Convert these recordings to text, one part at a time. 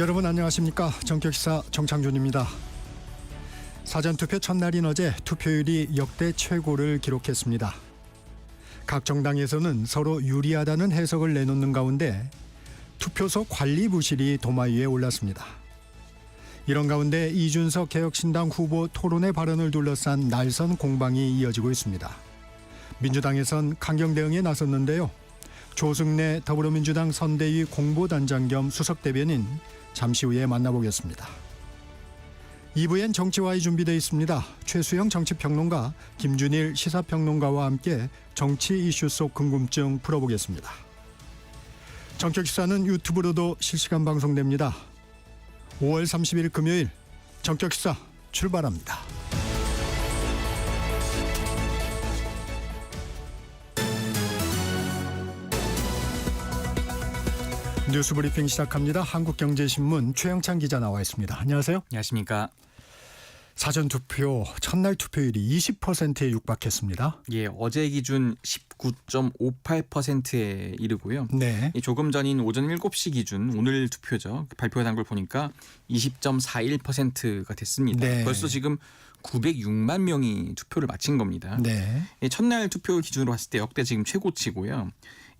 여러분 안녕하십니까. 정격시사 정창준입니다. 사전투표 첫날인 어제 투표율이 역대 최고를 기록했습니다. 각 정당에서는 서로 유리하다는 해석을 내놓는 가운데 투표소 관리 부실이 도마 위에 올랐습니다. 이런 가운데 이준석 개혁신당 후보 토론회 발언을 둘러싼 날선 공방이 이어지고 있습니다. 민주당에선 강경 대응에 나섰는데요. 조승래 더불어민주당 선대위 공보단장 겸 수석대변인 잠시 후에 만나보겠습니다. 2부엔 정치와이 준비되어 있습니다. 최수영 정치평론가, 김준일 시사평론가와 함께 정치 이슈 속 궁금증 풀어보겠습니다. 정격시사는 유튜브로도 실시간 방송됩니다. 5월 30일 금요일 정격시사 출발합니다. 뉴스브리핑 시작합니다. 한국경제신문 최영찬 기자 나와 있습니다. 안녕하세요. 안녕하십니까. 사전투표 첫날 투표율이 20%에 육박했습니다. 예, 어제 기준 19.58%에 이르고요. 네. 조금 전인 오전 7시 기준 오늘 투표죠. 발표한 걸 보니까 20.41%가 됐습니다. 네. 벌써 지금 906만 명이 투표를 마친 겁니다. 네. 첫날 투표 기준으로 봤을 때 역대 지금 최고치고요.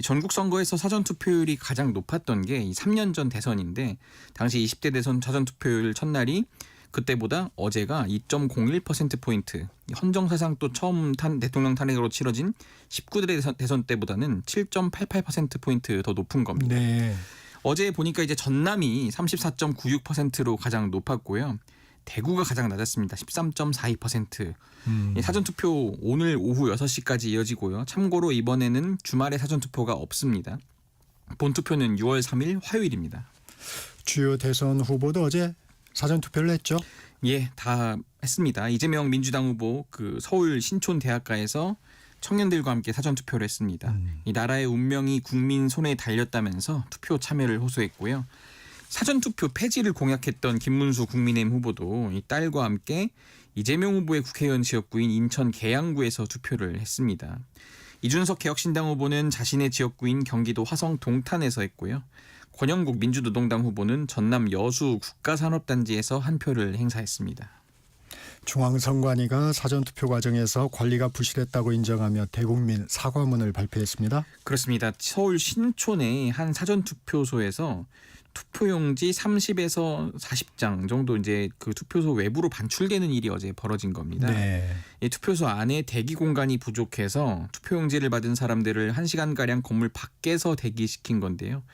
전국 선거에서 사전 투표율이 가장 높았던 게 3년 전 대선인데 당시 20대 대선 사전 투표율 첫날이 그때보다 어제가 2.01%포인트, 헌정 사상 또 처음 대통령 탄핵으로 치러진 19대 대선 때보다는 7.88%포인트 더 높은 겁니다. 네. 어제 보니까 이제 전남이 34.96%로 가장 높았고요. 대구가 가장 낮았습니다. 13.42%. 사전투표 오늘 오후 6시까지 이어지고요. 참고로 이번에는 주말에 사전투표가 없습니다. 본투표는 6월 3일 화요일입니다. 주요 대선 후보도 어제 사전투표를 했죠? 예, 다 했습니다. 이재명 민주당 후보 서울 신촌대학가에서 청년들과 함께 사전투표를 했습니다. 이 나라의 운명이 국민 손에 달렸다면서 투표 참여를 호소했고요. 사전투표 폐지를 공약했던 김문수 국민의힘 후보도 이 딸과 함께 이재명 후보의 국회의원 지역구인 인천 계양구에서 투표를 했습니다. 이준석 개혁신당 후보는 자신의 지역구인 경기도 화성 동탄에서 했고요. 권영국 민주노동당 후보는 전남 여수 국가산업단지에서 한 표를 행사했습니다. 중앙선관위가 사전투표 과정에서 관리가 부실했다고 인정하며 대국민 사과문을 발표했습니다. 그렇습니다. 서울 신촌의 한 사전투표소에서 투표용지 30에서 40장 정도 이제 그 투표소 외부로 반출되는 일이 어제 벌어진 겁니다. 네. 이 투표소 안에 대기 공간이 부족해서 투표용지를 받은 사람들을 1시간가량 건물 밖에서 대기시킨 건데요.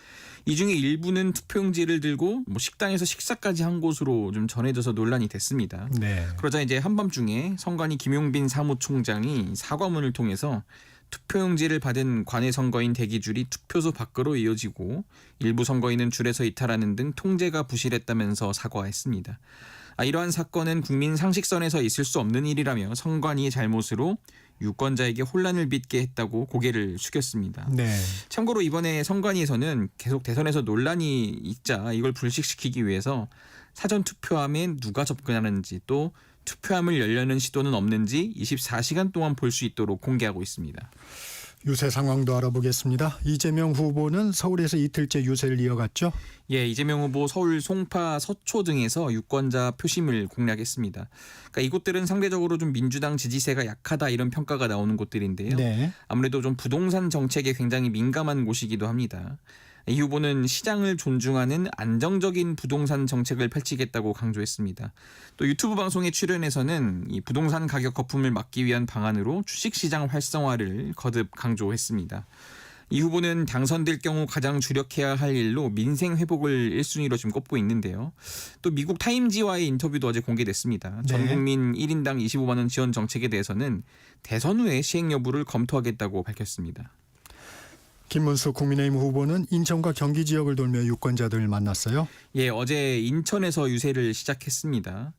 이 중에 일부는 투표용지를 들고 식당에서 식사까지 한 곳으로 좀 전해져서 논란이 됐습니다. 네. 그러자 이제 한밤중에 선관위 김용빈 사무총장이 사과문을 통해서 투표용지를 받은 관외 선거인 대기줄이 투표소 밖으로 이어지고 일부 선거인은 줄에서 이탈하는 등 통제가 부실했다면서 사과했습니다. 이러한 사건은 국민 상식선에서 있을 수 없는 일이라며 선관위의 잘못으로 유권자에게 혼란을 빚게 했다고 고개를 숙였습니다. 네. 참고로 이번에 선관위에서는 계속 대선에서 논란이 있자 이걸 불식시키기 위해서 사전투표함에 누가 접근하는지 또 투표함을 열려는 시도는 없는지 24시간 동안 볼 수 있도록 공개하고 있습니다. 유세 상황도 알아보겠습니다. 이재명 후보는 서울에서 이틀째 유세를 이어갔죠? 예, 이재명 후보 서울 송파 서초 등에서 유권자 표심을 공략했습니다. 그러니까 이곳들은 상대적으로 좀 민주당 지지세가 약하다 이런 평가가 나오는 곳들인데요. 네. 아무래도 좀 부동산 정책에 굉장히 민감한 곳이기도 합니다. 이 후보는 시장을 존중하는 안정적인 부동산 정책을 펼치겠다고 강조했습니다. 또 유튜브 방송에 출연해서는 이 부동산 가격 거품을 막기 위한 방안으로 주식시장 활성화를 거듭 강조했습니다. 이 후보는 당선될 경우 가장 주력해야 할 일로 민생 회복을 1순위로 지금 꼽고 있는데요. 또 미국 타임지와의 인터뷰도 어제 공개됐습니다. 네. 전 국민 1인당 25만 원 지원 정책에 대해서는 대선 후에 시행 여부를 검토하겠다고 밝혔습니다. 김문수 국민의힘 후보는 인천과 경기 지역을 돌며 유권자들을 만났어요. 예, 어제 인천에서 유세를 시작했습니다.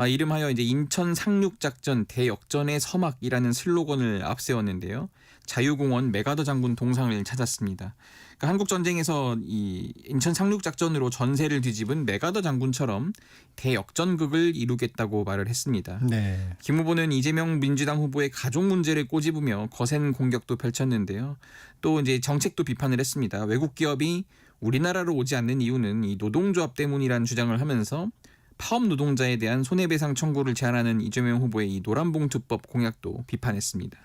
이름하여 이제 인천 상륙작전 대역전의 서막이라는 슬로건을 앞세웠는데요. 자유공원 메가더 장군 동상을 찾았습니다. 그러니까 한국 전쟁에서 이 인천 상륙작전으로 전세를 뒤집은 메가더 장군처럼 대역전극을 이루겠다고 말을 했습니다. 네. 김 후보는 이재명 민주당 후보의 가족 문제를 꼬집으며 거센 공격도 펼쳤는데요. 또 이제 정책도 비판을 했습니다. 외국 기업이 우리나라로 오지 않는 이유는 이 노동조합 때문이라는 주장을 하면서 파업 노동자에 대한 손해배상 청구를 제안하는 이재명 후보의 이 노란봉투법 공약도 비판했습니다.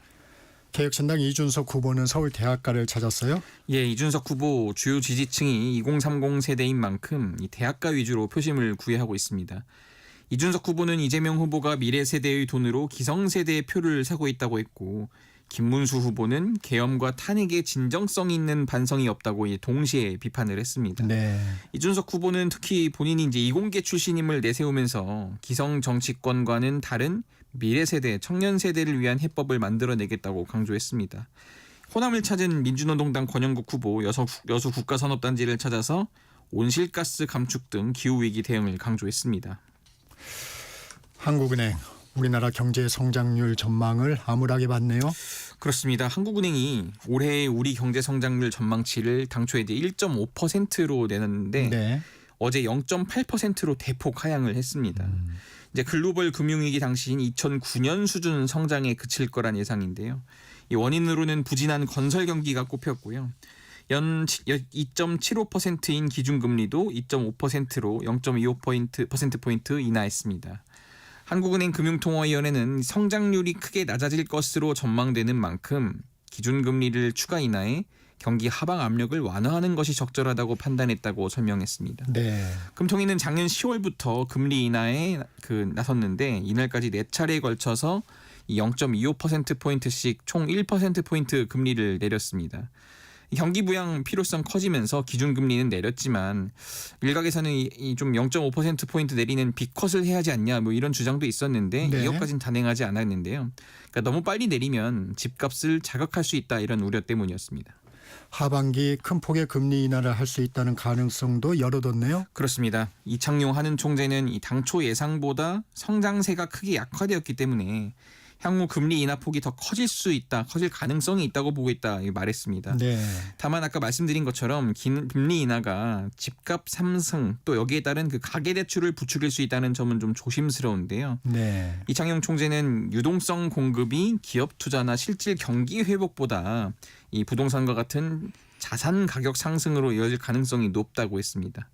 개혁신당 이준석 후보는 서울 대학가를 찾았어요? 예, 이준석 후보 주요 지지층이 2030 세대인 만큼 이 대학가 위주로 표심을 구애하고 있습니다. 이준석 후보는 이재명 후보가 미래 세대의 돈으로 기성세대의 표를 사고 있다고 했고, 김문수 후보는 계엄과 탄핵에 진정성 있는 반성이 없다고 동시에 비판을 했습니다. 네. 이준석 후보는 특히 본인이 이제 이공계 출신임을 내세우면서 기성 정치권과는 다른 미래 세대, 청년 세대를 위한 해법을 만들어내겠다고 강조했습니다. 호남을 찾은 민주노동당 권영국 후보 여수 국가산업단지를 찾아서 온실가스 감축 등 기후위기 대응을 강조했습니다. 한국은행 우리나라 경제 성장률 전망을 암울하게 봤네요. 그렇습니다. 한국은행이 올해의 우리 경제 성장률 전망치를 당초에 이제 1.5%로 내놨는데 네. 어제 0.8%로 대폭 하향을 했습니다. 이제 글로벌 금융위기 당시인 2009년 수준 성장에 그칠 거란 예상인데요. 이 원인으로는 부진한 건설 경기가 꼽혔고요. 연 2.75%인 기준금리도 2.5%로 0.25%포인트 인하했습니다. 한국은행 금융통화위원회는 성장률이 크게 낮아질 것으로 전망되는 만큼 기준금리를 추가 인하해 경기 하방 압력을 완화하는 것이 적절하다고 판단했다고 설명했습니다. 네. 금통위는 작년 10월부터 금리 인하에 나섰는데 이날까지 4차례에 걸쳐서 0.25%포인트씩 총 1%포인트 금리를 내렸습니다. 경기 부양 필요성 커지면서 기준금리는 내렸지만 일각에서는 좀 0.5%포인트 내리는 빅컷을 해야 하지 않냐 뭐 이런 주장도 있었는데 네. 이것까지는 단행하지 않았는데요. 그러니까 너무 빨리 내리면 집값을 자극할 수 있다 이런 우려 때문이었습니다. 하반기 큰 폭의 금리 인하를 할 수 있다는 가능성도 열어뒀네요. 그렇습니다. 이창용 한은 총재는 이 당초 예상보다 성장세가 크게 약화되었기 때문에 향후 금리 인하 폭이 더 커질 가능성이 있다고 보고 있다 말했습니다. 네. 다만 아까 말씀드린 것처럼 금리 인하가 집값 상승 또 여기에 따른 그 가계 대출을 부추길 수 있다는 점은 좀 조심스러운데요. 네. 이창용 총재는 유동성 공급이 기업 투자나 실질 경기 회복보다 이 부동산과 같은 자산 가격 상승으로 이어질 가능성이 높다고 했습니다.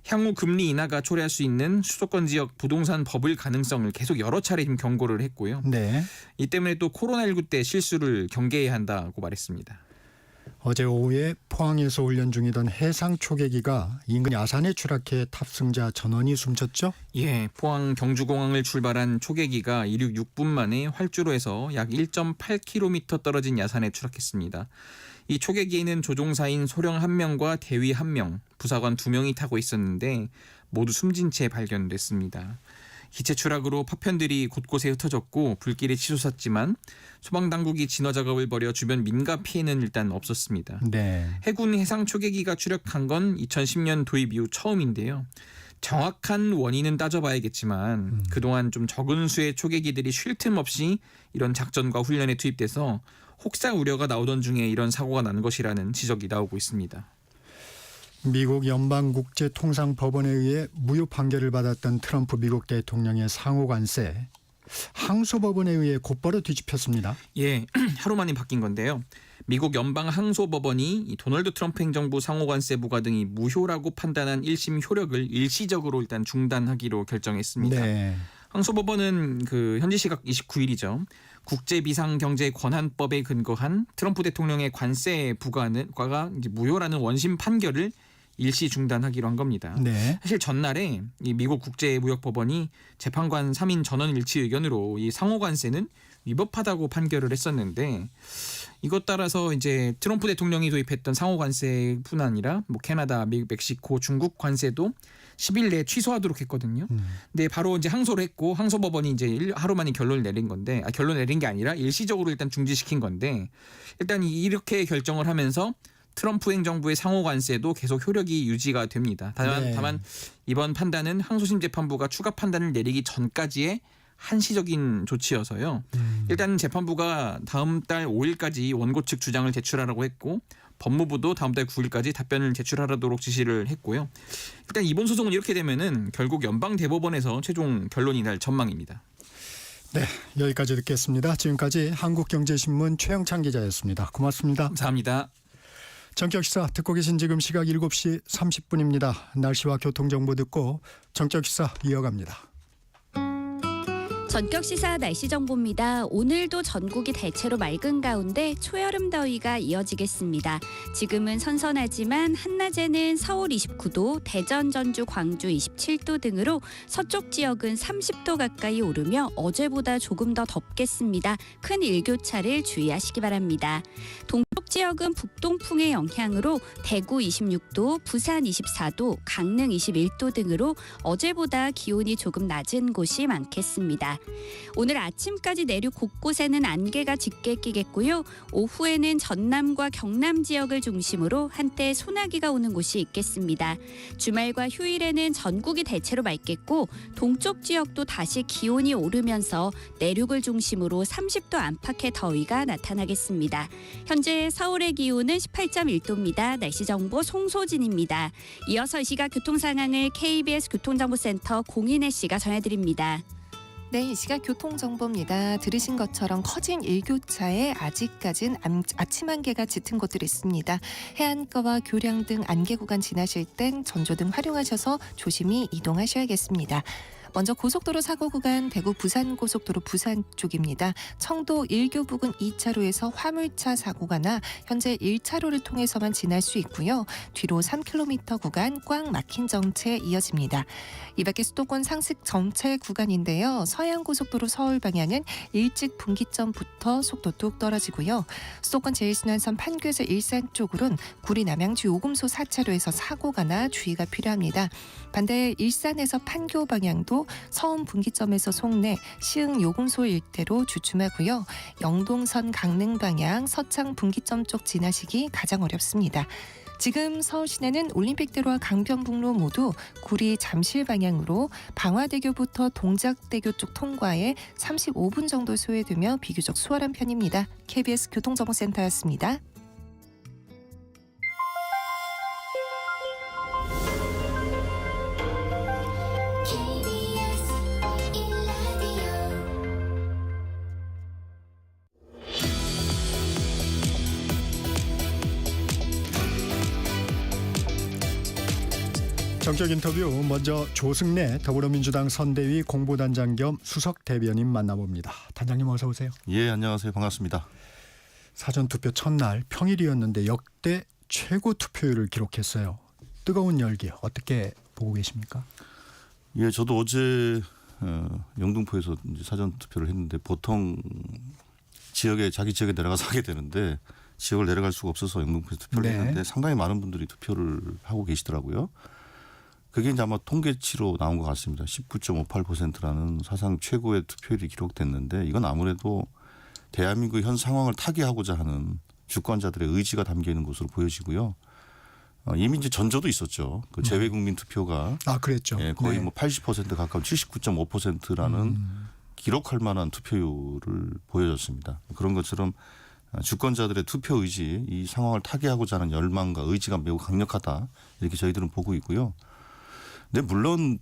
향후 금리 인하가 초래할 수 있는 수도권 지역 부동산 버블 가능성을 계속 여러 차례 경고를 했고요. 네. 이 때문에 또 코로나19 때 실수를 경계해야 한다고 말했습니다. 어제 오후에 포항에서 훈련 중이던 해상 초계기가 인근 야산에 추락해 탑승자 전원이 숨졌죠? 예, 포항 경주공항을 출발한 초계기가 이륙 6분 만에 활주로에서 약 1.8km 떨어진 야산에 추락했습니다. 이 초계기에는 조종사인 소령 1명과 대위 1명, 부사관 2명이 타고 있었는데 모두 숨진 채 발견됐습니다. 기체 추락으로 파편들이 곳곳에 흩어졌고 불길이 치솟았지만 소방당국이 진화 작업을 벌여 주변 민가 피해는 일단 없었습니다. 네. 해군 해상 초계기가 추락한 건 2010년 도입 이후 처음인데요. 정확한 원인은 따져봐야겠지만 그동안 좀 적은 수의 초계기들이 쉴 틈 없이 이런 작전과 훈련에 투입돼서 혹사 우려가 나오던 중에 이런 사고가 난 것이라는 지적이 나오고 있습니다. 미국 연방국제통상법원에 의해 무효 판결을 받았던 트럼프 미국 대통령의 상호 관세 항소법원에 의해 곧바로 뒤집혔습니다. 예, 하루 만에 바뀐 건데요. 미국 연방항소법원이 이 도널드 트럼프 행정부 상호관세 부과 등이 무효라고 판단한 1심 효력을 일시적으로 일단 중단하기로 결정했습니다. 네. 항소법원은 현지 시각 29일이죠. 국제비상경제권한법에 근거한 트럼프 대통령의 관세 부과가 이제 무효라는 원심 판결을 일시 중단하기로 한 겁니다. 네. 사실 전날에 이 미국 국제무역법원이 재판관 3인 전원 일치 의견으로 이 상호관세는 위법하다고 판결을 했었는데 이것 따라서 이제 트럼프 대통령이 도입했던 상호관세뿐 아니라 뭐 캐나다, 미국, 멕시코, 중국 관세도 10일 내에 취소하도록 했거든요. 근데 바로 이제 항소를 했고 항소법원이 이제 하루 만에 결론을 내린 건데 결론 내린 게 아니라 일시적으로 일단 중지시킨 건데 일단 이렇게 결정을 하면서 트럼프 행정부의 상호 관세도 계속 효력이 유지가 됩니다. 다만 이번 판단은 항소심 재판부가 추가 판단을 내리기 전까지의 한시적인 조치여서요. 일단 재판부가 다음 달 5일까지 원고 측 주장을 제출하라고 했고 법무부도 다음 달 9일까지 답변을 제출하도록 지시를 했고요. 일단 이번 소송은 이렇게 되면은 결국 연방대법원에서 최종 결론이 날 전망입니다. 네, 여기까지 듣겠습니다. 지금까지 한국경제신문 최영찬 기자였습니다. 고맙습니다. 감사합니다. 전격시사 듣고 계신 지금 시각 7시 30분입니다. 날씨와 교통정보 듣고 전격시사 이어갑니다. 전격시사 날씨 정보입니다. 오늘도 전국이 대체로 맑은 가운데 초여름 더위가 이어지겠습니다. 지금은 선선하지만 한낮에는 서울 29도, 대전, 전주, 광주 27도 등으로 서쪽 지역은 30도 가까이 오르며 어제보다 조금 더 덥겠습니다. 큰 일교차를 주의하시기 바랍니다. 동쪽 지역은 북동풍의 영향으로 대구 26도, 부산 24도, 강릉 21도 등으로 어제보다 기온이 조금 낮은 곳이 많겠습니다. 오늘 아침까지 내륙 곳곳에는 안개가 짙게 끼겠고요. 오후에는 전남과 경남 지역을 중심으로 한때 소나기가 오는 곳이 있겠습니다. 주말과 휴일에는 전국이 대체로 맑겠고 동쪽 지역도 다시 기온이 오르면서 내륙을 중심으로 30도 안팎의 더위가 나타나겠습니다. 현재 서울의 기온은 18.1도입니다. 날씨 정보 송소진입니다. 이어서 이 시각 교통 상황을 KBS 교통정보센터 공인혜 씨가 전해드립니다. 네, 이 시각 교통정보입니다. 들으신 것처럼 커진 일교차에 아직까진 아침 안개가 짙은 곳들이 있습니다. 해안가와 교량 등 안개 구간 지나실 땐 전조등 활용하셔서 조심히 이동하셔야겠습니다. 먼저 고속도로 사고 구간 대구 부산고속도로 부산 쪽입니다. 청도 일교 부근 2차로에서 화물차 사고가 나 현재 1차로를 통해서만 지날 수 있고요. 뒤로 3km 구간 꽉 막힌 정체 이어집니다. 이 밖에 수도권 상습 정체 구간인데요. 서해안고속도로 서울 방향은 일찍 분기점부터 속도 뚝 떨어지고요. 수도권 제1순환선 판교에서 일산 쪽으로는 구리 남양주 요금소 4차로에서 사고가 나 주의가 필요합니다. 반대 일산에서 판교 방향도 서운 분기점에서 송내, 시흥 요금소 일대로 주춤하고요. 영동선 강릉 방향 서창 분기점 쪽 지나시기 가장 어렵습니다. 지금 서울 시내는 올림픽대로와 강변북로 모두 구리 잠실 방향으로 방화대교부터 동작대교 쪽 통과에 35분 정도 소요되며 비교적 수월한 편입니다. KBS 교통정보센터였습니다. 정격 인터뷰 먼저 조승래 더불어민주당 선대위 공보단장 겸 수석 대변인 만나봅니다. 단장님 어서 오세요. 예, 안녕하세요. 반갑습니다. 사전투표 첫날 평일이었는데 역대 최고 투표율을 기록했어요. 뜨거운 열기 어떻게 보고 계십니까? 예, 저도 어제 영등포에서 이제 사전투표를 했는데 보통 자기 지역에 내려가서 하게 되는데 지역을 내려갈 수가 없어서 영등포에서 투표를 했는데 상당히 많은 분들이 투표를 하고 계시더라고요. 그게 이제 아마 통계치로 나온 것 같습니다. 19.58%라는 사상 최고의 투표율이 기록됐는데 이건 아무래도 대한민국 현 상황을 타개하고자 하는 주권자들의 의지가 담겨 있는 것으로 보여지고요. 이미 이제 전조도 있었죠. 그 재외국민 투표가 그랬죠. 예, 거의 뭐 80% 가까운 79.5%라는 기록할 만한 투표율을 보여줬습니다. 그런 것처럼 주권자들의 투표 의지, 이 상황을 타개하고자 하는 열망과 의지가 매우 강력하다 이렇게 저희들은 보고 있고요. 근데 물론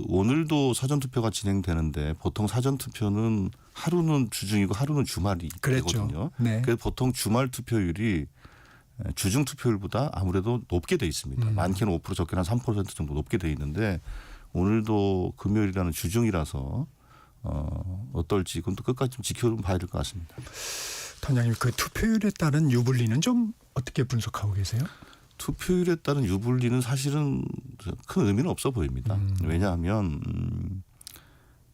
오늘도 사전투표가 진행되는데 보통 사전투표는 하루는 주중이고 하루는 주말이 되거든요. 네. 그래서 보통 주말 투표율이 주중 투표율보다 아무래도 높게 돼 있습니다. 많게는 5% 적게는 한 3% 정도 높게 돼 있는데 오늘도 금요일이라는 주중이라서 어떨지 그건 또 끝까지 좀 지켜봐야 될 것 같습니다. 단장님 그 투표율에 따른 유불리는 좀 어떻게 분석하고 계세요? 투표율에 따른 유불리는 사실은 큰 의미는 없어 보입니다. 왜냐하면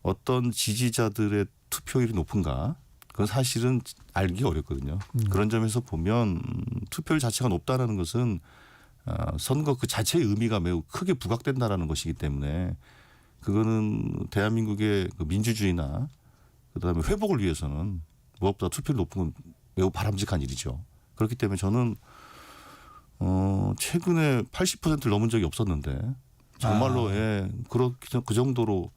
어떤 지지자들의 투표율이 높은가 그건 사실은 알기 어렵거든요. 그런 점에서 보면 투표율 자체가 높다는 것은 선거 그 자체의 의미가 매우 크게 부각된다라는 것이기 때문에 그거는 대한민국의 그 민주주의나 그다음에 회복을 위해서는 무엇보다 투표율이 높은 건 매우 바람직한 일이죠. 그렇기 때문에 저는 최근에 80%를 넘은 적이 없었는데 정말로 그 정도로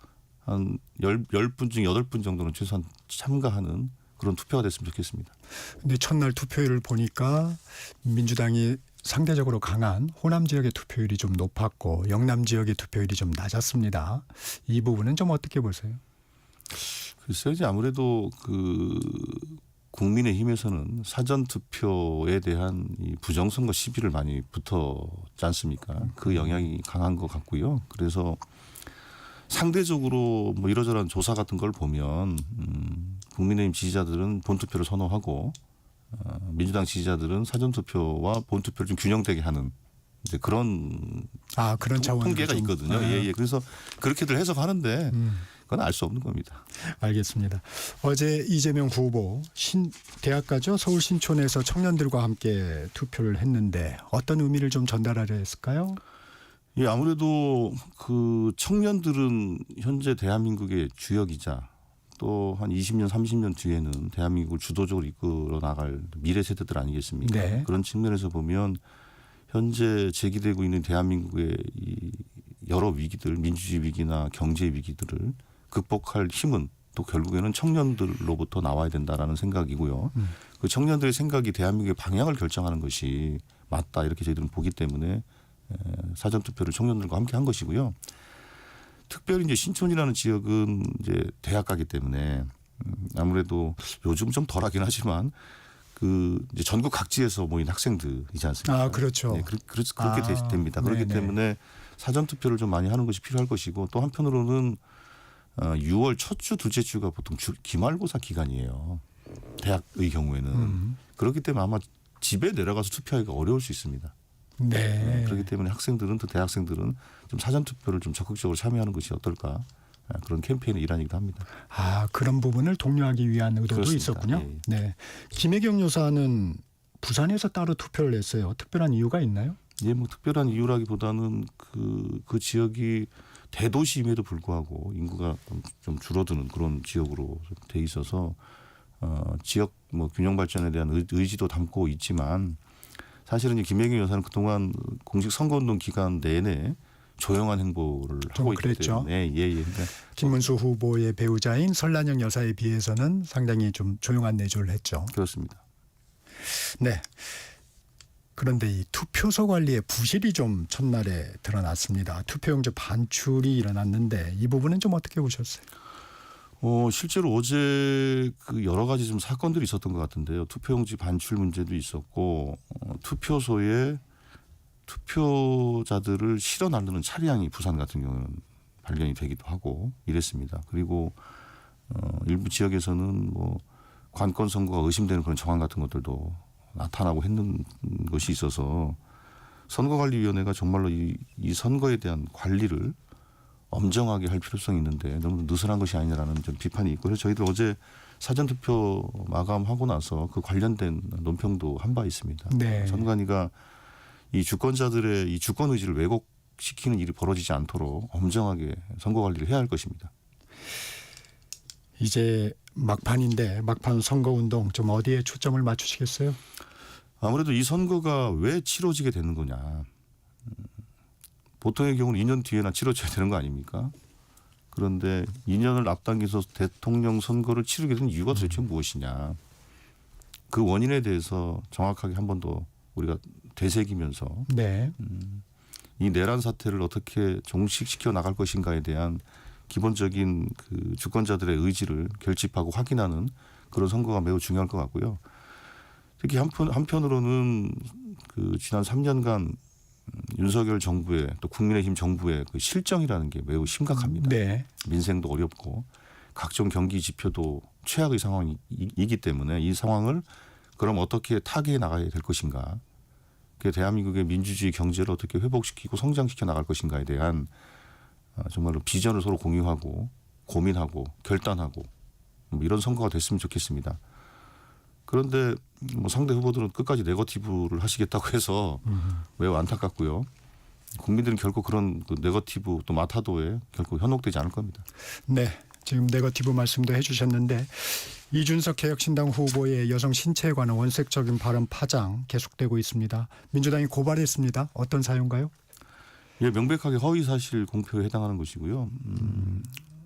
한 10분 중 8분 정도는 최소한 참가하는 그런 투표가 됐으면 좋겠습니다. 근데 첫날 투표율을 보니까 민주당이 상대적으로 강한 호남 지역의 투표율이 좀 높았고 영남 지역의 투표율이 좀 낮았습니다. 이 부분은 좀 어떻게 보세요? 글쎄요, 이제 아무래도 그 국민의힘에서는 사전 투표에 대한 이 부정선거 시비를 많이 붙었지 않습니까? 그 영향이 강한 것 같고요. 그래서 상대적으로 뭐 이러저러한 조사 같은 걸 보면 국민의힘 지지자들은 본투표를 선호하고 민주당 지지자들은 사전투표와 본투표를 좀 균형되게 하는 이제 그런 차원으로 통계가 좀. 있거든요. 예. 그래서 그렇게들 해석하는데 그건 알 수 없는 겁니다. 알겠습니다. 어제 이재명 후보 대학가죠 서울 신촌에서 청년들과 함께 투표를 했는데 어떤 의미를 좀 전달하려 했을까요? 예, 아무래도 그 청년들은 현재 대한민국의 주역이자 또 한 20년, 30년 뒤에는 대한민국을 주도적으로 이끌어 나갈 미래 세대들 아니겠습니까? 네. 그런 측면에서 보면 현재 제기되고 있는 대한민국의 이 여러 위기들, 민주주의 위기나 경제 위기들을 극복할 힘은 또 결국에는 청년들로부터 나와야 된다라는 생각이고요. 그 청년들의 생각이 대한민국의 방향을 결정하는 것이 맞다 이렇게 저희들은 보기 때문에 사전투표를 청년들과 함께 한 것이고요. 특별히 이제 신촌이라는 지역은 이제 대학가기 때문에 아무래도 요즘 좀 덜하긴 하지만 그 이제 전국 각지에서 모인 학생들이지 않습니까? 그렇죠. 네, 그렇게 됩니다. 그렇기 네네. 때문에 사전투표를 좀 많이 하는 것이 필요할 것이고 또 한편으로는 6월 첫 주, 둘째 주가 보통 기말고사 기간이에요. 대학의 경우에는. 그렇기 때문에 아마 집에 내려가서 투표하기가 어려울 수 있습니다. 네. 그렇기 때문에 학생들은 또 대학생들은 좀 사전투표를 좀 적극적으로 참여하는 것이 어떨까 그런 캠페인의 일환이기도 합니다. 그런 부분을 독려하기 위한 의도도 그렇습니다. 있었군요. 예. 네. 김혜경 여사는 부산에서 따로 투표를 했어요. 특별한 이유가 있나요? 예, 뭐 특별한 이유라기보다는 그 지역이 대도시임에도 불구하고 인구가 좀 줄어드는 그런 지역으로 돼 있어서 지역 뭐 균형 발전에 대한 의지도 담고 있지만 사실은 김혜경 여사는 그동안 공식 선거운동 기간 내내 조용한 행보를 하고 있기 그랬죠. 때문에 그러니까 김문수 후보의 배우자인 설란영 여사에 비해서는 상당히 좀 조용한 내조를 했죠. 그렇습니다. 네. 그런데 이 투표소 관리의 부실이 좀 첫날에 드러났습니다. 투표용지 반출이 일어났는데 이 부분은 좀 어떻게 보셨어요? 실제로 어제 그 여러 가지 좀 사건들이 있었던 것 같은데요. 투표용지 반출 문제도 있었고 투표소에 투표자들을 실어 나르는 차량이 부산 같은 경우는 발견이 되기도 하고 이랬습니다. 그리고 일부 지역에서는 뭐 관권 선거가 의심되는 그런 정황 같은 것들도 나타나고 했는 것이 있어서 선거관리위원회가 정말로 이 선거에 대한 관리를 엄정하게 할 필요성이 있는데 너무 느슨한 것이 아니냐라는 좀 비판이 있고 그래서 저희들 어제 사전투표 마감하고 나서 그 관련된 논평도 한 바 있습니다. 네. 선관위가 이 주권자들의 이 주권 의지를 왜곡시키는 일이 벌어지지 않도록 엄정하게 선거 관리를 해야 할 것입니다. 이제 막판인데 막판 선거운동 좀 어디에 초점을 맞추시겠어요? 아무래도 이 선거가 왜 치러지게 되는 거냐. 보통의 경우는 2년 뒤에나 치러져야 되는 거 아닙니까? 그런데 2년을 앞당겨서 대통령 선거를 치르게 된 이유가 도대체 무엇이냐. 그 원인에 대해서 정확하게 한 번 더 우리가 되새기면서 네. 이 내란 사태를 어떻게 종식시켜 나갈 것인가에 대한 기본적인 그 주권자들의 의지를 결집하고 확인하는 그런 선거가 매우 중요할 것 같고요. 특히 한편으로는 그 지난 3년간 윤석열 정부의 또 국민의힘 정부의 그 실정이라는 게 매우 심각합니다. 네. 민생도 어렵고 각종 경기 지표도 최악의 상황이기 때문에 이 상황을 그럼 어떻게 타개해 나가야 될 것인가. 그 대한민국의 민주주의 경제를 어떻게 회복시키고 성장시켜 나갈 것인가에 대한 정말로 비전을 서로 공유하고 고민하고 결단하고 뭐 이런 선거가 됐으면 좋겠습니다. 그런데 뭐 상대 후보들은 끝까지 네거티브를 하시겠다고 해서 매우 안타깝고요. 국민들은 결코 그런 그 네거티브 또 마타도에 결코 현혹되지 않을 겁니다. 네. 지금 네거티브 말씀도 해주셨는데 이준석 개혁신당 후보의 여성 신체에 관한 원색적인 발언 파장 계속되고 있습니다. 민주당이 고발했습니다. 어떤 사유인가요? 예, 명백하게 허위 사실 공표에 해당하는 것이고요.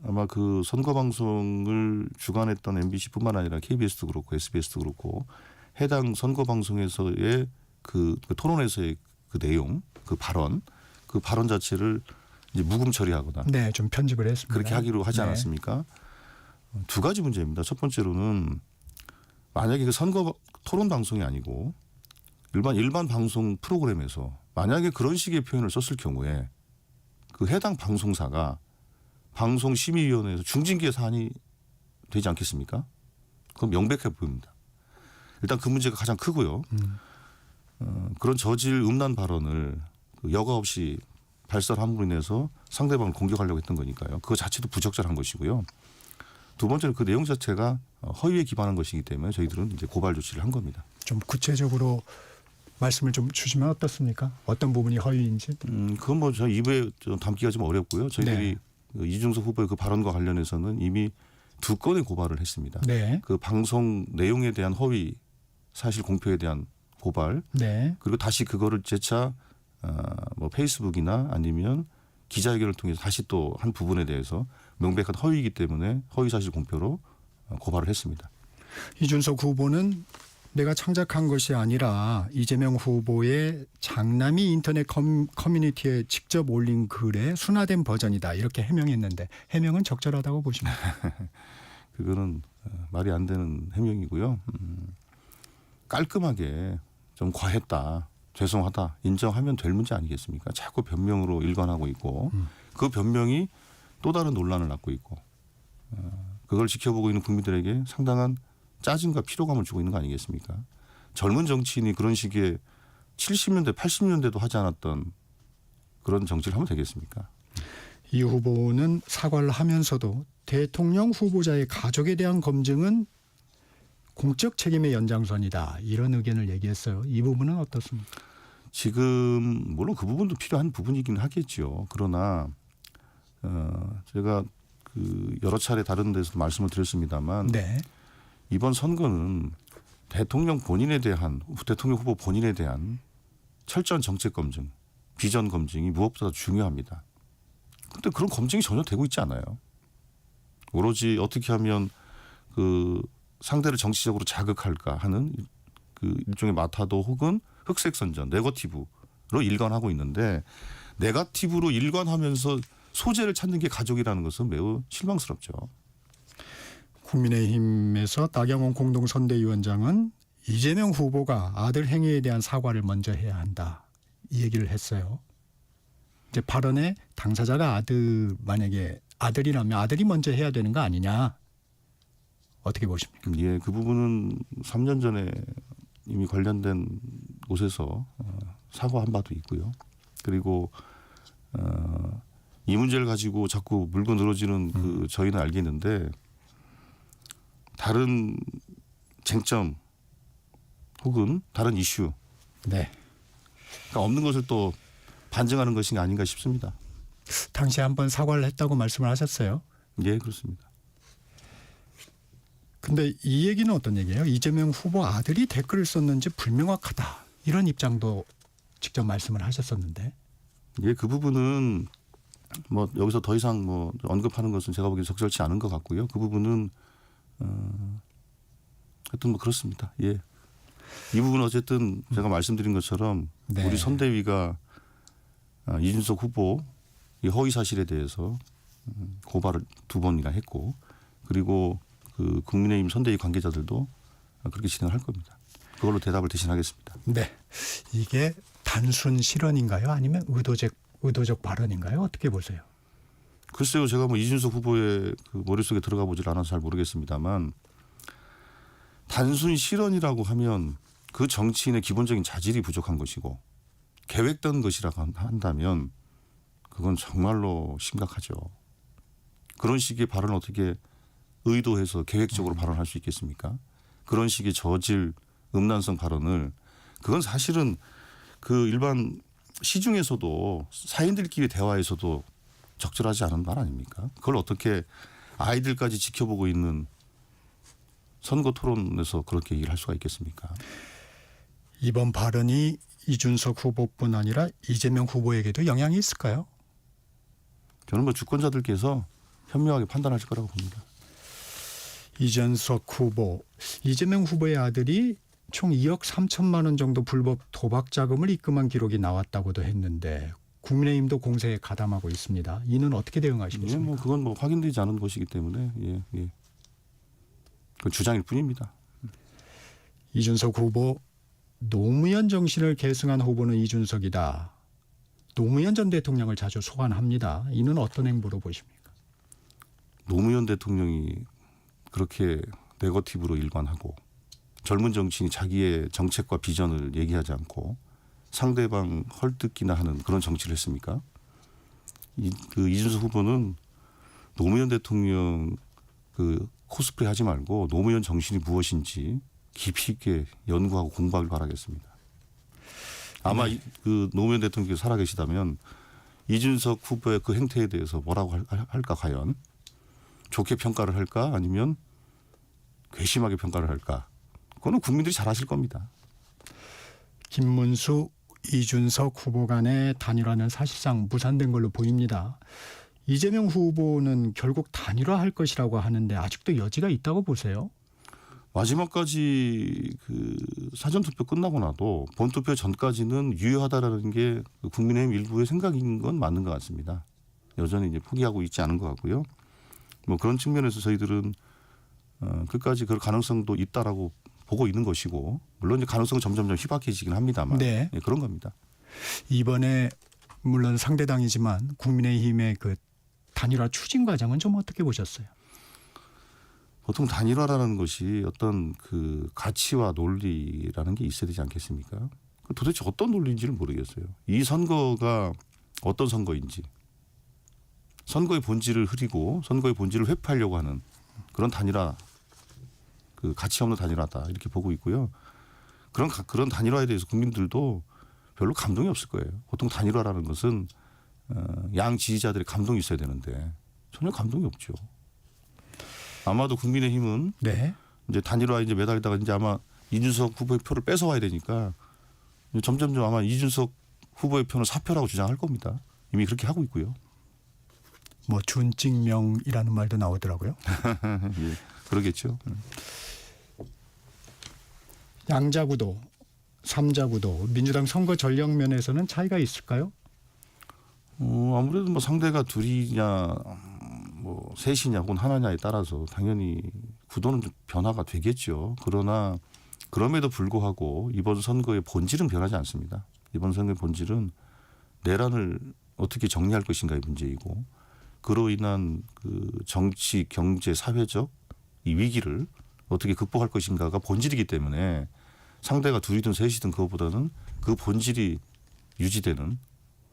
아마 그 선거 방송을 주관했던 MBC뿐만 아니라 KBS도 그렇고 SBS도 그렇고 해당 선거 방송에서의 그 토론에서의 그 내용, 그 발언 자체를 이제 묵음 처리하거나 네, 좀 편집을 했습니다. 그렇게 하기로 하지 네. 않았습니까? 두 가지 문제입니다. 첫 번째로는 만약에 그 선거 토론 방송이 아니고 일반 방송 프로그램에서 만약에 그런 식의 표현을 썼을 경우에 그 해당 방송사가 방송심의위원회에서 중징계 사안이 되지 않겠습니까? 그건 명백해 보입니다. 일단 그 문제가 가장 크고요. 그런 저질 음란 발언을 여과 없이 발설함으로 인해서 상대방을 공격하려고 했던 거니까요. 그거 자체도 부적절한 것이고요. 두 번째는 그 내용 자체가 허위에 기반한 것이기 때문에 저희들은 이제 고발 조치를 한 겁니다. 좀 구체적으로 말씀을 좀 주시면 어떻습니까? 어떤 부분이 허위인지. 그건 뭐 저 입에 좀 담기가 좀 어렵고요. 저희들이 네. 그 이준석 후보의 그 발언과 관련해서는 이미 2건의 고발을 했습니다. 네. 그 방송 내용에 대한 허위 사실 공표에 대한 고발 네. 그리고 다시 그거를 재차 뭐 페이스북이나 아니면 기자회견을 통해서 다시 또 한 부분에 대해서 명백한 허위이기 때문에 허위 사실 공표로 고발을 했습니다. 이준석 후보는 내가 창작한 것이 아니라 이재명 후보의 장남이 인터넷 커뮤니티에 직접 올린 글의 순화된 버전이다 이렇게 해명했는데 해명은 적절하다고 보십니까? 그거는 말이 안 되는 해명이고요. 깔끔하게 좀 과했다. 죄송하다. 인정하면 될 문제 아니겠습니까? 자꾸 변명으로 일관하고 있고 그 변명이 또 다른 논란을 낳고 있고 그걸 지켜보고 있는 국민들에게 상당한 짜증과 피로감을 주고 있는 거 아니겠습니까? 젊은 정치인이 그런 식의 70년대, 80년대도 하지 않았던 그런 정치를 하면 되겠습니까? 이 후보는 사과를 하면서도 대통령 후보자의 가족에 대한 검증은 공적 책임의 연장선이다. 이런 의견을 얘기했어요. 이 부분은 어떻습니까? 지금 물론 그 부분도 필요한 부분이긴 하겠죠. 그러나 제가 그 여러 차례 다른 데서 말씀을 드렸습니다만 네. 이번 선거는 대통령 본인에 대한 대통령 후보 본인에 대한 철저한 정책 검증, 비전 검증이 무엇보다 중요합니다. 그런데 그런 검증이 전혀 되고 있지 않아요. 오로지 어떻게 하면 그 상대를 정치적으로 자극할까 하는 그 일종의 마타도 혹은 흑색 선전, 네거티브로 일관하고 있는데 네거티브로 일관하면서 소재를 찾는 게 가족이라는 것은 매우 실망스럽죠. 국민의힘에서 나경원 공동선대위원장은 이재명 후보가 아들 행위에 대한 사과를 먼저 해야 한다. 이 얘기를 했어요. 이제 발언에 당사자가 아들 만약에 아들이라면 아들이 먼저 해야 되는 거 아니냐. 어떻게 보십니까? 예, 그 부분은 3년 전에 이미 관련된 곳에서 사과한 바도 있고요. 그리고 이 문제를 가지고 자꾸 물고 늘어지는 그 저희는 알겠는데 다른 쟁점 혹은 다른 이슈 네. 그러니까 없는 것을 또 반증하는 것이 아닌가 싶습니다. 당시에 한번 사과를 했다고 말씀을 하셨어요. 예, 그렇습니다. 근데 이 얘기는 어떤 얘기예요? 이재명 후보 아들이 댓글을 썼는지 불명확하다. 이런 입장도 직접 말씀을 하셨었는데. 예, 그 부분은 뭐 여기서 더 이상 뭐 언급하는 것은 제가 보기엔 적절치 않은 것 같고요. 그 부분은 하여튼 뭐 그렇습니다. 예. 이 부분은 어쨌든 제가 말씀드린 것처럼 네. 우리 선대위가 이준석 후보 이 허위 사실에 대해서 고발을 2번이나 했고 그리고 그 국민의힘 선대위 관계자들도 그렇게 진행할 겁니다. 그걸로 대답을 대신하겠습니다. 네. 이게 단순 실언인가요? 아니면 의도적 발언인가요? 어떻게 보세요? 글쎄요. 제가 뭐 이준석 후보의 그 머릿속에 들어가 보질 않아서 잘 모르겠습니다만 단순 실언이라고 하면 그 정치인의 기본적인 자질이 부족한 것이고 계획된 것이라고 한다면 그건 정말로 심각하죠. 그런 식의 발언을 어떻게 의도해서 계획적으로 발언할 수 있겠습니까? 그런 식의 저질 음란성 발언을 그건 사실은 그 일반 시중에서도 사인들끼리 대화에서도 적절하지 않은 말 아닙니까? 그걸 어떻게 아이들까지 지켜보고 있는 선거 토론에서 그렇게 얘기를 할 수가 있겠습니까? 이번 발언이 이준석 후보뿐 아니라 이재명 후보에게도 영향이 있을까요? 저는 뭐 주권자들께서 현명하게 판단하실 거라고 봅니다. 이준석 후보, 이재명 후보의 아들이 총 2억 3천만 원 정도 불법 도박 자금을 입금한 기록이 나왔다고도 했는데 국민의힘도 공세에 가담하고 있습니다. 이는 어떻게 예, 대응하시겠습니까? 뭐 그건 뭐 확인되지 않은 것이기 때문에 그 주장일 뿐입니다. 이준석 후보, 노무현 정신을 계승한 후보는 이준석이다. 노무현 전 대통령을 자주 소환합니다. 이는 어떤 행보로 보십니까? 노무현 대통령이 그렇게 네거티브로 일관하고 젊은 정치인이 자기의 정책과 비전을 얘기하지 않고 상대방 헐뜯기나 하는 그런 정치를 했습니까? 그 이준석 후보는 노무현 대통령 그 코스프레 하지 말고 노무현 정신이 무엇인지 깊이 있게 연구하고 공부하길 바라겠습니다. 아마 그 노무현 대통령께서 살아계시다면 이준석 후보의 그 행태에 대해서 뭐라고 할까 과연 좋게 평가를 할까 아니면 괘씸하게 평가를 할까 그거는 국민들이 잘 아실 겁니다. 김문수, 이준석 후보 간의 단일화는 사실상 무산된 걸로 보입니다. 이재명 후보는 결국 단일화할 것이라고 하는데 아직도 여지가 있다고 보세요? 마지막까지 그 사전투표 끝나고 나도 본투표 전까지는 유효하다라는 게 국민의힘 일부의 생각인 건 맞는 것 같습니다. 여전히 이제 포기하고 있지 않은 것 같고요. 뭐 그런 측면에서 저희들은 끝까지 그럴 가능성도 있다라고 보고 있는 것이고 물론 이제 가능성은 점점 희박해지긴 합니다만 네. 예, 그런 겁니다. 이번에 물론 상대당이지만 국민의힘의 그 단일화 추진 과정은 좀 어떻게 보셨어요? 보통 단일화라는 것이 어떤 그 가치와 논리라는 게 있어야 되지 않겠습니까? 도대체 어떤 논리인지를 모르겠어요. 이 선거가 어떤 선거인지 선거의 본질을 흐리고 선거의 본질을 회피하려고 하는 그런 단일화 그 가치 없는 단일화다 이렇게 보고 있고요. 그런 단일화에 대해서 국민들도 별로 감동이 없을 거예요. 보통 단일화라는 것은 양 지지자들의 감동이 있어야 되는데 전혀 감동이 없죠. 아마도 국민의힘은 네. 이제 단일화에 이제 매달리다가 이제 아마 이준석 후보의 표를 뺏어와야 되니까 점점점 아마 이준석 후보의 표는 사표라고 주장할 겁니다. 이미 그렇게 하고 있고요. 뭐 준직명이라는 말도 나오더라고요. 예, 그러겠죠. 양자구도, 삼자구도, 민주당 선거 전략 면에서는 차이가 있을까요? 아무래도 뭐 상대가 둘이냐 뭐 셋이냐 혹은 하나냐에 따라서 당연히 구도는 좀 변화가 되겠죠. 그러나 그럼에도 불구하고 이번 선거의 본질은 변하지 않습니다. 이번 선거의 본질은 내란을 어떻게 정리할 것인가의 문제이고 그로 인한 그 정치, 경제, 사회적 이 위기를 어떻게 극복할 것인가가 본질이기 때문에 상대가 둘이든 셋이든 그것보다는 그 본질이 유지되는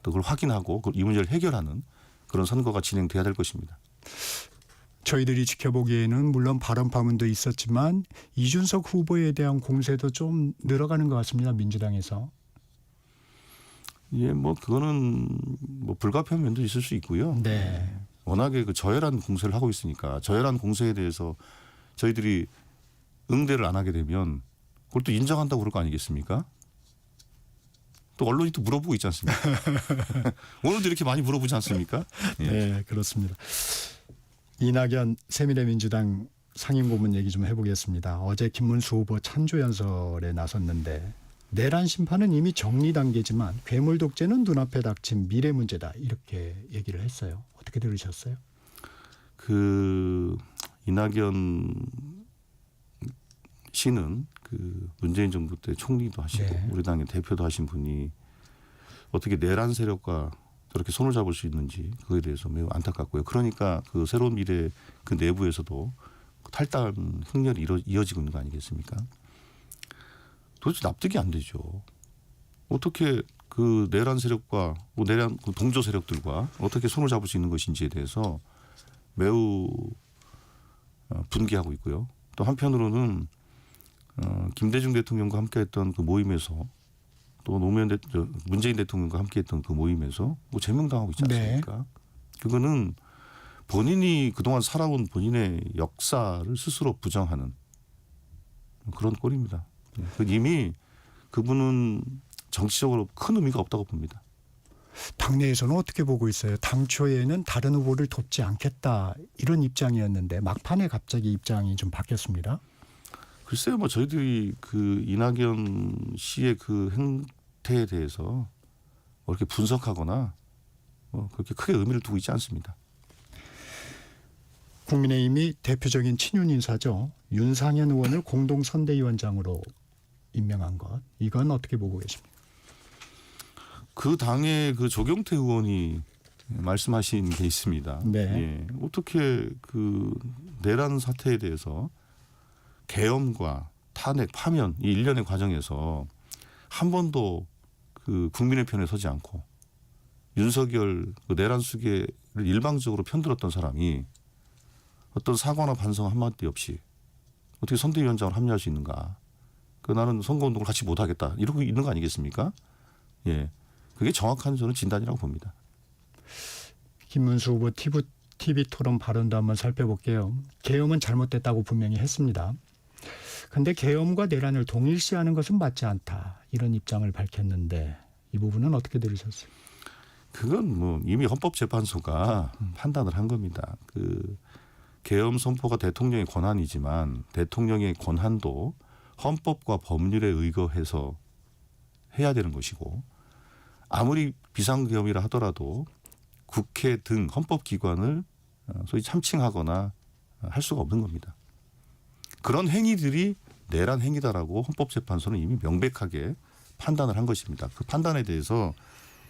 또 그걸 확인하고 이 문제를 해결하는 그런 선거가 진행돼야 될 것입니다. 저희들이 지켜보기에는 물론 발언 파문도 있었지만 이준석 후보에 대한 공세도 좀 늘어가는 것 같습니다. 민주당에서. 예, 뭐 그거는 뭐 불가피한 면도 있을 수 있고요. 네. 워낙에 그 저열한 공세를 하고 있으니까 저열한 공세에 대해서 저희들이 응대를 안 하게 되면 그걸 또 인정한다고 그럴 거 아니겠습니까? 또 언론이 또 물어보고 있지 않습니까? 오늘도 이렇게 많이 물어보지 않습니까? 예. 네, 그렇습니다. 이낙연 새미래민주당 상임고문 얘기 좀 해보겠습니다. 어제 김문수 후보 찬조연설에 나섰는데 내란 심판은 이미 정리 단계지만 괴물 독재는 눈앞에 닥친 미래 문제다 이렇게 얘기를 했어요. 어떻게 들으셨어요? 그 이낙연 씨는 그 문재인 정부 때 총리도 하시고 네. 우리 당의 대표도 하신 분이 어떻게 내란 세력과 저렇게 손을 잡을 수 있는지 그거에 대해서 매우 안타깝고요. 그러니까 그 새로운 미래 그 내부에서도 탈당 행렬이 이어지고 있는 거 아니겠습니까? 도대체 납득이 안 되죠. 어떻게 그 내란 세력과 내란 그 동조 세력들과 어떻게 손을 잡을 수 있는 것인지에 대해서 매우 분개하고 있고요. 또 한편으로는 김대중 대통령과 함께했던 그 모임에서 또 문재인 대통령과 함께했던 그 모임에서 뭐 제명당하고 있지 않습니까? 네. 그거는 본인이 그동안 살아온 본인의 역사를 스스로 부정하는 그런 꼴입니다. 이미 그분은 정치적으로 큰 의미가 없다고 봅니다. 당내에서는 어떻게 보고 있어요? 당초에는 다른 후보를 돕지 않겠다 이런 입장이었는데 막판에 갑자기 입장이 좀 바뀌었습니다. 글쎄요, 뭐 저희들이 그 이낙연 씨의 그 행태에 대해서 뭐 이렇게 분석하거나 뭐 그렇게 크게 의미를 두고 있지 않습니다. 국민의힘이 대표적인 친윤 인사죠. 윤상현 의원을 공동선대위원장으로 임명한 것. 이건 어떻게 보고 계십니까? 그 당의 그 조경태 의원이 말씀하신 게 있습니다. 네. 예. 어떻게 그 내란 사태에 대해서 계엄과 탄핵, 파면 이 일련의 과정에서 한 번도 그 국민의 편에 서지 않고 윤석열 그 내란 수계를 일방적으로 편들었던 사람이 어떤 사과나 반성 한마디 없이 어떻게 선대위원장으로 합류할 수 있는가? 그 나는 선거운동을 같이 못하겠다 이러고 있는 거 아니겠습니까? 예, 그게 정확한 저는 진단이라고 봅니다. 김문수 후보 TV 토론 발언도 한번 살펴볼게요. 계엄은 잘못됐다고 분명히 했습니다. 그런데 계엄과 내란을 동일시하는 것은 맞지 않다. 이런 입장을 밝혔는데 이 부분은 어떻게 들으셨어요? 그건 뭐 이미 헌법재판소가 판단을 한 겁니다. 그 계엄 선포가 대통령의 권한이지만 대통령의 권한도 헌법과 법률에 의거해서 해야 되는 것이고 아무리 비상계엄이라 하더라도 국회 등 헌법기관을 소위 참칭하거나 할 수가 없는 겁니다. 그런 행위들이 내란 행위다라고 헌법재판소는 이미 명백하게 판단을 한 것입니다. 그 판단에 대해서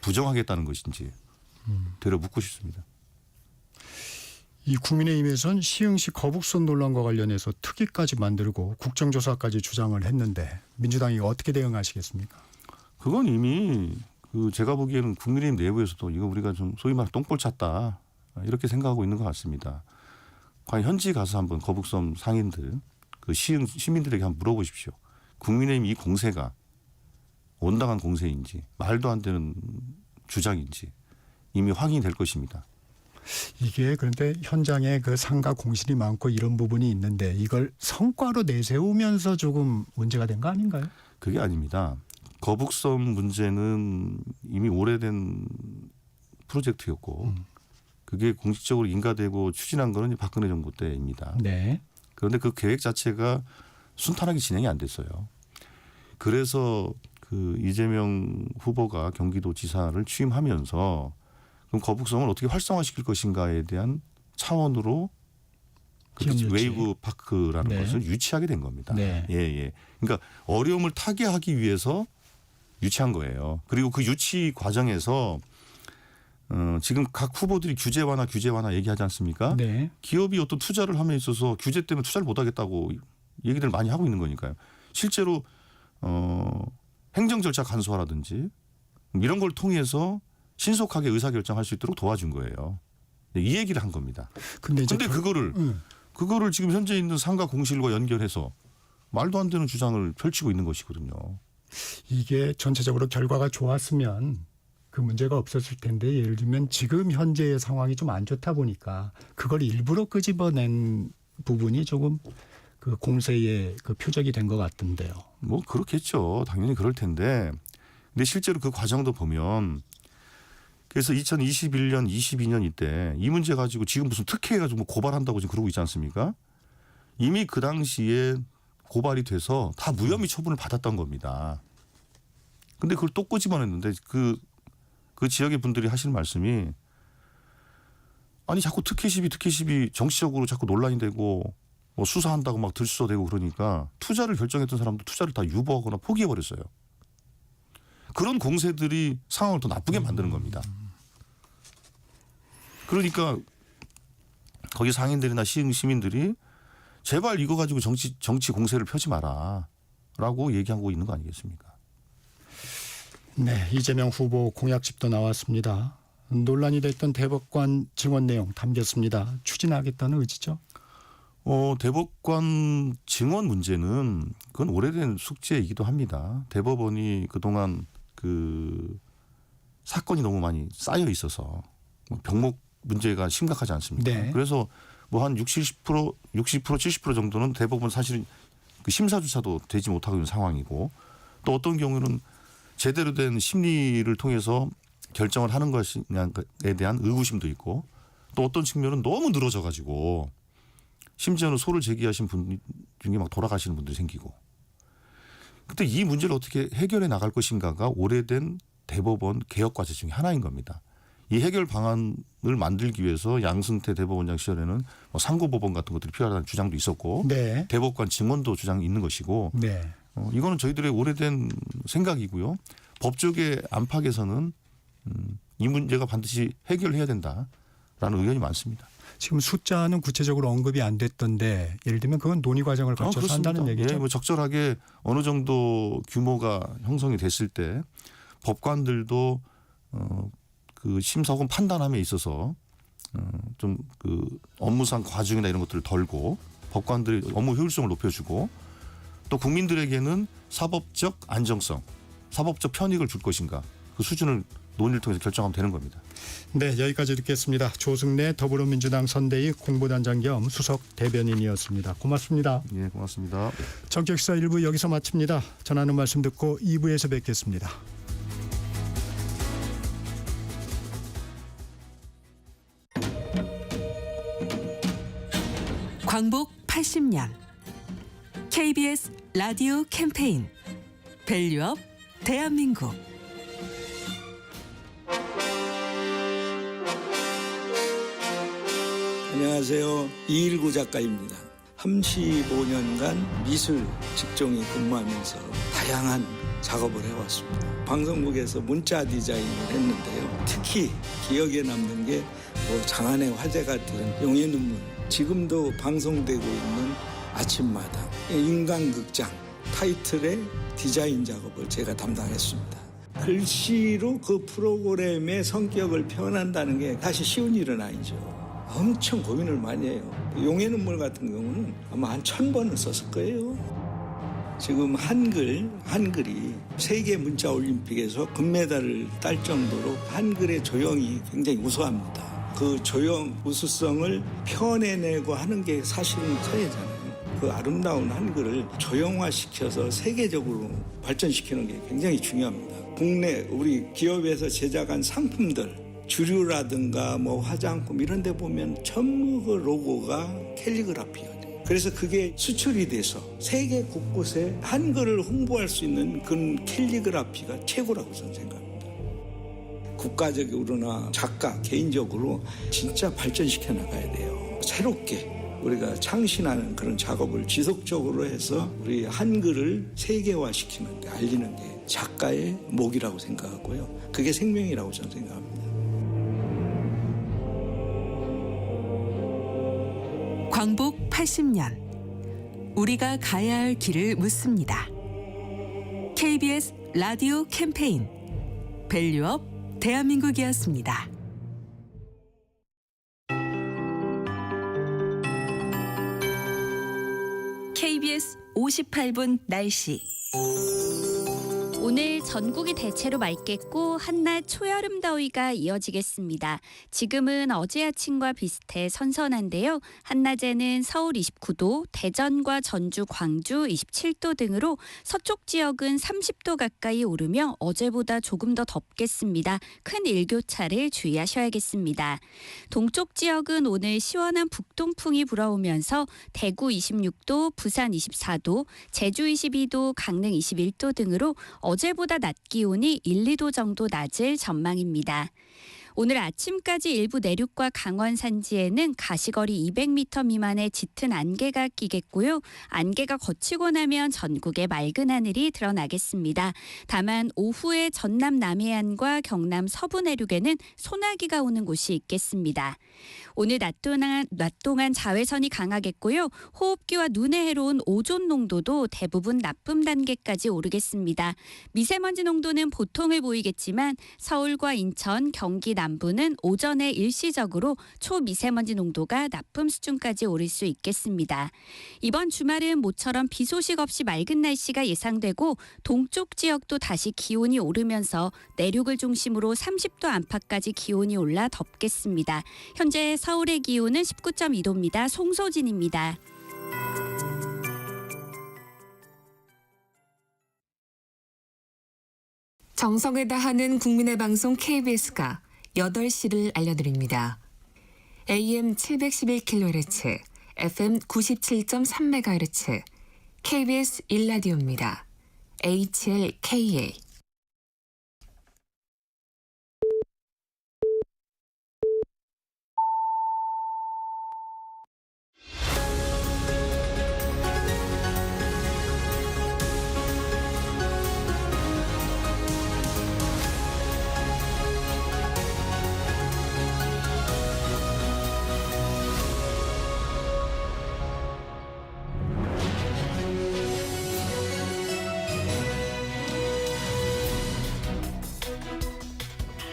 부정하겠다는 것인지 되려 묻고 싶습니다. 이 국민의힘에선 시흥시 거북선 논란과 관련해서 특위까지 만들고 국정조사까지 주장을 했는데 민주당이 어떻게 대응하시겠습니까? 그건 이미 그 제가 보기에는 국민의힘 내부에서도 이거 우리가 좀 소위 말해 똥볼 찼다 이렇게 생각하고 있는 것 같습니다. 과연 현지 가서 한번 거북선 상인들 그 시흥 시민들에게 한번 물어보십시오. 국민의힘 이 공세가 온당한 공세인지 말도 안 되는 주장인지 이미 확인이 될 것입니다. 이게 그런데 현장에 그 상가 공실이 많고 이런 부분이 있는데 이걸 성과로 내세우면서 조금 문제가 된 거 아닌가요? 그게 아닙니다. 거북선 문제는 이미 오래된 프로젝트였고 그게 공식적으로 인가되고 추진한 거는 이제 박근혜 정부 때입니다. 네. 그런데 그 계획 자체가 순탄하게 진행이 안 됐어요. 그래서 그 이재명 후보가 경기도지사를 취임하면서 그럼 거북선을 어떻게 활성화시킬 것인가에 대한 차원으로 그 기업 유치. 웨이브 파크라는 네. 것을 유치하게 된 겁니다. 네. 예, 예. 그러니까 어려움을 타개하기 위해서 유치한 거예요. 그리고 그 유치 과정에서 지금 각 후보들이 규제 완화 얘기하지 않습니까? 네. 기업이 어떤 투자를 함에 있어서 규제 때문에 투자를 못 하겠다고 얘기를 많이 하고 있는 거니까요. 실제로 행정 절차 간소화라든지 이런 걸 통해서 신속하게 의사결정할 수 있도록 도와준 거예요. 이 얘기를 한 겁니다. 근데 그거를 지금 현재 있는 상가 공실과 연결해서 말도 안 되는 주장을 펼치고 있는 것이거든요. 이게 전체적으로 결과가 좋았으면 그 문제가 없었을 텐데 예를 들면 지금 현재의 상황이 좀 안 좋다 보니까 그걸 일부러 끄집어낸 부분이 조금 그 공세의 그 표적이 된 것 같던데요. 뭐 그렇겠죠. 당연히 그럴 텐데. 근데 실제로 그 과정도 보면 그래서 2021년, 22년 이때 이 문제 가지고 지금 무슨 특혜해가지고 뭐 고발한다고 지금 그러고 있지 않습니까? 이미 그 당시에 고발이 돼서 다 무혐의 처분을 받았던 겁니다. 근데 그걸 또 꼬집어냈는데 그 지역의 분들이 하시는 말씀이 아니 자꾸 특혜 시비 정치적으로 자꾸 논란이 되고 뭐 수사한다고 막 들쑤서대고 그러니까 투자를 결정했던 사람도 투자를 다 유보하거나 포기해버렸어요. 그런 공세들이 상황을 더 나쁘게 만드는 겁니다. 그러니까 거기 상인들이나 시민들이 제발 이거 가지고 정치 공세를 펴지 마라라고 얘기하고 있는 거 아니겠습니까? 네, 이재명 후보 공약집도 나왔습니다. 논란이 됐던 대법관 증언 내용 담겼습니다. 추진하겠다는 의지죠? 대법관 증언 문제는 그건 오래된 숙제이기도 합니다. 대법원이 그동안 그 사건이 너무 많이 쌓여 있어서 병목 문제가 심각하지 않습니까? 네. 그래서 뭐 한 60%, 70% 정도는 대법원 사실은 그 심사조차도 되지 못하고 있는 상황이고 또 어떤 경우는 제대로 된 심리를 통해서 결정을 하는 것이냐에 대한 의구심도 있고 또 어떤 측면은 너무 늘어져 가지고 심지어는 소를 제기하신 분 중에 막 돌아가시는 분들이 생기고 그때 이 문제를 어떻게 해결해 나갈 것인가가 오래된 대법원 개혁 과제 중에 하나인 겁니다. 이 해결 방안을 만들기 위해서 양승태 대법원장 시절에는 뭐 상고법원 같은 것들이 필요하다는 주장도 있었고 네. 대법관 증언도 주장이 있는 것이고 네. 이거는 저희들의 오래된 생각이고요. 법조계 안팎에서는 이 문제가 반드시 해결해야 된다라는 의견이 많습니다. 지금 숫자는 구체적으로 언급이 안 됐던데 예를 들면 그건 논의 과정을 거쳐서 한다는 얘기죠. 예, 뭐 적절하게 어느 정도 규모가 형성이 됐을 때 법관들도 그 심사 혹은 판단함에 있어서 좀 그 업무상 과중이나 이런 것들을 덜고 법관들이 업무 효율성을 높여주고 또 국민들에게는 사법적 안정성, 사법적 편익을 줄 것인가 그 수준을 논의를 통해서 결정하면 되는 겁니다. 네, 여기까지 듣겠습니다. 조승래 더불어민주당 선대위 공보단장 겸 수석 대변인이었습니다. 고맙습니다. 예, 고맙습니다. 정격시사 1부 여기서 마칩니다. 전하는 말씀 듣고 2부에서 뵙겠습니다. 광복 80년 KBS 라디오 캠페인 밸류업 대한민국. 안녕하세요. 219 작가입니다. 35년간 미술 직종에 근무하면서 다양한 작업을 해왔습니다. 방송국에서 문자 디자인을 했는데요. 특히 기억에 남는 게 장안의 화제가 된 용의 눈물, 지금도 방송되고 있는 아침마당, 인간극장 타이틀의 디자인 작업을 제가 담당했습니다. 글씨로 그 프로그램의 성격을 표현한다는 게 사실 쉬운 일은 아니죠. 엄청 고민을 많이 해요. 용의 눈물 같은 경우는 아마 한 1000번은 썼을 거예요. 지금 한글이 세계 문자 올림픽에서 금메달을 딸 정도로 한글의 조형이 굉장히 우수합니다. 그 조형 우수성을 표현해내고 하는 게 사실은 서예잖아요. 그 아름다운 한글을 조형화시켜서 세계적으로 발전시키는 게 굉장히 중요합니다. 국내 우리 기업에서 제작한 상품들 주류라든가 화장품 이런 데 보면 전부 그 로고가 캘리그라피가 돼요. 그래서 그게 수출이 돼서 세계 곳곳에 한글을 홍보할 수 있는 그런 캘리그라피가 최고라고 저는 생각합니다. 국가적으로나 작가 개인적으로 진짜 발전시켜 나가야 돼요. 새롭게 우리가 창신하는 그런 작업을 지속적으로 해서 우리 한글을 세계화시키는 데 알리는 게 작가의 몫이라고 생각하고요. 그게 생명이라고 저는 생각합니다. 광복 80년 우리가 가야 할 길을 묻습니다. KBS 라디오 캠페인 밸류업 대한민국이었습니다. KBS 58분 날씨. 오늘 전국이 대체로 맑겠고 한낮 초여름 더위가 이어지겠습니다. 지금은 어제 아침과 비슷해 선선한데요. 한낮에는 서울 29도, 대전과 전주, 광주 27도 등으로 서쪽 지역은 30도 가까이 오르며 어제보다 조금 더 덥겠습니다. 큰 일교차를 주의하셔야겠습니다. 동쪽 지역은 오늘 시원한 북동풍이 불어오면서 대구 26도, 부산 24도, 제주 22도, 강릉 21도 등으로 어제보다 낮 기온이 1, 2도 정도 낮을 전망입니다. 오늘 아침까지 일부 내륙과 강원 산지에는 가시거리 200m 미만의 짙은 안개가 끼겠고요. 안개가 걷히고 나면 전국에 맑은 하늘이 드러나겠습니다. 다만 오후에 전남 남해안과 경남 서부 내륙에는 소나기가 오는 곳이 있겠습니다. 오늘 낮 동안 자외선이 강하겠고요. 호흡기와 눈에 해로운 오존 농도도 대부분 나쁨 단계까지 오르겠습니다. 미세먼지 농도는 보통을 보이겠지만 서울과 인천, 경기 남부는 오전에 일시적으로 초미세먼지 농도가 나쁨 수준까지 오를 수 있겠습니다. 이번 주말은 모처럼 비 소식 없이 맑은 날씨가 예상되고 동쪽 지역도 다시 기온이 오르면서 내륙을 중심으로 30도 안팎까지 기온이 올라 덥겠습니다. 현재 서울의 기온은 19.2도입니다. 송소진입니다. 정성을 다하는 국민의 방송 KBS가 8시를 알려드립니다. AM 711kHz, FM 97.3MHz, KBS 1라디오입니다. HLKA.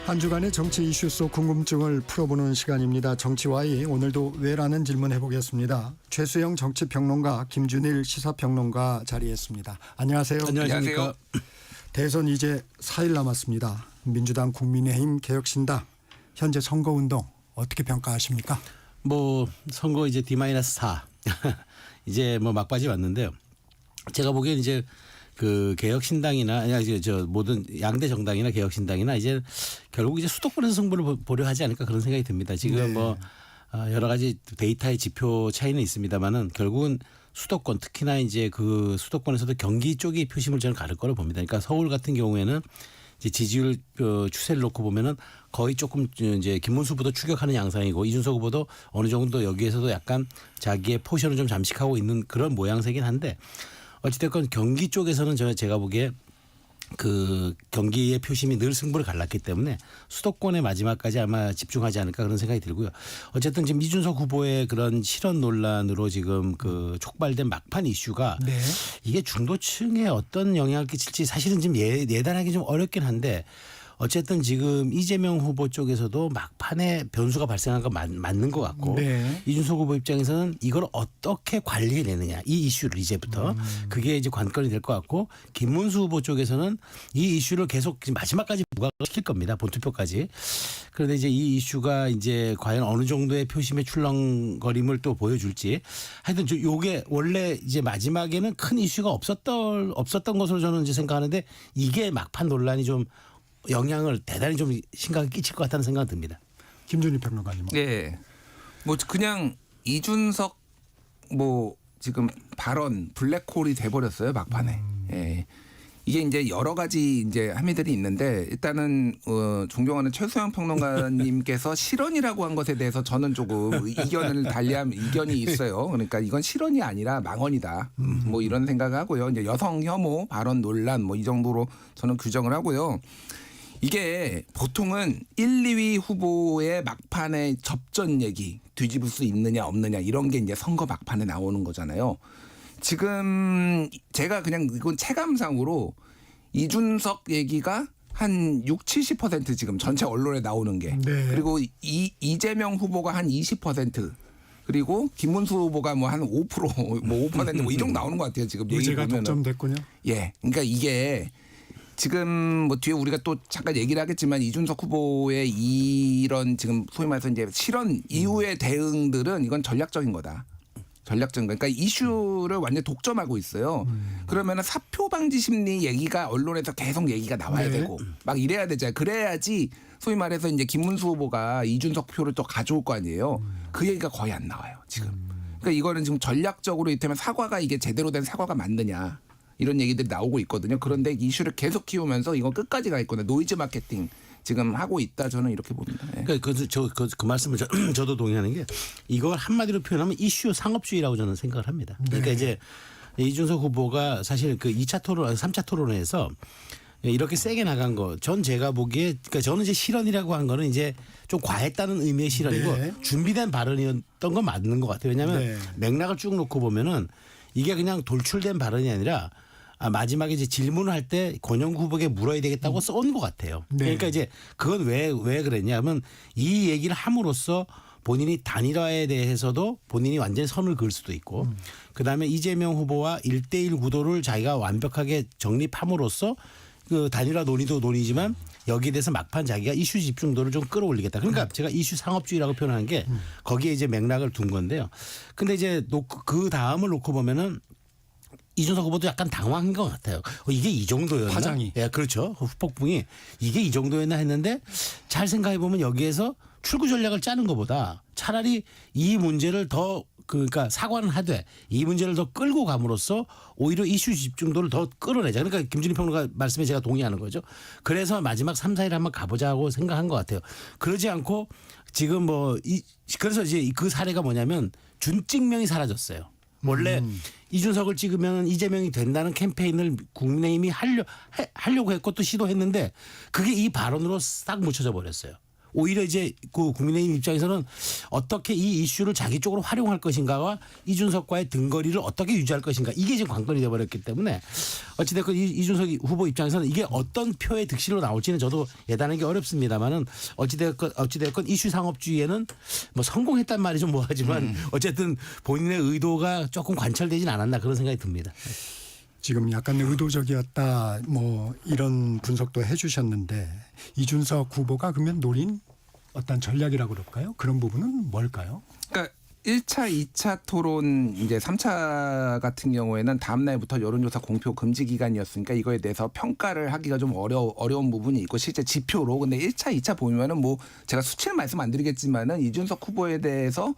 한 주간의 정치 이슈 속 궁금증을 풀어보는 시간입니다. 정치와이 오늘도 왜라는 질문 해보겠습니다. 최수영 정치평론가, 김준일 시사평론가 자리했습니다. 안녕하세요. 안녕하십니까. 대선 이제 4일 남았습니다. 민주당, 국민의힘, 개혁신당 현재 선거운동 어떻게 평가하십니까? 뭐 선거 이제 D-4 이제 뭐 막바지 왔는데요. 제가 보기엔 이제 그 개혁신당이나 아니 이제 저 모든 양대 정당이나 개혁신당이나 이제 결국 이제 수도권에서 승부를 보려 하지 않을까 그런 생각이 듭니다. 지금 네. 뭐 여러 가지 데이터의 지표 차이는 있습니다만은 결국은 수도권 특히나 이제 그 수도권에서도 경기 쪽이 표심을 저는 가를 거로 봅니다. 그러니까 서울 같은 경우에는 이제 지지율 추세를 놓고 보면은 거의 조금 이제 김문수 후보도 추격하는 양상이고 이준석 후보도 어느 정도 여기에서도 약간 자기의 포션을 좀 잠식하고 있는 그런 모양새긴 한데 어찌됐건 경기 쪽에서는 제가 보기에 그 경기의 표심이 늘 승부를 갈랐기 때문에 수도권의 마지막까지 아마 집중하지 않을까 그런 생각이 들고요. 어쨌든 지금 이준석 후보의 그런 실언 논란으로 지금 그 촉발된 막판 이슈가 네. 이게 중도층에 어떤 영향을 끼칠지 사실은 지금 예단하기 좀 어렵긴 한데 어쨌든 지금 이재명 후보 쪽에서도 막판에 변수가 발생한 건 맞는 것 같고 네. 이준석 후보 입장에서는 이걸 어떻게 관리해내느냐 이 이슈를 이제부터 그게 이제 관건이 될 것 같고 김문수 후보 쪽에서는 이 이슈를 계속 마지막까지 부각시킬 겁니다. 본투표까지. 그런데 이제 이 이슈가 이제 과연 어느 정도의 표심의 출렁거림을 또 보여줄지 하여튼 요게 원래 이제 마지막에는 큰 이슈가 없었던 것으로 저는 이제 생각하는데 이게 막판 논란이 좀 영향을 대단히 좀 심각하게 끼칠 것 같다는 생각이 듭니다. 김준일 평론가님. 네. 뭐 그냥 이준석 뭐 지금 발언 블랙홀이 돼버렸어요 막판에. 예. 이게 이제 여러 가지 이제 함의들이 있는데 일단은 존경하는 최수영 평론가님께서 실언이라고 한 것에 대해서 저는 조금 이견이 있어요. 그러니까 이건 실언이 아니라 망언이다. 뭐 이런 생각을 하고요. 이제 여성 혐오 발언 논란 뭐 이 정도로 저는 규정을 하고요. 이게 보통은 1, 2위 후보의 막판에 접전 얘기 뒤집을 수 있느냐 없느냐 이런 게 이제 선거 막판에 나오는 거잖아요. 지금 제가 그냥 이건 체감상으로 이준석 얘기가 한 60-70% 지금 전체 언론에 나오는 게 네. 그리고 이재명 후보가 한 20% 그리고 김문수 후보가 뭐 한 5% 뭐 5% 뭐 이 정도 나오는 것 같아요. 지금 얘기 의제가 보면은. 독점됐군요. 예. 그러니까 이게 지금 뭐 뒤에 우리가 또 잠깐 얘기를 하겠지만 이준석 후보의 이런 지금 소위 말해서 이제 실언 이후의 대응들은 이건 전략적인 거다. 전략적인 거. 그러니까 이슈를 완전 독점하고 있어요. 그러면은 사표 방지 심리 얘기가 언론에서 계속 얘기가 나와야 네. 되고 막 이래야 되잖아요. 그래야지 소위 말해서 이제 김문수 후보가 이준석 표를 또 가져올 거 아니에요. 그 얘기가 거의 안 나와요. 지금. 그러니까 이거는 지금 전략적으로 이를테면 사과가 이게 제대로 된 사과가 맞느냐. 이런 얘기들이 나오고 있거든요. 그런데 이슈를 계속 키우면서 이건 끝까지 가 있거든요. 노이즈 마케팅 지금 하고 있다 저는 이렇게 봅니다. 네. 그러니까 그 말씀을 저도 동의하는 게 이걸 한마디로 표현하면 이슈 상업주의라고 저는 생각을 합니다. 그러니까 네. 이제 이준석 후보가 사실 그 2차 토론, 3차 토론에서 이렇게 세게 나간 거 전 제가 보기에 그러니까 저는 이제 실언이라고 한 거는 이제 좀 과했다는 의미의 실언이고 네. 준비된 발언이었던 건 맞는 것 같아요. 왜냐하면 네. 맥락을 쭉 놓고 보면은 이게 그냥 돌출된 발언이 아니라 마지막에 이제 질문을 할 때 권영 후보에게 물어야 되겠다고 써온 것 같아요. 네. 그러니까 이제 그건 왜 그랬냐면 이 얘기를 함으로써 본인이 단일화에 대해서도 본인이 완전히 선을 그을 수도 있고 그다음에 이재명 후보와 1대1 구도를 자기가 완벽하게 정립함으로써 그 단일화 논의도 논의지만 여기에 대해서 막판 자기가 이슈 집중도를 좀 끌어올리겠다. 그러니까 제가 이슈 상업주의라고 표현한 게 거기에 이제 맥락을 둔 건데요. 근데 이제 그 다음을 놓고 보면은 이준석 후보도 약간 당황한 것 같아요. 이게 이 정도였나? 파장이. 예, 그렇죠. 후폭풍이 이게 이 정도였나 했는데 잘 생각해 보면 여기에서 출구 전략을 짜는 것보다 차라리 이 문제를 더 그러니까 사과는 하되 이 문제를 더 끌고 감으로써 오히려 이슈 집중도를 더 끌어내자. 그러니까 김준희 평론가 말씀에 제가 동의하는 거죠. 그래서 마지막 3, 4일 한번 가보자고 생각한 것 같아요. 그러지 않고 지금 그래서 이제 그 사례가 뭐냐면 준찍명이 사라졌어요. 원래 이준석을 찍으면 이재명이 된다는 캠페인을 국민의힘이 하려고 했고 또 시도했는데 그게 이 발언으로 싹 묻혀져 버렸어요. 오히려 이제 그 국민의힘 입장에서는 어떻게 이 이슈를 자기 쪽으로 활용할 것인가와 이준석과의 등거리를 어떻게 유지할 것인가 이게 지금 관건이 되어버렸기 때문에 어찌됐건 이준석 후보 입장에서는 이게 어떤 표의 득실로 나올지는 저도 예단하기 어렵습니다만은 어찌됐건 이슈 상업주의에는 뭐 성공했단 말이 좀 뭐하지만 어쨌든 본인의 의도가 조금 관철되진 않았나 그런 생각이 듭니다. 지금 약간 의도적이었다 뭐 이런 분석도 해주셨는데 이준석 후보가 그러면 노린 어떤 전략이라고 그럴까요? 그런 부분은 뭘까요? 그러니까 1차, 2차 토론 이제 3차 같은 경우에는 다음 날부터 여론조사 공표 금지 기간이었으니까 이거에 대해서 평가를 하기가 좀 어려운 부분이 있고 실제 지표로 근데 1차, 2차 보면은 뭐 제가 수치는 말씀 안 드리겠지만은 이준석 후보에 대해서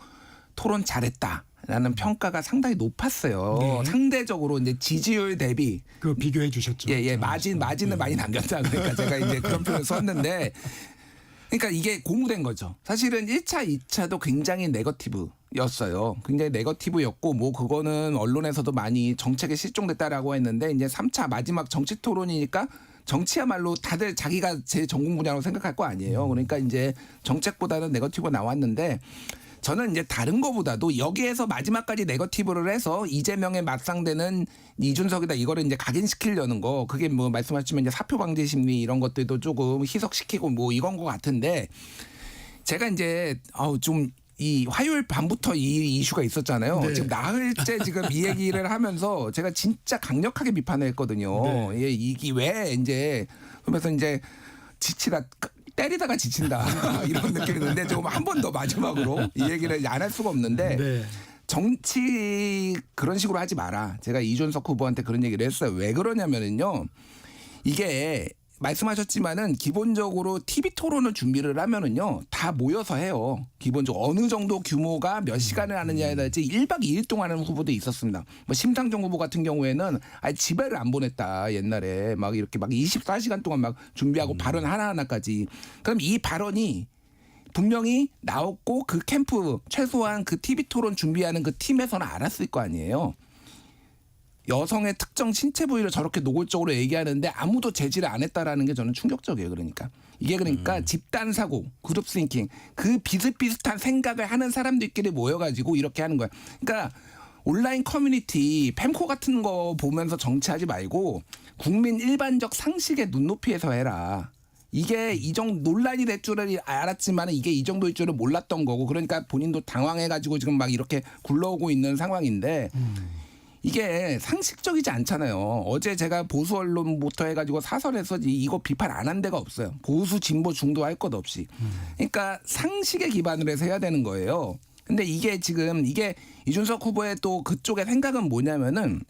토론 잘했다. 라는 평가가 상당히 높았어요. 네. 상대적으로 이제 지지율 대비 그 비교해 주셨죠. 예, 마진을 많이 남겼다. 그러니까 제가 이제 그런 표현을 썼는데 그러니까 이게 고무된 거죠. 사실은 1차, 2차도 굉장히 네거티브였어요. 굉장히 네거티브였고 뭐 그거는 언론에서도 많이 정책에 실종됐다라고 했는데 이제 3차 마지막 정치 토론이니까 정치야말로 다들 자기가 제 전공 분야라고 생각할 거 아니에요. 그러니까 이제 정책보다는 네거티브가 나왔는데 저는 이제 다른 거보다도 여기에서 마지막까지 네거티브를 해서 이재명에 맞상대는 이준석이다 이거를 이제 각인시키려는 거 그게 뭐 말씀하시면 이제 사표 방지 심리 이런 것들도 조금 희석시키고 뭐 이건 것 같은데 제가 이제 좀 이 화요일 밤부터 이 이슈가 있었잖아요. 네. 지금 나흘째 지금 이 얘기를 하면서 제가 진짜 강력하게 비판을 했거든요. 네. 예, 이게 왜 이제 그러면서 이제 지치다. 때리다가 지친다 이런 느낌이 드는데 좀 한 번 더 마지막으로 이 얘기를 안 할 수가 없는데 네. 정치 그런 식으로 하지 마라. 제가 이준석 후보한테 그런 얘기를 했어요. 왜 그러냐면은요. 이게 말씀하셨지만은 기본적으로 TV 토론을 준비를 하면은요. 다 모여서 해요. 기본적으로 어느 정도 규모가 몇 시간을 하느냐에 따라서 1박 2일 동안 하는 후보도 있었습니다. 뭐 심상정 후보 같은 경우에는 아예 집에를 안 보냈다. 옛날에 막 이렇게 막 24시간 동안 막 준비하고 발언 하나하나까지. 그럼 이 발언이 분명히 나왔고 그 캠프 최소한 그 TV 토론 준비하는 그 팀에서는 알았을 거 아니에요. 여성의 특정 신체 부위를 저렇게 노골적으로 얘기하는데 아무도 제지를 안 했다라는 게 저는 충격적이에요. 그러니까 이게 집단 사고, 그룹 싱킹 그 비슷비슷한 생각을 하는 사람들끼리 모여가지고 이렇게 하는 거야. 그러니까 온라인 커뮤니티 팸코 같은 거 보면서 정치하지 말고 국민 일반적 상식의 눈높이에서 해라. 이게 이 정도 논란이 될 줄을 알았지만 이게 이 정도일 줄을 몰랐던 거고 그러니까 본인도 당황해가지고 지금 막 이렇게 굴러오고 있는 상황인데 이게 상식적이지 않잖아요. 어제 제가 보수 언론부터 해가지고 사설에서 이거 비판 안 한 데가 없어요. 보수 진보 중도 할 것 없이. 그러니까 상식에 기반을 해서 해야 되는 거예요. 근데 이게 지금 이게 이준석 후보의 또 그쪽의 생각은 뭐냐면은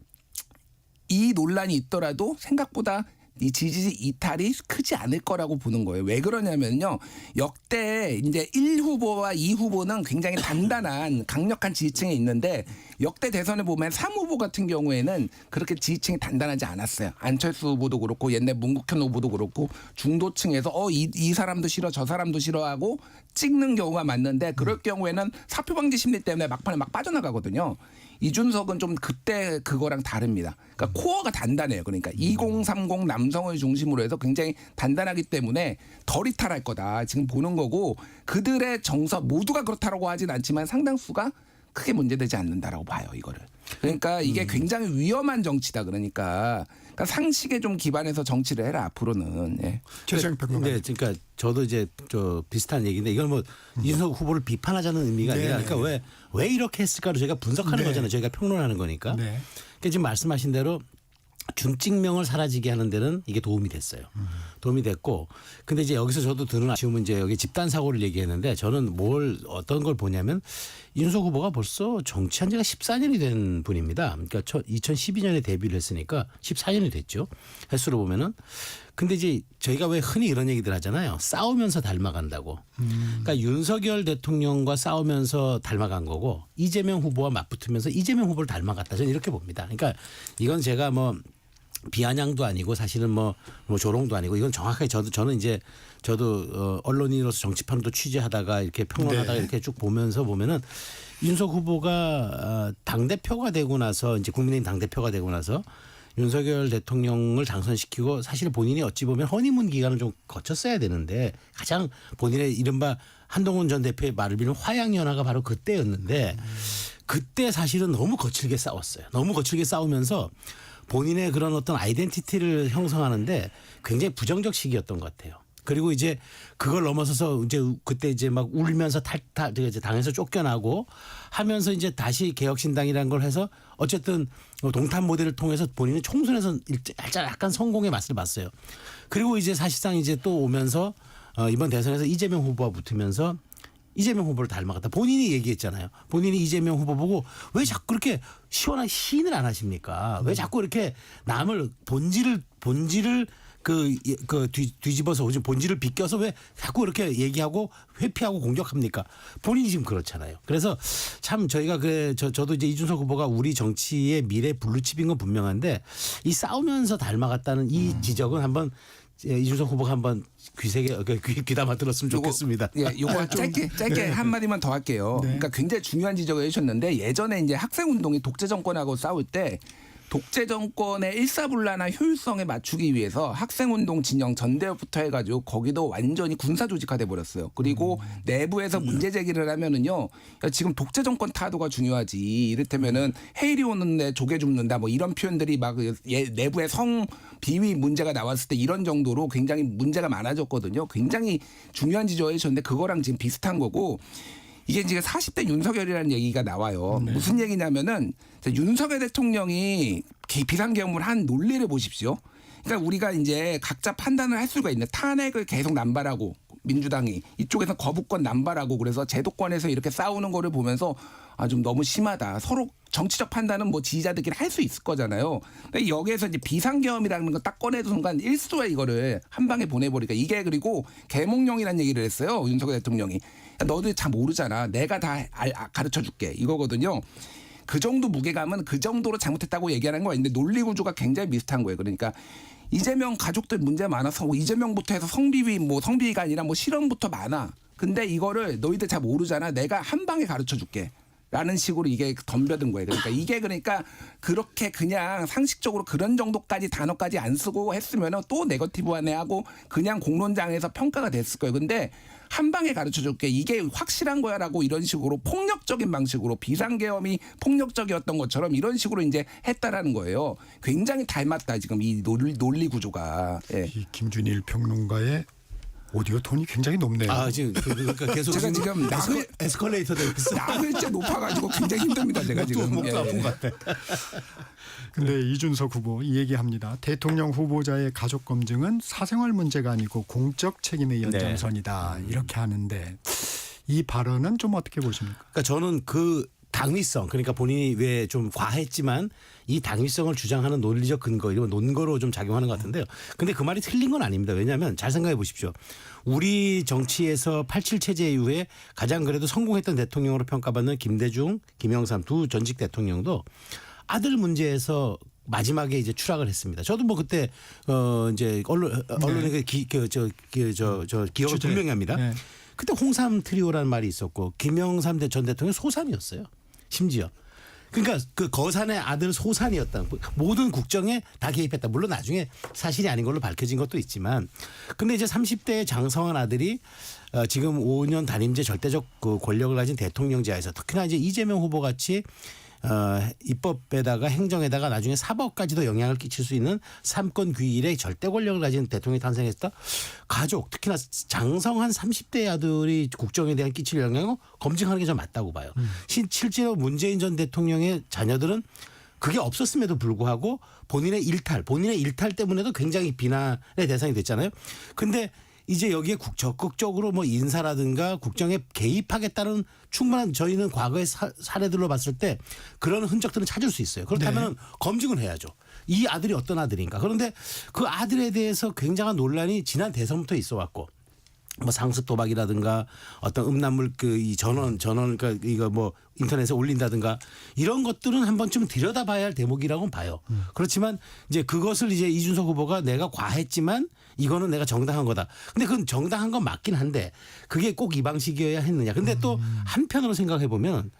이 논란이 있더라도 생각보다 이 지지 이탈이 크지 않을 거라고 보는 거예요. 왜 그러냐면요. 역대 이제 1후보와 2후보는 굉장히 단단한 강력한 지지층이 있는데 역대 대선에 보면 3후보 같은 경우에는 그렇게 지지층이 단단하지 않았어요. 안철수 후보도 그렇고 옛날 문국현 후보도 그렇고 중도층에서 이 사람도 싫어 저 사람도 싫어하고 찍는 경우가 많는데 그럴 경우에는 사표 방지 심리 때문에 막판에 막 빠져나가거든요. 이준석은 좀 그때 그거랑 다릅니다. 그러니까 코어가 단단해요. 그러니까 2030 남성을 중심으로 해서 굉장히 단단하기 때문에 덜 이탈할 거다. 지금 보는 거고 그들의 정서 모두가 그렇다라고 하진 않지만 상당수가 크게 문제되지 않는다라고 봐요. 이거를. 그러니까 이게 굉장히 위험한 정치다. 그러니까 상식에 좀 기반해서 정치를 해라 앞으로는. 예. 최재형 평론가. 네, 그러니까 저도 이제 비슷한 얘기인데 이건 뭐 이준석 후보를 비판하자는 의미가 아니라 그러니까 왜 이렇게 했을까를 저희가 분석하는 거잖아요. 저희가 평론하는 거니까. 네. 그러니까 지금 말씀하신 대로 준직명을 사라지게 하는 데는 이게 도움이 됐어요. 도움이 됐고, 근데 이제 여기서 저도 드는 아쉬움은 이제 여기 집단 사고를 얘기했는데 저는 어떤 걸 보냐면 윤석 후보가 벌써 정치한 지가 14년이 된 분입니다. 그러니까 2012년에 데뷔를 했으니까 14년이 됐죠. 횟수로 보면은. 근데 이제 저희가 왜 흔히 이런 얘기들 하잖아요. 싸우면서 닮아간다고. 그러니까 윤석열 대통령과 싸우면서 닮아간 거고 이재명 후보와 맞붙으면서 이재명 후보를 닮아갔다. 저는 이렇게 봅니다. 그러니까 이건 제가 뭐 비아냥도 아니고 사실은 뭐 조롱도 아니고 이건 정확하게 저는 이제 저도 언론인으로서 정치판도 취재하다가 이렇게 평론하다가 이렇게 쭉 보면은 윤석 후보가 당대표가 되고 나서 이제 국민의힘 당대표가 되고 나서 윤석열 대통령을 당선시키고 사실 본인이 어찌 보면 허니문 기간을 좀 거쳤어야 되는데 가장 본인의 이른바 한동훈 전 대표의 말을 빌는 화양연화가 바로 그때였는데 그때 사실은 너무 거칠게 싸웠어요. 너무 거칠게 싸우면서 본인의 그런 어떤 아이덴티티를 형성하는데 굉장히 부정적 시기였던 것 같아요. 그리고 이제 그걸 넘어서서 이제 그때 이제 막 울면서 이제 당에서 쫓겨나고 하면서 이제 다시 개혁신당이라는 걸 해서 어쨌든 동탄 모델을 통해서 본인은 총선에서 약간 성공의 맛을 봤어요. 그리고 이제 사실상 이제 또 오면서 이번 대선에서 이재명 후보와 붙으면서 이재명 후보를 닮아갔다. 본인이 얘기했잖아요. 본인이 이재명 후보 보고 왜 자꾸 그렇게 시원한 시인을 안 하십니까? 왜 자꾸 이렇게 남을 본질을 뒤집어서 본질을 비껴서 왜 자꾸 이렇게 얘기하고 회피하고 공격합니까? 본인이 지금 그렇잖아요. 그래서 참 저희가 저도 이제 이준석 후보가 우리 정치의 미래 블루칩인 건 분명한데 이 싸우면서 닮아갔다는 이 지적은 한번 이준석 후보가 한번 귀담아 들었으면 좋겠습니다. 요거 짧게 한 마디만 더 할게요. 그러니까 굉장히 중요한 지적을 해주셨는데 예전에 이제 학생 운동이 독재 정권하고 싸울 때 독재 정권의 일사불란한 효율성에 맞추기 위해서 학생운동 진영 전대협부터 해가지고 거기도 완전히 군사 조직화돼 버렸어요. 그리고 내부에서 문제 제기를 하면은요, 지금 독재 정권 타도가 중요하지. 이를테면은 해일이 오는데 조개 줍는다 뭐 이런 표현들이 막 내부의 성 비위 문제가 나왔을 때 이런 정도로 굉장히 문제가 많아졌거든요. 굉장히 중요한 지적을 해주셨는데 그거랑 지금 비슷한 거고. 이게 지금 40대 윤석열이라는 얘기가 나와요. 무슨 얘기냐면은 윤석열 대통령이 비상계엄을 한 논리를 보십시오. 그러니까 우리가 이제 각자 판단을 할 수가 있는 탄핵을 계속 남발하고 민주당이 이쪽에서 거부권 남발하고 그래서 제도권에서 이렇게 싸우는 거를 보면서 좀 너무 심하다. 서로 정치적 판단은 뭐 지지자들끼리 할 수 있을 거잖아요. 근데 여기에서 이제 비상계엄이라는 거 딱 꺼내는 순간 일수에 이거를 한 방에 보내버리니까 이게 그리고 계몽령이라는 얘기를 했어요. 윤석열 대통령이. 너들 잘 모르잖아. 내가 다 가르쳐 줄게. 이거거든요. 그 정도 무게감은 그 정도로 잘못했다고 얘기하는 거야. 근데 논리 구조가 굉장히 비슷한 거예요. 그러니까 이재명 가족들 문제 많아서 이재명부터 해서 성비위가 아니라 실언부터 많아. 근데 이거를 너희들 잘 모르잖아. 내가 한 방에 가르쳐 줄게. 라는 식으로 이게 덤벼든 거예요. 그러니까 그렇게 그냥 상식적으로 그런 정도까지 단어까지 안 쓰고 했으면 또 네거티브하네 하고 그냥 공론장에서 평가가 됐을 거예요. 근데 한 방에 가르쳐 줄게. 이게 확실한 거야라고 이런 식으로 폭력적인 방식으로 비상계엄이 폭력적이었던 것처럼 이런 식으로 이제 했다라는 거예요. 굉장히 닮았다 지금 이 논리 구조가. 예. 이 김준일 평론가의 오디오 톤이 굉장히 높네요. 지금 그러니까 계속 제가 지금 에스컬레이터 되고 있어요. 나흘째 높아가지고 굉장히 힘듭니다. 제가 지금. 목도 아픈 것 같아. 근데 이준석 후보 이 얘기합니다. 대통령 후보자의 가족 검증은 사생활 문제가 아니고 공적 책임의 연장선이다. 이렇게 하는데 이 발언은 좀 어떻게 보십니까? 그러니까 저는 그 당위성, 그러니까 본인이 왜 좀 과했지만 이 당위성을 주장하는 논리적 근거, 이런 논거로 좀 작용하는 것 같은데요. 근데 그 말이 틀린 건 아닙니다. 왜냐하면 잘 생각해 보십시오. 우리 정치에서 87 체제 이후에 가장 그래도 성공했던 대통령으로 평가받는 김대중, 김영삼 두 전직 대통령도 아들 문제에서 마지막에 이제 추락을 했습니다. 저도 뭐 그때 이제 언론에 기억을 분명히 합니다. 네. 그때 홍삼 트리오라는 말이 있었고 김영삼 전 대통령 소산이었어요. 심지어. 그러니까 그 거산의 아들 소산이었다. 모든 국정에 다 개입했다. 물론 나중에 사실이 아닌 걸로 밝혀진 것도 있지만, 근데 이제 30대의 장성한 아들이 지금 5년 단임제 절대적 그 권력을 가진 대통령제하에서 특히나 이제 이재명 후보 같이 입법에다가 행정에다가 나중에 사법까지도 영향을 끼칠 수 있는 삼권 귀일의 절대 권력을 가진 대통령이 탄생했다. 가족, 특히나 장성한 30대 아들이 국정에 대한 끼칠 영향을 검증하는 게 좀 맞다고 봐요. 실제로 문재인 전 대통령의 자녀들은 그게 없었음에도 불구하고 본인의 일탈 때문에도 굉장히 비난의 대상이 됐잖아요. 근데 이제 여기에 적극적으로 뭐 인사라든가 국정에 개입하겠다는 충분한 저희는 과거의 사례들로 봤을 때 그런 흔적들은 찾을 수 있어요. 그렇다면 검증을 해야죠. 이 아들이 어떤 아들인가. 그런데 그 아들에 대해서 굉장한 논란이 지난 대선부터 있어 왔고 뭐 상습 도박이라든가 어떤 음란물 이 전원 그러니까 이거 뭐 인터넷에 올린다든가 이런 것들은 한 번쯤 들여다봐야 할 대목이라고는 봐요. 그렇지만 이제 그것을 이제 이준석 후보가 내가 과했지만 이거는 내가 정당한 거다. 근데 그건 정당한 건 맞긴 한데 그게 꼭 이 방식이어야 했느냐. 근데 또 한편으로 생각해 보면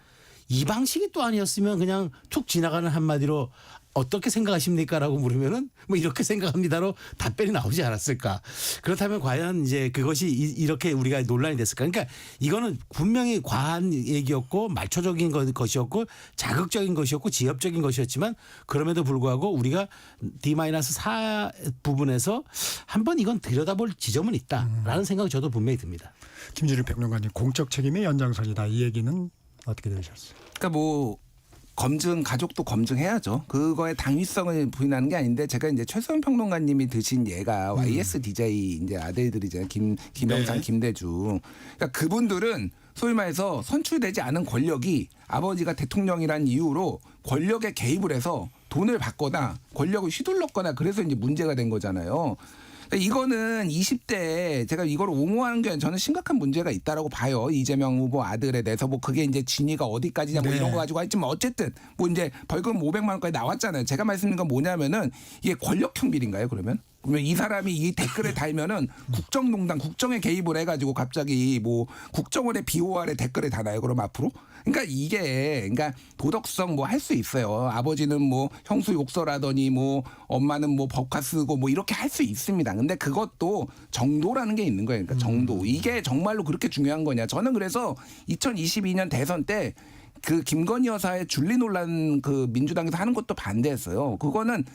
이 방식이 또 아니었으면 그냥 툭 지나가는 한마디로 어떻게 생각하십니까라고 물으면은 뭐 이렇게 생각합니다로 답변이 나오지 않았을까. 그렇다면 과연 이제 그것이 이렇게 우리가 논란이 됐을까. 그러니까 이거는 분명히 과한 얘기였고 말초적인 것이었고 자극적인 것이었고 지엽적인 것이었지만 그럼에도 불구하고 우리가 D-4 부분에서 한번 이건 들여다볼 지점은 있다라는 생각이 저도 분명히 듭니다. 김준일 평론가님, 공적 책임의 연장선이다. 이 얘기는 어떻게 들으셨어요? 그러니까 뭐 검증 가족도 검증해야죠. 그거의 당위성을 부인하는 게 아닌데 제가 이제 최소영 평론가님이 드신 예가 YSDJ 이제 아들들이잖아요. 김영삼, 김대중. 그러니까 그분들은 소위 말해서 선출되지 않은 권력이 아버지가 대통령이란 이유로 권력에 개입을 해서 돈을 받거나 권력을 휘둘렀거나 그래서 이제 문제가 된 거잖아요. 이거는 20대에 제가 이걸 옹호하는 게 저는 심각한 문제가 있다라고 봐요. 이재명 후보 아들에 대해서 뭐 그게 이제 진위가 어디까지냐 뭐 이런 거 가지고 했지만 어쨌든 뭐 이제 벌금 500만 원까지 나왔잖아요. 제가 말씀드린 건 뭐냐면은 이게 권력형 비리인가요, 그러면? 그러면 이 사람이 이 댓글에 달면은 국정농단, 국정에 개입을 해가지고 갑자기 뭐 국정원의 BOR에 댓글에 다나요? 그럼 앞으로? 그러니까 이게 그러니까 도덕성 뭐 할 수 있어요. 아버지는 뭐 형수 욕설하더니 뭐 엄마는 뭐 법카 쓰고 뭐 이렇게 할 수 있습니다. 근데 그것도 정도라는 게 있는 거예요. 그러니까 정도. 이게 정말로 그렇게 중요한 거냐? 저는 그래서 2022년 대선 때 그 김건희 여사의 줄리 논란 그 민주당에서 하는 것도 반대했어요. 그거는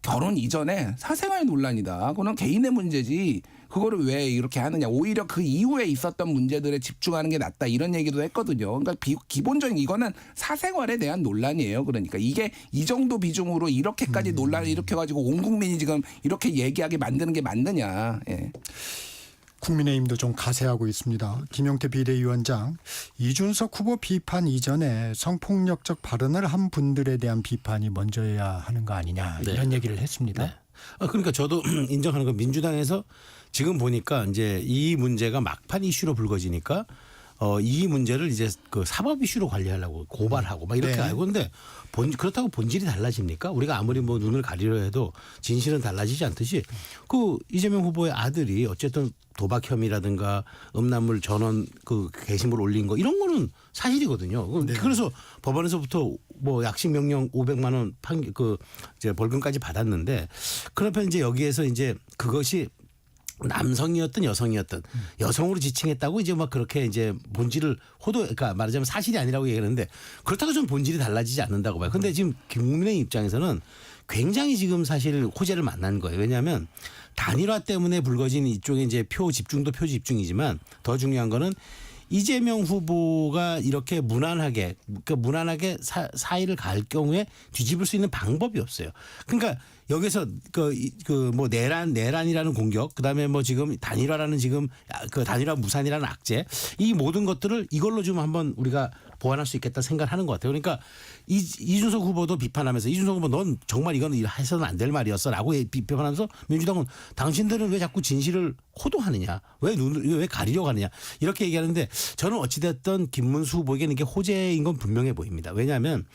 결혼 이전에 사생활 논란이다. 그거는 개인의 문제지. 그거를 왜 이렇게 하느냐. 오히려 그 이후에 있었던 문제들에 집중하는 게 낫다. 이런 얘기도 했거든요. 그러니까 기본적인 이거는 사생활에 대한 논란이에요. 그러니까 이게 이 정도 비중으로 이렇게까지 논란을 일으켜가지고 온 국민이 지금 이렇게 얘기하게 만드는 게 맞느냐. 예. 국민의힘도 좀 가세하고 있습니다. 김용태 비대위원장, 이준석 후보 비판 이전에 성폭력적 발언을 한 분들에 대한 비판이 먼저여야 하는 거 아니냐 이런 얘기를 했습니다. 네. 그러니까 저도 인정하는 건 민주당에서 지금 보니까 이제 이 문제가 막판 이슈로 불거지니까 이 문제를 이제 그 사법 이슈로 관리하려고 고발하고 막 이렇게 알고 있는데 그렇다고 본질이 달라집니까? 우리가 아무리 뭐 눈을 가리려 해도 진실은 달라지지 않듯이 그 이재명 후보의 아들이 어쨌든 도박 혐의라든가 음란물 전원 그 게시물 올린 거 이런 거는 사실이거든요. 네. 그래서 법원에서부터 뭐 약식 명령 500만 원 이제 벌금까지 받았는데 그러면 이제 여기에서 이제 그것이 남성이었든 여성이었든 여성으로 지칭했다고 이제 막 그렇게 이제 본질을 그러니까 말하자면 사실이 아니라고 얘기하는데 그렇다고 좀 본질이 달라지지 않는다고 봐요. 근데 지금 국민의 입장에서는 굉장히 지금 사실 호재를 만난 거예요. 왜냐하면 단일화 때문에 불거진 이쪽에 이제 표 집중이지만 더 중요한 거는 이재명 후보가 이렇게 무난하게 사의를 갈 경우에 뒤집을 수 있는 방법이 없어요. 그러니까 여기서 뭐 내란이라는 공격, 그다음에 뭐 지금 단일화라는 지금 그 단일화 무산이라는 악재, 이 모든 것들을 이걸로 좀 한번 우리가 보완할 수 있겠다 생각을 하는 것 같아요. 그러니까 이준석 후보도 비판하면서 이준석 후보 넌 정말 이건 해서는 안 될 말이었어라고 비판하면서 민주당은 당신들은 왜 자꾸 진실을 호도하느냐, 왜 가리려고 하느냐 이렇게 얘기하는데 저는 어찌됐든 김문수 후보에게는 이게 호재인 건 분명해 보입니다. 왜냐하면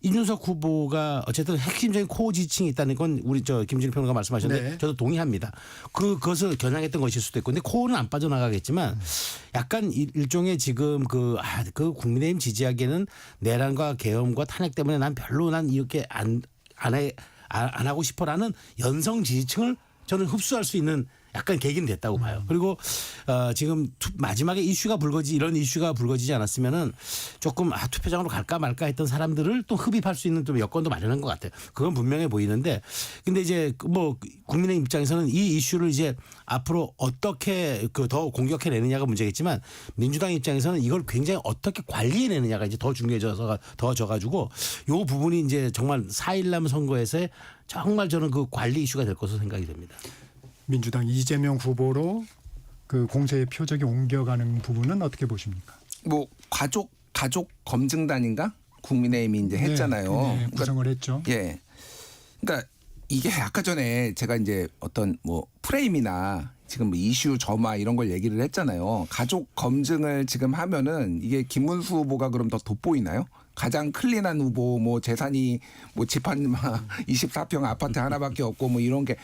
이준석 후보가 어쨌든 핵심적인 코어 지층이 있다는 건 우리 김준일 평론가 말씀하셨는데 저도 동의합니다. 그것을 겨냥했던 것일 수도 있고, 근데 코어는 안 빠져나가겠지만 약간 일종의 지금 그 국민의힘 지지하기에는 내란과 계엄과 탄핵 때문에 난 이렇게 안 하고 싶어라는 연성 지지층을 저는 흡수할 수 있는 약간 계기는 됐다고 봐요. 그리고 지금 마지막에 이런 이슈가 불거지지 않았으면은 조금 투표장으로 갈까 말까 했던 사람들을 또 흡입할 수 있는 좀 여건도 마련한 것 같아요. 그건 분명해 보이는데 근데 이제 뭐 국민의 입장에서는 이 이슈를 이제 앞으로 어떻게 더 공격해내느냐가 문제겠지만 민주당 입장에서는 이걸 굉장히 어떻게 관리해내느냐가 이제 더 중요해져서 더 져가지고 요 부분이 이제 정말 4.13 선거에서의 정말 저는 그 관리 이슈가 될 것으로 생각이 됩니다. 민주당 이재명 후보로 그 공세의 표적이 옮겨가는 부분은 어떻게 보십니까? 뭐 가족 검증단인가 국민의힘이 이제 했잖아요. 네, 구성을 했죠. 예. 그러니까 이게 아까 전에 제가 이제 어떤 뭐 프레임이나 지금 뭐 이슈 점화 이런 걸 얘기를 했잖아요. 가족 검증을 지금 하면은 이게 김문수 후보가 그럼 더 돋보이나요? 가장 클린한 후보, 뭐 재산이 뭐 집 한 24평 아파트 하나밖에 없고 뭐 이런 게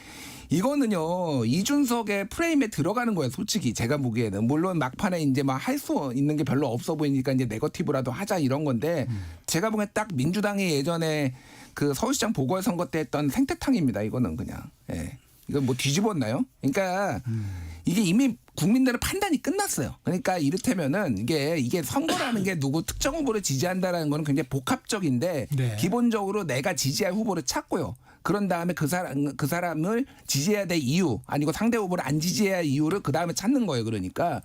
이거는요 이준석의 프레임에 들어가는 거예요. 솔직히 제가 보기에는 물론 막판에 이제 막 할 수 있는 게 별로 없어 보이니까 이제 네거티브라도 하자 이런 건데 제가 보기엔 딱 민주당이 예전에 그 서울시장 보궐선거 때 했던 생태탕입니다. 이거는 그냥 이거 뭐 뒤집었나요? 그러니까 이게 이미 국민들의 판단이 끝났어요. 그러니까 이를테면은 이게 선거라는 게 누구 특정 후보를 지지한다라는 거는 굉장히 복합적인데 네. 기본적으로 내가 지지할 후보를 찾고요. 그런 다음에 그 사람을 지지해야 될 이유 아니고 상대 후보를 안 지지해야 할 이유를 그 다음에 찾는 거예요. 그러니까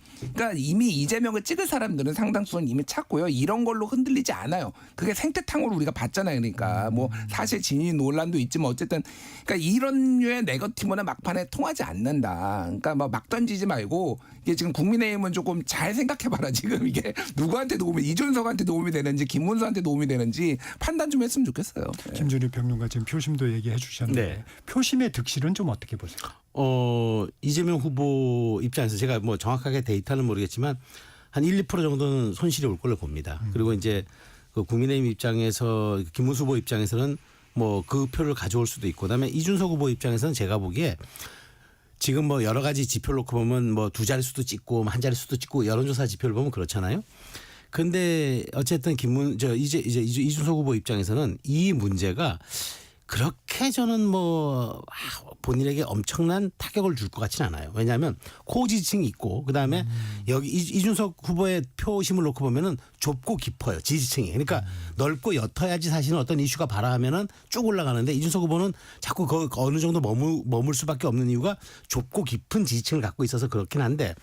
이미 이재명을 찍을 사람들은 상당수는 이미 찾고요. 이런 걸로 흔들리지 않아요. 그게 생태탕으로 우리가 봤잖아요. 그러니까 뭐 사실 진위 논란도 있지만 어쨌든 그러니까 이런 류의 네거티브는 막판에 통하지 않는다. 그러니까 막 던지지 말고 이게 지금 국민의힘은 조금 잘 생각해봐라. 지금 이게 누구한테 도움이 이준석한테 도움이 되는지 김문수한테 도움이 되는지 판단 좀 했으면 좋겠어요. 김준일 평론가 지금 표심도 얘기해 주셨는데 네. 표심의 득실은 좀 어떻게 보세요? 이재명 후보 입장에서 제가 뭐 정확하게 데이터는 모르겠지만 한 1, 2% 정도는 손실이 올 걸로 봅니다. 그리고 이제 그 국민의힘 입장에서 김문수 후보 입장에서는 뭐 그 표를 가져올 수도 있고 그다음에 이준석 후보 입장에서는 제가 보기에 지금 뭐 여러 가지 지표를 놓고 보면 뭐 두 자릿수도 찍고 한 자릿수도 찍고 여론조사 지표를 보면 그렇잖아요. 근데 어쨌든 이준석 후보 입장에서는 이 문제가 그렇게 저는 뭐 본인에게 엄청난 타격을 줄 것 같지는 않아요. 왜냐하면 고지층이 있고 그다음에 여기 이준석 후보의 표심을 놓고 보면은 좁고 깊어요. 지지층이. 그러니까 넓고 옅어야지 사실은 어떤 이슈가 발화하면은 쭉 올라가는데 이준석 후보는 자꾸 그 어느 정도 머물 수밖에 없는 이유가 좁고 깊은 지지층을 갖고 있어서 그렇긴 한데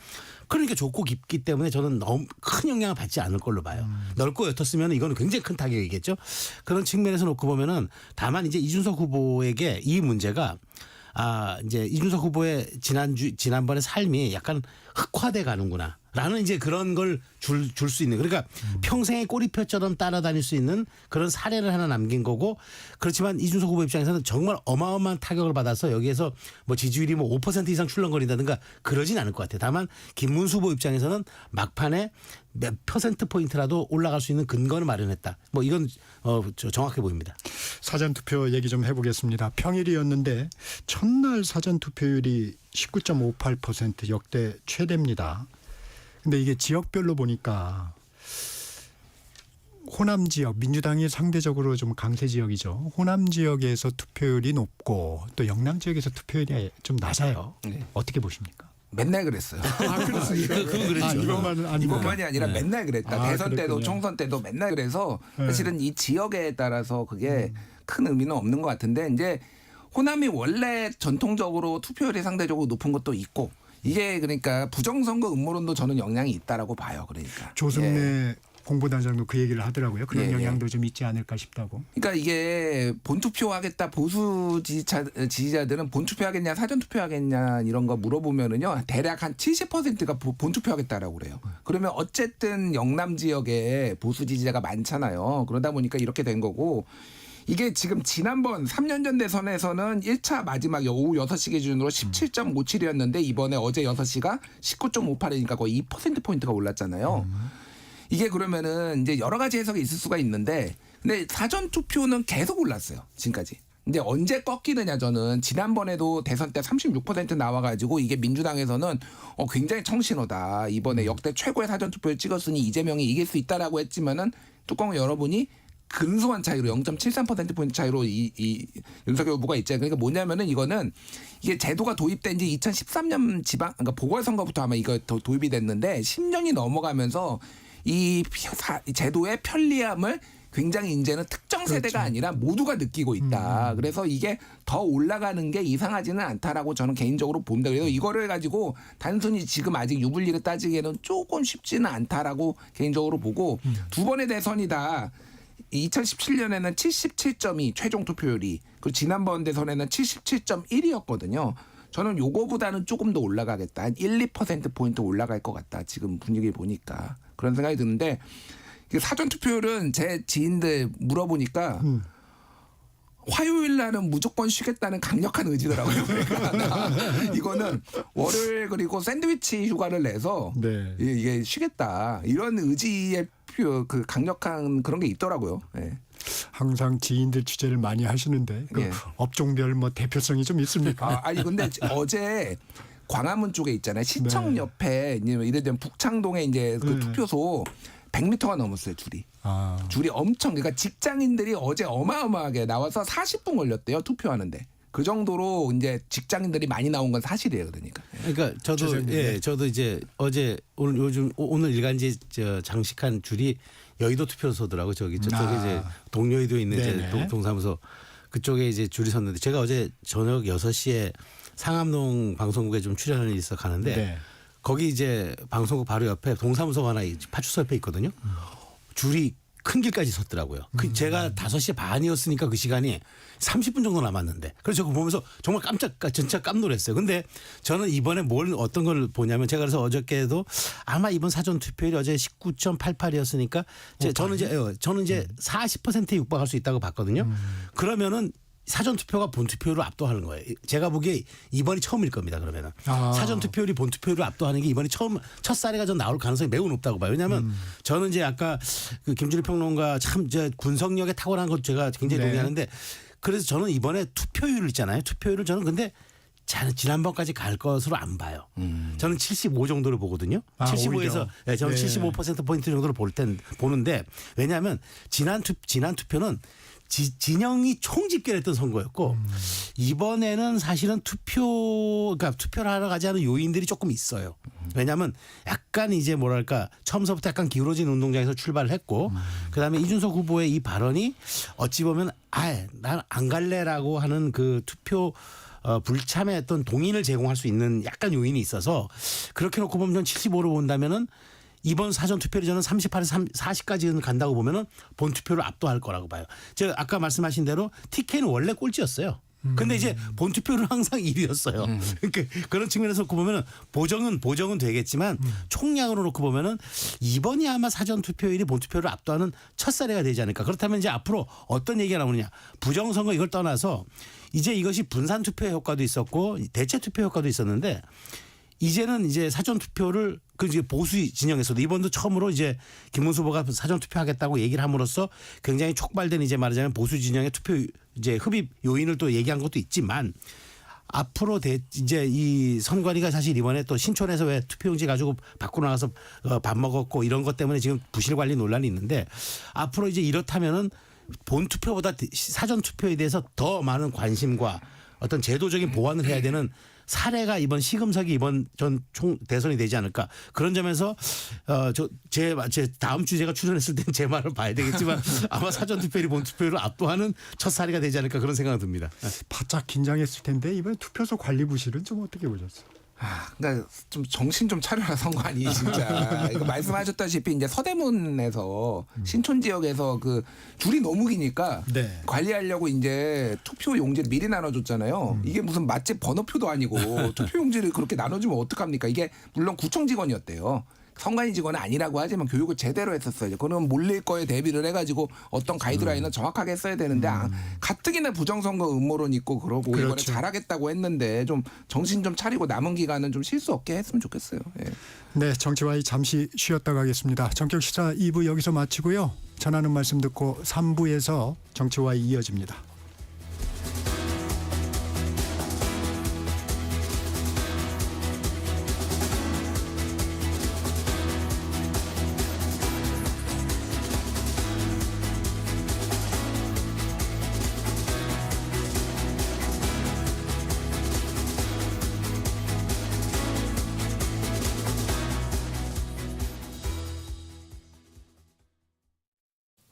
그러니까 좁고 깊기 때문에 저는 너무 큰 영향을 받지 않을 걸로 봐요. 넓고 옅었으면 이거는 굉장히 큰 타격이겠죠. 그런 측면에서 놓고 보면은 다만 이제 이준석 후보에게 이 문제가 이제 이준석 후보의 지난번의 삶이 약간 흑화돼 가는구나. 라는 이제 그런 걸 줄 수 있는 그러니까 평생의 꼬리표처럼 따라다닐 수 있는 그런 사례를 하나 남긴 거고 그렇지만 이준석 후보 입장에서는 정말 어마어마한 타격을 받아서 여기에서 뭐 지지율이 뭐 5% 이상 출렁거린다든가 그러진 않을 것 같아요. 다만 김문수 후보 입장에서는 막판에 몇 퍼센트 포인트라도 올라갈 수 있는 근거를 마련했다. 뭐 이건 정확해 보입니다. 사전투표 얘기 좀 해보겠습니다. 평일이었는데 첫날 사전투표율이 19.58% 역대 최대입니다. 근데 이게 지역별로 보니까 호남 지역, 민주당이 상대적으로 좀 강세 지역이죠. 호남 지역에서 투표율이 높고 또 영남 지역에서 투표율이 좀 낮아요. 네. 어떻게 보십니까? 맨날 그랬어요. 그렇습니까? 그건 그랬죠. 이번만이 아니라 네. 맨날 그랬다. 대선 때도 그랬군요. 총선 때도 맨날 그래서 네. 사실은 이 지역에 따라서 그게 큰 의미는 없는 것 같은데 이제 호남이 원래 전통적으로 투표율이 상대적으로 높은 것도 있고 이게 그러니까 부정선거 음모론도 저는 영향이 있다라고 봐요. 그러니까 조승래 공보단장도 그 얘기를 하더라고요. 그런 예, 영향도 좀 있지 않을까 싶다고. 그러니까 이게 본투표 하겠다 보수 지지자들은 본투표 하겠냐 사전투표 하겠냐 이런 거 물어보면은요 대략 한 70%가 본투표 하겠다라고 그래요. 그러면 어쨌든 영남 지역에 보수 지지자가 많잖아요. 그러다 보니까 이렇게 된 거고 이게 지금 지난번 3년 전 대선에서는 1차 마지막 오후 6시 기준으로 17.57이었는데 이번에 어제 6시가 19.58이니까 거의 2%포인트가 올랐잖아요. 이게 그러면은 이제 여러 가지 해석이 있을 수가 있는데 근데 사전 투표는 계속 올랐어요. 지금까지. 근데 언제 꺾이느냐 저는 지난번에도 대선 때 36% 나와가지고 이게 민주당에서는 굉장히 청신호다. 이번에 역대 최고의 사전 투표를 찍었으니 이재명이 이길 수 있다라고 했지만은 뚜껑을 열어보니 근소한 차이로 0.73%포인트 차이로 이 윤석열 후보가 있잖아요. 그러니까 뭐냐면은 이거는 이게 제도가 도입된 지 2013년 그러니까 보궐선거부터 아마 이거 도입이 됐는데 10년이 넘어가면서 이 제도의 편리함을 굉장히 이제는 특정 세대가 아니라 모두가 느끼고 있다. 그래서 이게 더 올라가는 게 이상하지는 않다라고 저는 개인적으로 봅니다. 그래서 이거를 가지고 단순히 지금 아직 유불리를 따지기에는 조금 쉽지는 않다라고 개인적으로 보고 두 번의 대선이 다 2017년에는 77.2 최종 투표율이 그리고 지난번 대선에는 77.1이었거든요. 저는 요거보다는 조금 더 올라가겠다. 한 1~2%포인트 올라갈 것 같다. 지금 분위기 보니까. 그런 생각이 드는데 사전투표율은 제 지인들 물어보니까 화요일 날은 무조건 쉬겠다는 강력한 의지더라고요. 그러니까 이거는 월요일 그리고 샌드위치 휴가를 내서 네. 이게 쉬겠다. 이런 의지의 그 강력한 그런 게 있더라고요. 네. 항상 지인들 취재를 많이 하시는데 그 예. 업종별 뭐 대표성이 좀 있습니까? 아니 근데 어제 광화문 쪽에 있잖아요. 시청 네. 옆에 예를 들면 북창동에 이제 그 네. 투표소 100m가 넘었어요, 줄이. 줄이 엄청 그러니까 직장인들이 어제 어마어마하게 나와서 40분 걸렸대요, 투표하는데. 그 정도로 이제 직장인들이 많이 나온 건 사실이에요, 그러니까. 그러니까 저도 이제 어제 오늘 일간지 장식한 줄이 여의도 투표소더라고 저쪽에 이제 동여의도에 있는 이제 동사무소 그쪽에 이제 줄이 섰는데 제가 어제 저녁 6시에 상암동 방송국에 좀 출연할 일이 있어 가는데 네. 거기 이제 방송국 바로 옆에 동사무소가 하나 파출소 옆에 있거든요. 줄이 큰 길까지 섰더라고요. 제가 5시 반이었으니까 그 시간이 30분 정도 남았는데 그래서 그거 보면서 정말 진짜 깜놀했어요. 근데 저는 이번에 어떤 걸 보냐면 제가 그래서 어저께도 아마 이번 사전 투표율이 어제 19.88이었으니까 저는 이제 40%에 육박할 수 있다고 봤거든요. 그러면은 사전 투표가 본 투표율을 압도하는 거예요. 제가 보기에 이번이 처음일 겁니다. 그러면은 사전 투표율이 본 투표율을 압도하는 게 이번이 첫 사례가 좀 나올 가능성이 매우 높다고 봐요. 왜냐하면 저는 이제 아까 그 김준일 평론가 참 이제 분석력에 탁월한 것 제가 굉장히 동의하는데 그래서 저는 이번에 투표율 있잖아요. 투표율을 저는 근데 지난번까지 갈 것으로 안 봐요. 저는 75 정도를 보거든요. 75에서 저는 75%포인트 정도를 보는데 왜냐하면 지난 투표는 진영이 총집결했던 선거였고 이번에는 사실은 투표를 하러 가지 않은 요인들이 조금 있어요. 왜냐하면 약간 이제 뭐랄까 처음서부터 약간 기울어진 운동장에서 출발을 했고 그다음에 이준석 후보의 이 발언이 어찌 보면 난 안 갈래라고 하는 그 투표 불참의 어떤 동의를 제공할 수 있는 약간 요인이 있어서 그렇게 놓고 보면 75로 본다면은 이번 사전 투표를 저는 38에서 40까지는 간다고 보면은 본 투표를 압도할 거라고 봐요. 제가 아까 말씀하신 대로 TK는 원래 꼴찌였어요. 근데 이제 본 투표는 항상 1위였어요. 그러니까 그런 측면에서 놓고 보면은 보정은 되겠지만 총량으로 놓고 보면은 이번이 아마 사전 투표율이 본 투표를 압도하는 첫 사례가 되지 않을까. 그렇다면 이제 앞으로 어떤 얘기가 나오느냐. 부정선거 이걸 떠나서 이제 이것이 분산 투표 효과도 있었고 대체 투표 효과도 있었는데 이제는 이제 사전 투표를 그 이제 보수 진영에서도 이번도 처음으로 이제 김문수 후보가 사전 투표하겠다고 얘기를 함으로써 굉장히 촉발된 이제 말하자면 보수 진영의 투표 이제 흡입 요인을 또 얘기한 것도 있지만 앞으로 이제 이 선관위가 사실 이번에 또 신촌에서 왜 투표용지 가지고 밖으로 나가서 밥 먹었고 이런 것 때문에 지금 부실 관리 논란이 있는데 앞으로 이제 이렇다면은 본 투표보다 사전 투표에 대해서 더 많은 관심과 어떤 제도적인 보완을 해야 되는 사례가 이번 시금석이 이번 전 총 대선이 되지 않을까 그런 점에서 제 다음 주 제가 출연했을 땐 제 말을 봐야 되겠지만 아마 사전 투표율이 본 투표율을 압도하는 첫 사례가 되지 않을까 그런 생각이 듭니다. 바짝 긴장했을 텐데 이번 투표소 관리 부실은 좀 어떻게 보셨어요? 그러니까 좀 정신 좀 차려라 선관위 진짜. 이거 말씀하셨다시피 이제 서대문에서 신촌 지역에서 그 줄이 너무 기니까 관리하려고 이제 투표 용지를 미리 나눠줬잖아요. 이게 무슨 맛집 번호표도 아니고 투표 용지를 그렇게 나눠주면 어떡합니까? 이게 물론 구청 직원이었대요. 선관위 직원은 아니라고 하지만 교육을 제대로 했었어요. 그러면 몰릴 거에 대비를 해가지고 어떤 가이드라인을 정확하게 써야 되는데 가뜩이나 부정선거 음모론 있고 그러고 이번에 잘하겠다고 했는데 좀 정신 좀 차리고 남은 기간은 좀 실수 없게 했으면 좋겠어요. 예. 네, 정치와이 잠시 쉬었다 가겠습니다. 전격시사 2부 여기서 마치고요. 전하는 말씀 듣고 3부에서 정치와이 이어집니다.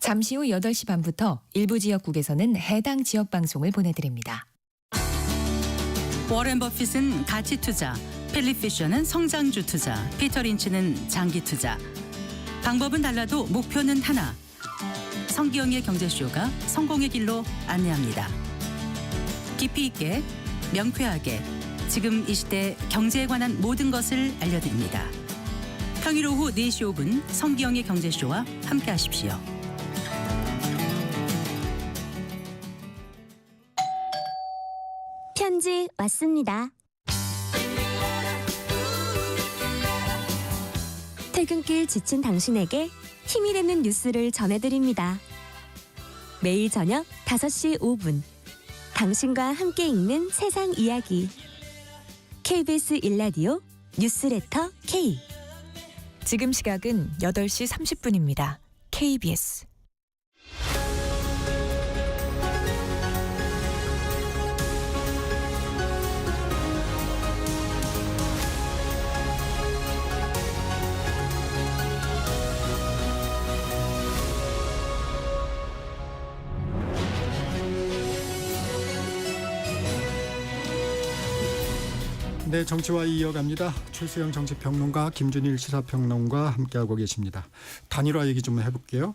잠시 후 8시 반부터 일부 지역국에서는 해당 지역 방송을 보내드립니다. 워렌 버핏은 가치 투자, 필립 피셔는 성장주 투자, 피터 린치는 장기 투자. 방법은 달라도 목표는 하나. 성기영의 경제쇼가 성공의 길로 안내합니다. 깊이 있게, 명쾌하게, 지금 이 시대 경제에 관한 모든 것을 알려드립니다. 평일 오후 4시 5분 성기영의 경제쇼와 함께하십시오. 편지 왔습니다. 퇴근길 지친 당신에게 힘이 되는 뉴스를 전해드립니다. 매일 저녁 5시 5분 당신과 함께 읽는 세상 이야기 KBS 1라디오 뉴스레터 K. 지금 시각은 8시 30분입니다. KBS. 네, 정치와 이어갑니다. 최수영 정치평론가, 김준일 시사평론가 함께하고 계십니다. 단일화 얘기 좀 해볼게요.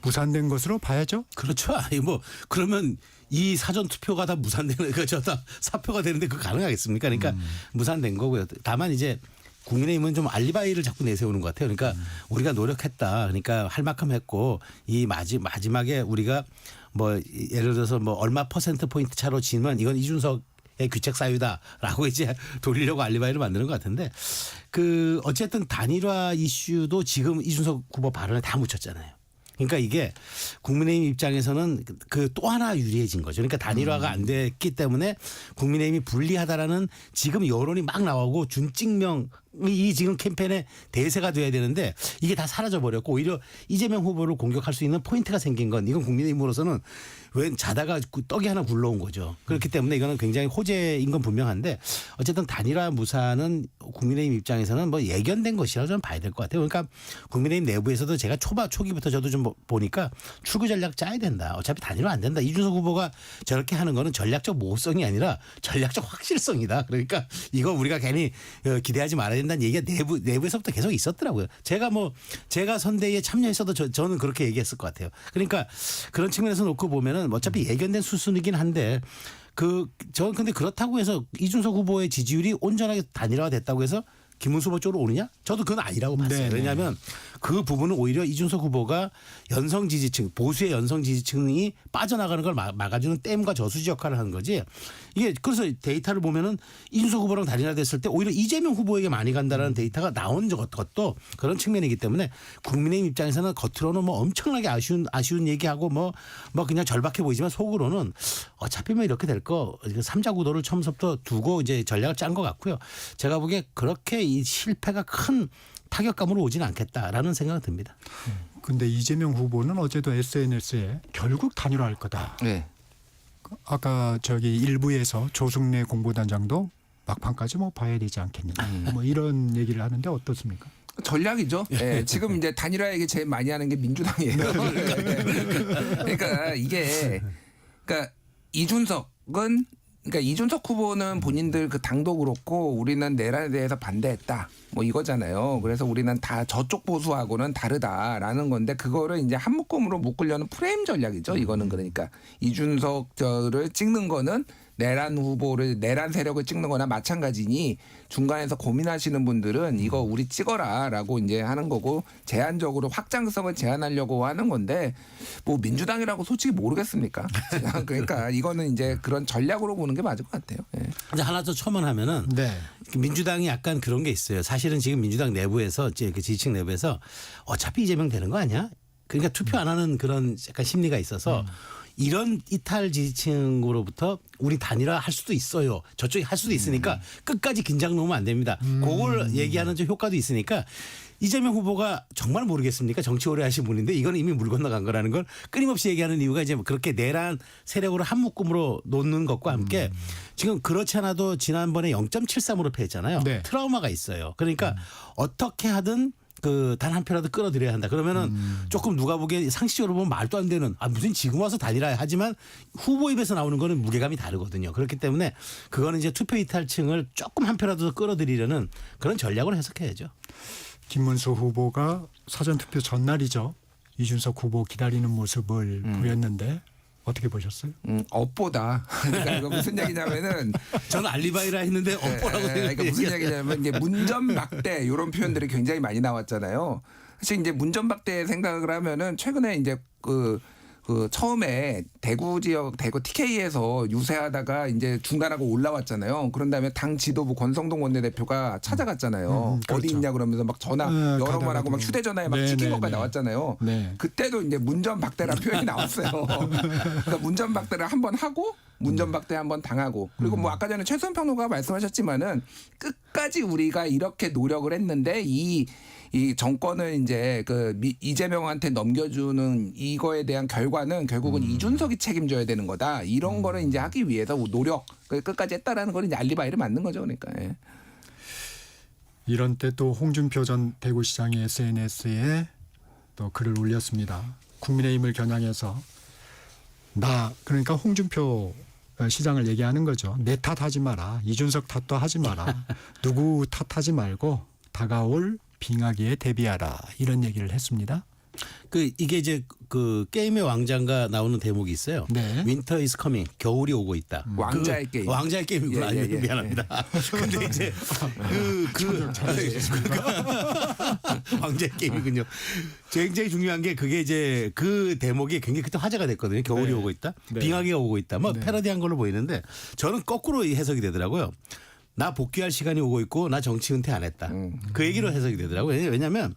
무산된 것으로 봐야죠. 그렇죠. 아니 뭐 그러면 이 사전 투표가 다 무산되는 다 사표가 되는데 그거 가능하겠습니까? 그러니까 무산된 거고요. 다만 이제 국민의힘은 좀 알리바이를 자꾸 내세우는 것 같아요. 그러니까 우리가 노력했다. 그러니까 할 만큼 했고 이 마지막에 우리가 뭐 예를 들어서 뭐 얼마 퍼센트 포인트 차로 지면 이건 이준석 규책 사유다라고 이제 돌리려고 알리바이를 만드는 것 같은데 그 어쨌든 단일화 이슈도 지금 이준석 후보 발언에 다 묻혔잖아요. 그러니까 이게 국민의힘 입장에서는 그 또 하나 유리해진 거죠. 그러니까 단일화가 안 됐기 때문에 국민의힘이 불리하다라는 지금 여론이 막 나오고 준직명이 지금 캠페인의 대세가 돼야 되는데 이게 다 사라져 버렸고 오히려 이재명 후보를 공격할 수 있는 포인트가 생긴 건 이건 국민의힘으로서는 왜 자다가 떡이 하나 굴러온 거죠. 그렇기 때문에 이거는 굉장히 호재인 건 분명한데 어쨌든 단일화 무산은 국민의힘 입장에서는 뭐 예견된 것이라고 저는 봐야 될 것 같아요. 그러니까 국민의힘 내부에서도 제가 초기부터 저도 좀 보니까 출구 전략 짜야 된다. 어차피 단일화 안 된다. 이준석 후보가 저렇게 하는 거는 전략적 모호성이 아니라 전략적 확실성이다. 그러니까 이거 우리가 괜히 기대하지 말아야 된다는 얘기가 내부에서부터 계속 있었더라고요. 제가 선대위에 참여했어도 저는 그렇게 얘기했을 것 같아요. 그러니까 그런 측면에서 놓고 보면은 어차피 예견된 수순이긴 한데 저는 근데 그렇다고 해서 이준석 후보의 지지율이 온전하게 단일화가 됐다고 해서 김문수 후보 쪽으로 오느냐? 저도 그건 아니라고 봤어요. 네네. 왜냐하면 그 부분은 오히려 이준석 후보가 연성 지지층, 보수의 연성 지지층이 빠져나가는 걸 막아주는 댐과 저수지 역할을 하는 거지. 이게 그래서 데이터를 보면은 이준석 후보랑 단일화 됐을 때 오히려 이재명 후보에게 많이 간다라는 데이터가 나온 것도 그런 측면이기 때문에 국민의힘 입장에서는 겉으로는 뭐 엄청나게 아쉬운 얘기하고 뭐 그냥 절박해 보이지만 속으로는 어차피 뭐 이렇게 될 거 3자 구도를 처음부터 두고 이제 전략을 짠 것 같고요. 제가 보기에 그렇게 이 실패가 큰 타격감으로 오지는 않겠다라는 생각이 듭니다. 근데 이재명 후보는 어제도 SNS에 결국 단일화할 거다. 네. 아까 일부에서 조승래 공보단장도 막판까지 뭐 봐야 되지 않겠느냐. 뭐 이런 얘기를 하는데 어떻습니까? 전략이죠. 네. 지금 이제 단일화 얘기 제일 많이 하는 게 민주당이에요. 그러니까 이게 이준석 후보는 본인들 그 당도 그렇고 우리는 내란에 대해서 반대했다. 뭐 이거잖아요. 그래서 우리는 다 저쪽 보수하고는 다르다라는 건데 그거를 이제 한 묶음으로 묶으려는 프레임 전략이죠. 이거는 그러니까 이준석을 찍는 거는 내란 세력을 찍는 거나 마찬가지니 중간에서 고민하시는 분들은 이거 우리 찍어라라고 이제 하는 거고 제한적으로 확장성을 제한하려고 하는 건데 뭐 민주당이라고 솔직히 모르겠습니까? 그러니까 이거는 이제 그런 전략으로 보는 게 맞을 것 같아요. 네. 이제 하나 더 첨언하면은 민주당이 약간 그런 게 있어요. 사실은 지금 민주당 내부에서 이제 그 지지층 내부에서 어차피 이재명 되는 거 아니야? 그러니까 투표 안 하는 그런 약간 심리가 있어서 이런 이탈 지지층으로부터 우리 단일화 할 수도 있어요. 저쪽이 할 수도 있으니까 끝까지 긴장 놓으면 안 됩니다. 그걸 얘기하는 좀 효과도 있으니까 이재명 후보가 정말 모르겠습니까? 정치 오래 하신 분인데 이건 이미 물 건너간 거라는 걸 끊임없이 얘기하는 이유가 이제 그렇게 내란 세력으로 한 묶음으로 놓는 것과 함께 지금 그렇지 않아도 지난번에 0.73으로 패했잖아요. 트라우마가 있어요. 그러니까 어떻게 하든 그 단 한 표라도 끌어들여야 한다. 그러면은 조금 누가 보기에 상식적으로 보면 말도 안 되는 무슨 지금 와서 단일화 하지만 후보 입에서 나오는 거는 무게감이 다르거든요. 그렇기 때문에 그거는 이제 투표 이탈층을 조금 한 표라도 더 끌어들이려는 그런 전략으로 해석해야죠. 김문수 후보가 사전투표 전날이죠. 이준석 후보 기다리는 모습을 보였는데 어떻게 보셨어요? 업보다. 그러니까 이거 무슨 얘기냐면은 저는 알리바이라 했는데 업보라고 그러니까 무슨 얘기냐면 이제 문전박대 이런 표현들이 굉장히 많이 나왔잖아요. 사실 이제 문전박대 생각을 하면은 최근에 이제 그 처음에 대구 지역 대구 TK에서 유세하다가 이제 중단하고 올라왔잖아요. 그런 다음에 당 지도부 권성동 원내대표가 찾아갔잖아요. 그렇죠. 어디 있냐 그러면서 막 전화 여러 번 하고 막 휴대전화에 막 찍힌 것까지 나왔잖아요. 네. 그때도 이제 문전박대라는 표현이 나왔어요. 그러니까 문전박대를 한번 하고 문전박대 한번 당하고 그리고 뭐 아까 전에 최수원 평론가가 말씀하셨지만은 끝까지 우리가 이렇게 노력을 했는데 이 정권을 이제 이재명한테 넘겨주는 이거에 대한 결과는 결국은 이준석이 책임져야 되는 거다. 이런 거를 이제 하기 위해서 노력 끝까지 했다라는 건 이제 알리바이를 맞는 거죠. 그러니까. 예. 이런 때 또 홍준표 전 대구시장이 SNS에 또 글을 올렸습니다. 국민의힘을 겨냥해서 그러니까 홍준표 시장을 얘기하는 거죠. 내 탓하지 마라. 이준석 탓도 하지 마라. 누구 탓하지 말고 다가올 빙하기에 대비하라. 이런 얘기를 했습니다. 이게 이제 그 게임의 왕자가 나오는 대목이 있어요. 네. Winter is coming. 겨울이 오고 있다. 왕자의 게임. 왕자의 게임이구나. 예. 미안합니다. 근데 이제 왕자의 게임이군요. 굉장히 중요한 게 그게 이제 그 대목이 굉장히 그때 화제가 됐거든요. 겨울이 네. 오고 있다. 네. 빙하기가 오고 있다. 뭐 네. 패러디한 걸로 보이는데 저는 거꾸로 해석이 되더라고요. 나 복귀할 시간이 오고 있고 나 정치 은퇴 안 했다. 그 얘기로 해석이 되더라고요. 왜냐하면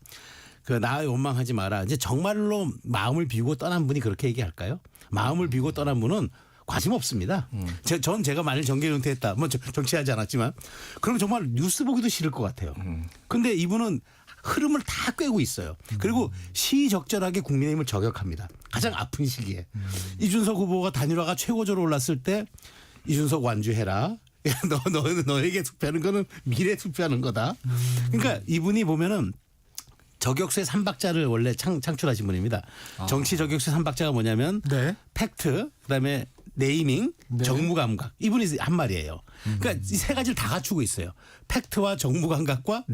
나 원망하지 마라. 이제 정말로 마음을 비우고 떠난 분이 그렇게 얘기할까요? 마음을 비우고 떠난 분은 관심 없습니다. 전 제가 만일 정계 은퇴했다. 뭐 정치하지 않았지만 그럼 정말 뉴스 보기도 싫을 것 같아요. 근데 이분은 흐름을 다 꿰고 있어요. 그리고 시적절하게 국민의힘을 저격합니다. 가장 아픈 시기에. 이준석 후보가 단일화가 최고조로 올랐을 때 이준석 완주해라. 야, 너에게 투표하는 거는 미래 투표하는 거다. 그러니까 이분이 보면은 저격수의 3박자를 원래 창출하신 분입니다. 정치 저격수의 3박자가 뭐냐면 네. 팩트, 그다음에 네이밍, 네. 정무감각. 이분이 한 말이에요. 그러니까 이 세 가지를 다 갖추고 있어요. 팩트와 정무감각과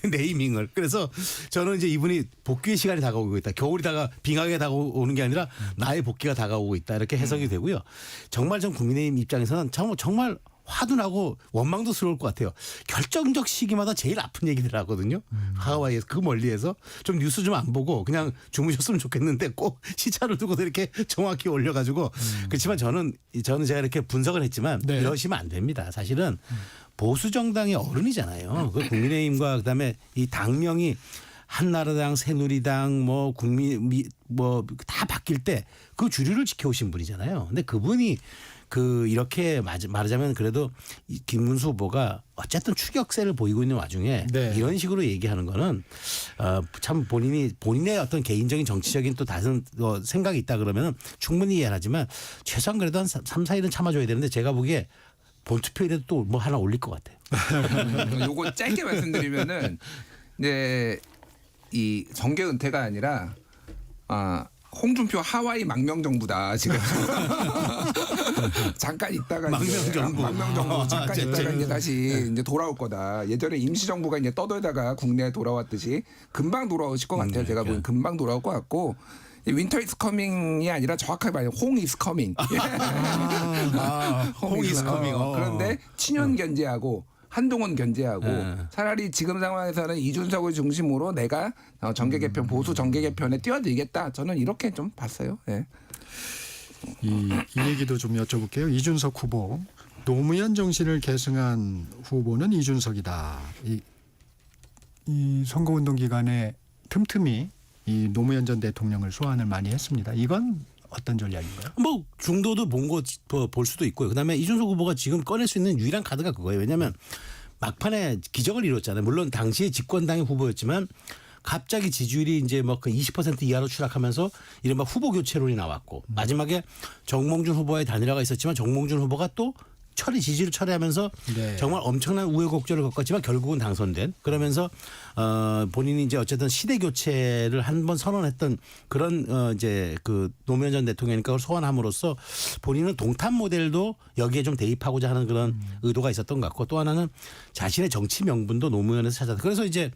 네이밍을. 그래서 저는 이제 이분이 복귀의 시간이 다가오고 있다. 겨울이 빙하게 다가오는 게 아니라 나의 복귀가 다가오고 있다. 이렇게 해석이 되고요. 정말 전 국민의힘 입장에서는 정말 화도 나고 원망도스러울 것 같아요. 결정적 시기마다 제일 아픈 얘기들 하거든요. 하와이에서 그 멀리에서 좀 뉴스 좀 안 보고 그냥 주무셨으면 좋겠는데 꼭 시차를 두고도 이렇게 정확히 올려가지고 그렇지만 저는 제가 이렇게 분석을 했지만 네. 이러시면 안 됩니다. 사실은 보수 정당의 어른이잖아요. 그 국민의힘과 그다음에 이 당명이 한나라당, 새누리당, 뭐 국민 뭐 다 바뀔 때 그 주류를 지켜오신 분이잖아요. 근데 그분이 이렇게 말하자면 그래도 김문수 후보가 어쨌든 추격세를 보이고 있는 와중에 네. 이런 식으로 얘기하는 거는 참 본인의 어떤 개인적인 정치적인 또 다른 생각이 있다 그러면 충분히 이해를 하지만 최소한 그래도 한 3, 4일은 참아줘야 되는데 제가 보기에 본투표일에도 또 뭐 하나 올릴 것 같아요. 요거 짧게 말씀드리면은 이제 이 정계 은퇴가 아니라 홍준표 하와이 망명정부다 지금. 잠깐 있다가 망명정부. 잠깐 있다가 이제 다시 이제 돌아올 거다. 예전에 임시정부가 이제 떠돌다가 국내에 돌아왔듯이 금방 돌아오실 것 같아요. 제가 보기엔 금방 돌아올 것 같고. 윈터 이즈 커밍이 아니라 정확하게 말하면 홍 이즈 커밍. 홍 이즈 커밍. 그런데 친윤 견제하고 한동훈 견제하고 차라리 지금 상황에서는 이준석을 중심으로 내가 정계 개편 보수 정계 개편에 뛰어들겠다. 저는 이렇게 좀 봤어요. 예. 이 얘기도 좀 여쭤볼게요. 이준석 후보. 노무현 정신을 계승한 후보는 이준석이다. 이 선거운동 기간에 틈틈이 이 노무현 전 대통령을 소환을 많이 했습니다. 이건 어떤 전략인가요? 뭐 중도도 볼 수도 있고요. 그다음에 이준석 후보가 지금 꺼낼 수 있는 유일한 카드가 그거예요. 왜냐하면 막판에 기적을 이뤘잖아요. 물론 당시에 집권당의 후보였지만 갑자기 지지율이 이제 뭐 그 20% 이하로 추락하면서 이른바 후보 교체론이 나왔고 마지막에 정몽준 후보의 단일화가 있었지만 정몽준 후보가 또 지지를 철회하면서 네. 정말 엄청난 우여곡절을 겪었지만 결국은 당선된 그러면서 본인이 이제 어쨌든 시대 교체를 한번 선언했던 그런 이제 그 노무현 전 대통령이니까 그걸 소환함으로써 본인은 동탄 모델도 여기에 좀 대입하고자 하는 그런 의도가 있었던 것 같고 또 하나는 자신의 정치 명분도 노무현에서 찾았다. 그래서 이제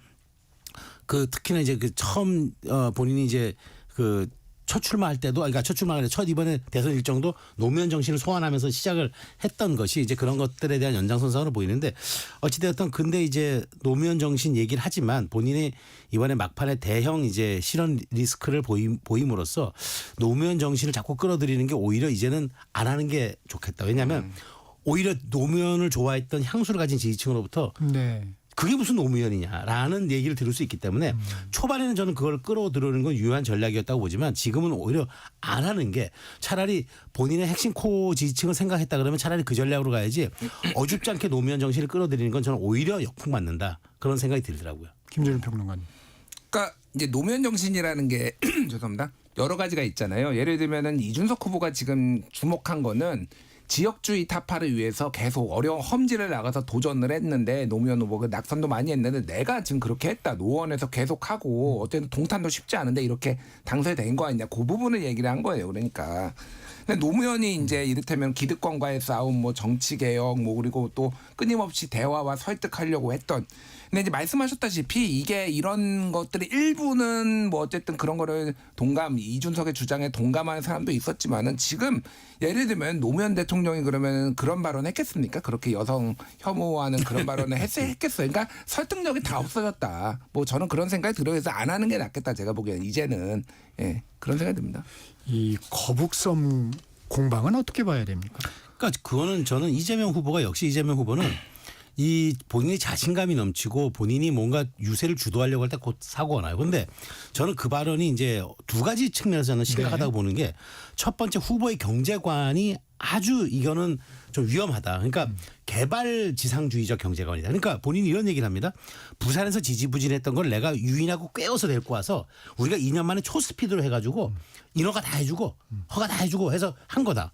그 특히나 이제 그 처음 본인이 이제 그 첫 출마할 때도 그러니까 첫 출마할 때 첫 이번에 대선 일정도 노무현 정신을 소환하면서 시작을 했던 것이 이제 그런 것들에 대한 연장선상으로 보이는데 어찌되었든 근데 이제 노무현 정신 얘기를 하지만 본인이 이번에 막판에 대형 이제 실현 리스크를 보임으로써 노무현 정신을 자꾸 끌어들이는 게 오히려 이제는 안 하는 게 좋겠다. 왜냐하면 오히려 노무현을 좋아했던 향수를 가진 지지층으로부터 네. 그게 무슨 노무현이냐라는 얘기를 들을 수 있기 때문에 초반에는 저는 그걸 끌어들이는 건 유효한 전략이었다고 보지만 지금은 오히려 안 하는 게 차라리 본인의 핵심 코어 지지층을 생각했다 그러면 차라리 그 전략으로 가야지 어줍지 않게 노무현 정신을 끌어들이는 건 저는 오히려 역풍 맞는다 그런 생각이 들더라고요. 김준일 평론가님. 그러니까 이제 노무현 정신이라는 게 죄송합니다. 여러 가지가 있잖아요. 예를 들면은 이준석 후보가 지금 주목한 거는 지역주의 타파를 위해서 계속 어려운 험지를 나가서 도전을 했는데 노무현 후보가 낙선도 많이 했는데 내가 지금 그렇게 했다. 노원에서 계속하고 어쨌든 동탄도 쉽지 않은데 이렇게 당선된 거 아니냐. 그 부분을 얘기를 한 거예요. 그러니까. 근데 노무현이 이제 이를테면 기득권과의 싸움, 뭐 정치개혁, 뭐 그리고 또 끊임없이 대화와 설득하려고 했던. 근데 이제 말씀하셨다시피 이게 이런 것들이 일부는 뭐 어쨌든 그런 거를 이준석의 주장에 동감하는 사람도 있었지만은 지금 예를 들면 노무현 대통령이 그러면 그런 발언 했겠습니까? 그렇게 여성 혐오하는 그런 발언을 했겠어요. 그러니까 설득력이 다 없어졌다. 뭐 저는 그런 생각이 들어서 안 하는 게 낫겠다. 제가 보기에는 이제는 그런 생각이 듭니다. 이 거북섬 공방은 어떻게 봐야 됩니까? 그러니까 그거는 저는 이재명 후보가 역시 이재명 후보는 이 본인이 자신감이 넘치고 본인이 뭔가 유세를 주도하려고 할 때 곧 사고가 나요. 그런데 저는 그 발언이 이제 두 가지 측면에서 저는 심각하다고 보는 게 첫 번째 후보의 경제관이 아주 이거는 좀 위험하다. 그러니까 개발 지상주의적 경제관이다. 그러니까 본인이 이런 얘기를 합니다. 부산에서 지지부진했던 걸 내가 유인하고 꿰어서 데리고 와서 우리가 2년 만에 초스피드로 해가지고 인허가 다 해주고 허가 다 해주고 해서 한 거다.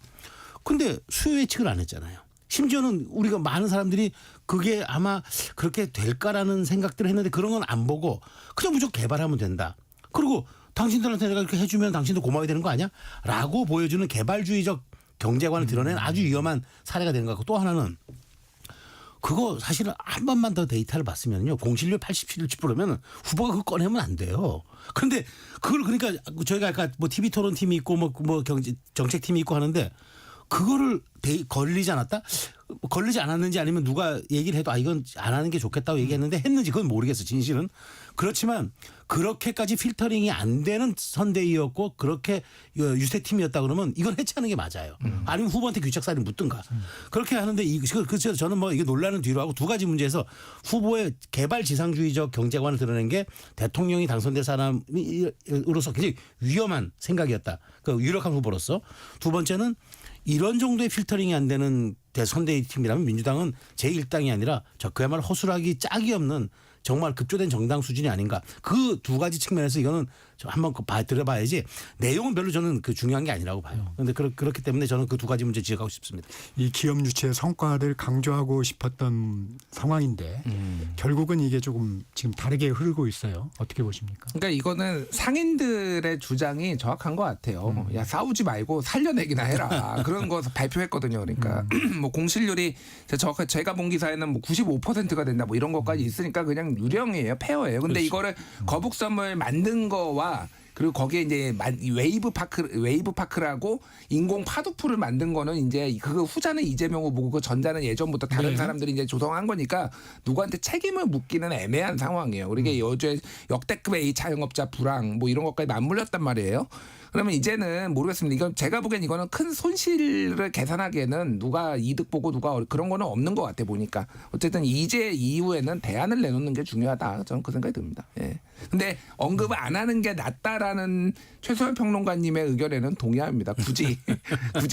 근데 수요 예측을 안 했잖아요. 심지어는 우리가 많은 사람들이 그게 아마 그렇게 될까라는 생각들을 했는데 그런 건 안 보고 그냥 무조건 개발하면 된다. 그리고 당신들한테 내가 이렇게 해주면 당신도 고마워야 되는 거 아니야? 라고 보여주는 개발주의적 경제관을 드러낸 아주 위험한 사례가 되는 것 같고 또 하나는 그거 사실은 한 번만 더 데이터를 봤으면요. 공실률 87%면 후보가 그거 꺼내면 안 돼요. 그런데 그걸 그러니까 저희가 아까 뭐 TV 토론팀이 있고 뭐 정책팀이 있고 하는데 그거를 걸리지 않았다? 걸리지 않았는지 아니면 누가 얘기를 해도 이건 안 하는 게 좋겠다고 얘기했는데 했는지 그건 모르겠어 진실은. 그렇지만 그렇게까지 필터링이 안 되는 선대위였고 그렇게 유세팀이었다 그러면 이건 해체하는 게 맞아요. 아니면 후보한테 규칙사를 묻든가. 그렇게 하는데 그래서 저는 뭐 이게 논란은 뒤로 하고 두 가지 문제에서 후보의 개발 지상주의적 경제관을 드러낸 게 대통령이 당선될 사람으로서 굉장히 위험한 생각이었다. 그 유력한 후보로서. 두 번째는 이런 정도의 필터링이 안 되는 선대위 팀이라면 민주당은 제1당이 아니라 그야말로 허술하기 짝이 없는 정말 급조된 정당 수준이 아닌가. 그 두 가지 측면에서 이거는 한번 들어봐야지 내용은 별로 저는 그 중요한 게 아니라고 봐요. 그런데 그렇기 때문에 저는 그 두 가지 문제 지적하고 싶습니다. 이 기업 유치의 성과를 강조하고 싶었던 상황인데 결국은 이게 조금 지금 다르게 흐르고 있어요. 어떻게 보십니까? 그러니까 이거는 상인들의 주장이 정확한 것 같아요. 야 싸우지 말고 살려내기나 해라. 그런 거 발표했거든요. 그러니까 뭐 공실률이 제가 본 기사에는 뭐 95%가 된다 뭐 이런 것까지 있으니까 그냥 유령이에요. 페어예요. 근데 그렇죠. 이거를 거북섬을 만든 거와 그리고 거기에 이제 웨이브 파크라고 인공 파도풀을 만든 거는 이제 그 후자는 이재명 후보고 그 전자는 예전부터 다른 사람들이 이제 조성한 거니까 누구한테 책임을 묻기는 애매한 상황이에요. 그러니까 요즘 역대급의 이 자영업자 불황 뭐 이런 것까지 맞물렸단 말이에요. 그러면 이제는 모르겠습니다. 이건 제가 보기엔 이거는 큰 손실을 계산하기에는 누가 이득 보고 누가 그런 거는 없는 것 같아 보니까. 어쨌든 이제 이후에는 대안을 내놓는 게 중요하다. 저는 그 생각이 듭니다. 예. 근데 언급을 안 하는 게 낫다라는 최소한 평론가님의 의견에는 동의합니다. 굳이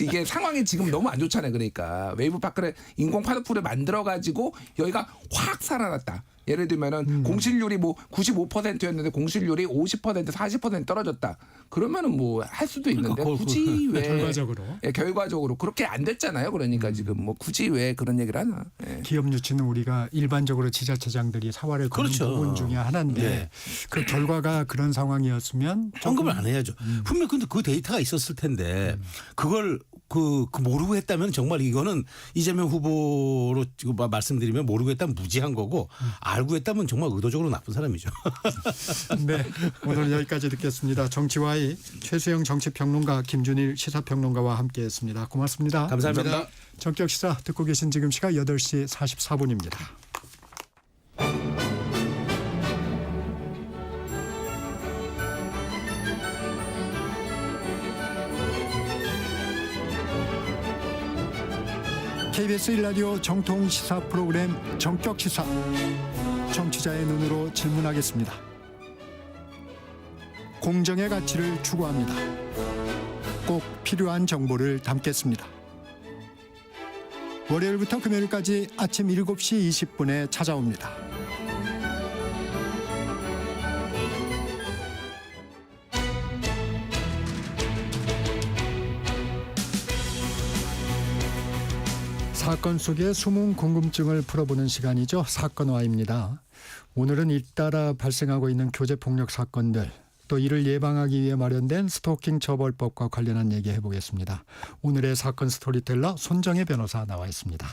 이게 상황이 지금 너무 안 좋잖아요. 그러니까 웨이브 파크를 인공 파도풀을 만들어 가지고 여기가 확 살아났다. 예를 들면은 공실률이 뭐 95%였는데 공실률이 50% 40% 떨어졌다. 그러면은 뭐 할 수도 있는데 그러니까 굳이 왜 결과적으로. 예, 결과적으로 그렇게 안 됐잖아요. 그러니까 지금 뭐 굳이 왜 그런 얘기를 하나. 예. 기업 유치는 우리가 일반적으로 지자체장들이 사활을 거는 그렇죠. 부분 중에 하나인데 네. 그 결과가 그런 상황이었으면 언급을 안 해야죠. 분명 근데 그 데이터가 있었을 텐데 그걸 그 모르고 했다면 정말 이거는 이재명 후보로 지금 말씀드리면 모르고 했다면 무지한 거고 알고 했다면 정말 의도적으로 나쁜 사람이죠. 네, 오늘 여기까지 듣겠습니다. 정치와의 최수영 정치평론가, 김준일 시사평론가와 함께했습니다. 고맙습니다. 감사합니다. 전격시사 듣고 계신 지금 시각 8시 44분입니다. KBS 1라디오 정통 시사 프로그램 전격시사, 정치자의 눈으로 질문하겠습니다. 공정의 가치를 추구합니다. 꼭 필요한 정보를 담겠습니다. 월요일부터 금요일까지 아침 7시 20분에 찾아옵니다. 사건 속의 숨은 궁금증을 풀어보는 시간이죠. 사건와입니다. 오늘은 잇따라 발생하고 있는 교제폭력 사건들, 또 이를 예방하기 위해 마련된 스토킹 처벌법과 관련한 얘기 해보겠습니다. 오늘의 사건 스토리텔러 손정혜 변호사 나와 있습니다.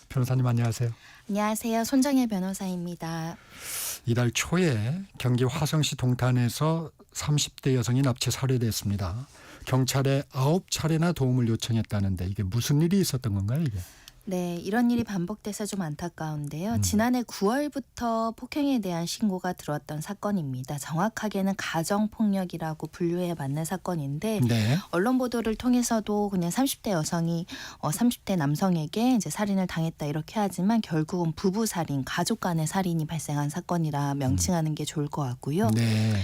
변호사님 안녕하세요. 안녕하세요. 손정혜 변호사입니다. 이달 초에 경기 화성시 동탄에서 30대 여성이 납치 살해됐습니다. 경찰에 9차례나 도움을 요청했다는데 이게 무슨 일이 있었던 건가요, 이게? 네, 이런 일이 반복돼서 좀 안타까운데요. 지난해 9월부터 폭행에 대한 신고가 들어왔던 사건입니다. 정확하게는 가정폭력이라고 분류해 맞는 사건인데 네. 언론 보도를 통해서도 그냥 30대 여성이 30대 남성에게 이제 살인을 당했다 이렇게 하지만 결국은 부부 살인, 가족 간의 살인이 발생한 사건이라 명칭하는 게 좋을 것 같고요. 네.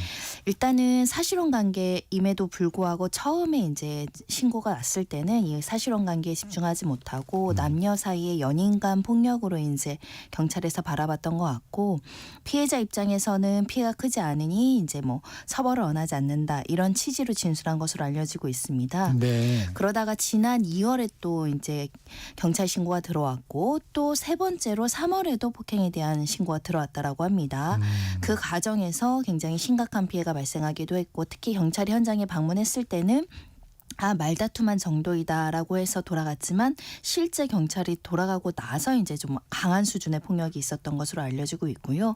일단은 사실혼 관계임에도 불구하고 처음에 이제 신고가 왔을 때는 이 사실혼 관계에 집중하지 못하고 남녀 사이의 연인 간 폭력으로 이제 경찰에서 바라봤던 것 같고, 피해자 입장에서는 피해가 크지 않으니 이제 뭐 처벌을 원하지 않는다 이런 취지로 진술한 것으로 알려지고 있습니다. 네. 그러다가 지난 2월에 또 이제 경찰 신고가 들어왔고 또 세 번째로 3월에도 폭행에 대한 신고가 들어왔다라고 합니다. 그 과정에서 굉장히 심각한 피해가 발생하기도 했고, 특히 경찰이 현장에 방문했을 때는 말다툼한 정도이다라고 해서 돌아갔지만 실제 경찰이 돌아가고 나서 이제 좀 강한 수준의 폭력이 있었던 것으로 알려지고 있고요.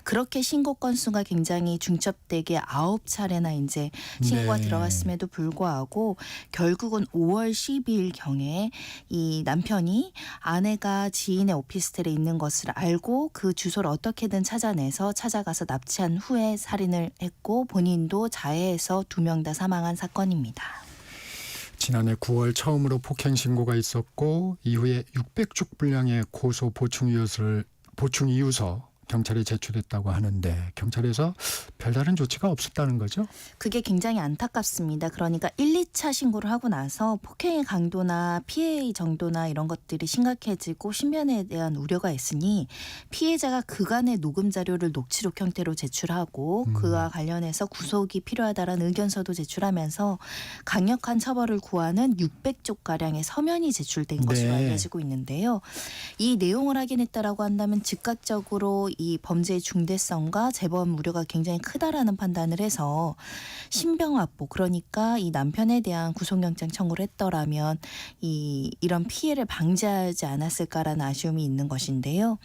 그렇게 신고 건수가 굉장히 중첩되게 9차례나 이제 신고가 네. 들어갔음에도 불구하고 결국은 5월 12일 경에 이 남편이 아내가 지인의 오피스텔에 있는 것을 알고 그 주소를 어떻게든 찾아내서 찾아가서 납치한 후에 살인을 했고 본인도 자해해서 2명 다 사망한 사건입니다. 지난해 9월 처음으로 폭행 신고가 있었고 이후에 600쪽 분량의 고소 보충 이유서 경찰에 제출했다고 하는데 경찰에서 별다른 조치가 없었다는 거죠? 그게 굉장히 안타깝습니다. 그러니까 1, 2차 신고를 하고 나서 폭행의 강도나 피해의 정도나 이런 것들이 심각해지고 신변에 대한 우려가 있으니 피해자가 그간의 녹음 자료를 녹취록 형태로 제출하고 그와 관련해서 구속이 필요하다라는 의견서도 제출하면서 강력한 처벌을 구하는 600쪽가량의 서면이 제출된 것으로 알려지고 있는데요. 이 내용을 확인했다라고 한다면 즉각적으로 이 범죄의 중대성과 재범 우려가 굉장히 크다라는 판단을 해서 신병 확보, 그러니까 이 남편에 대한 구속영장 청구를 했더라면 이런 피해를 방지하지 않았을까라는 아쉬움이 있는 것인데요.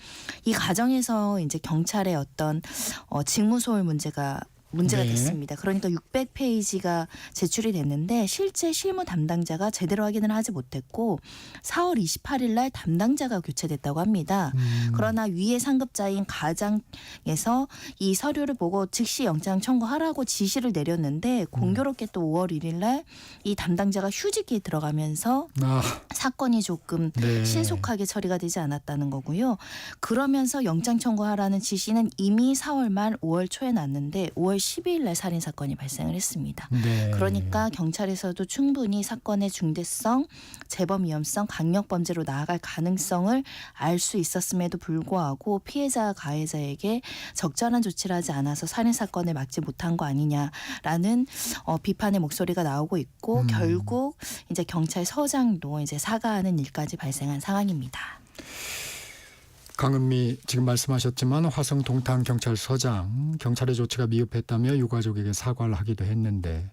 이 과정에서 이제 경찰의 어떤 직무소홀 문제가 됐습니다. 그러니까 600페이지가 제출이 됐는데 실제 실무 담당자가 제대로 확인을 하지 못했고 4월 28일 날 담당자가 교체됐다고 합니다. 그러나 위에 상급자인 가장에서 이 서류를 보고 즉시 영장 청구하라고 지시를 내렸는데 공교롭게 또 5월 1일 날 이 담당자가 휴직에 들어가면서 사건이 조금 신속하게 처리가 되지 않았다는 거고요. 그러면서 영장 청구하라는 지시는 이미 4월 말 5월 초에 났는데 5월 12일 날 살인 사건이 발생을 했습니다. 네. 그러니까 경찰에서도 충분히 사건의 중대성, 재범 위험성, 강력 범죄로 나아갈 가능성을 알 수 있었음에도 불구하고 피해자 가해자에게 적절한 조치를 하지 않아서 살인 사건을 막지 못한 거 아니냐라는 비판의 목소리가 나오고 있고 결국 이제 경찰서장도 이제 사과하는 일까지 발생한 상황입니다. 강은미 지금 말씀하셨지만 화성 동탄 경찰서장 경찰의 조치가 미흡했다며 유가족에게 사과를 하기도 했는데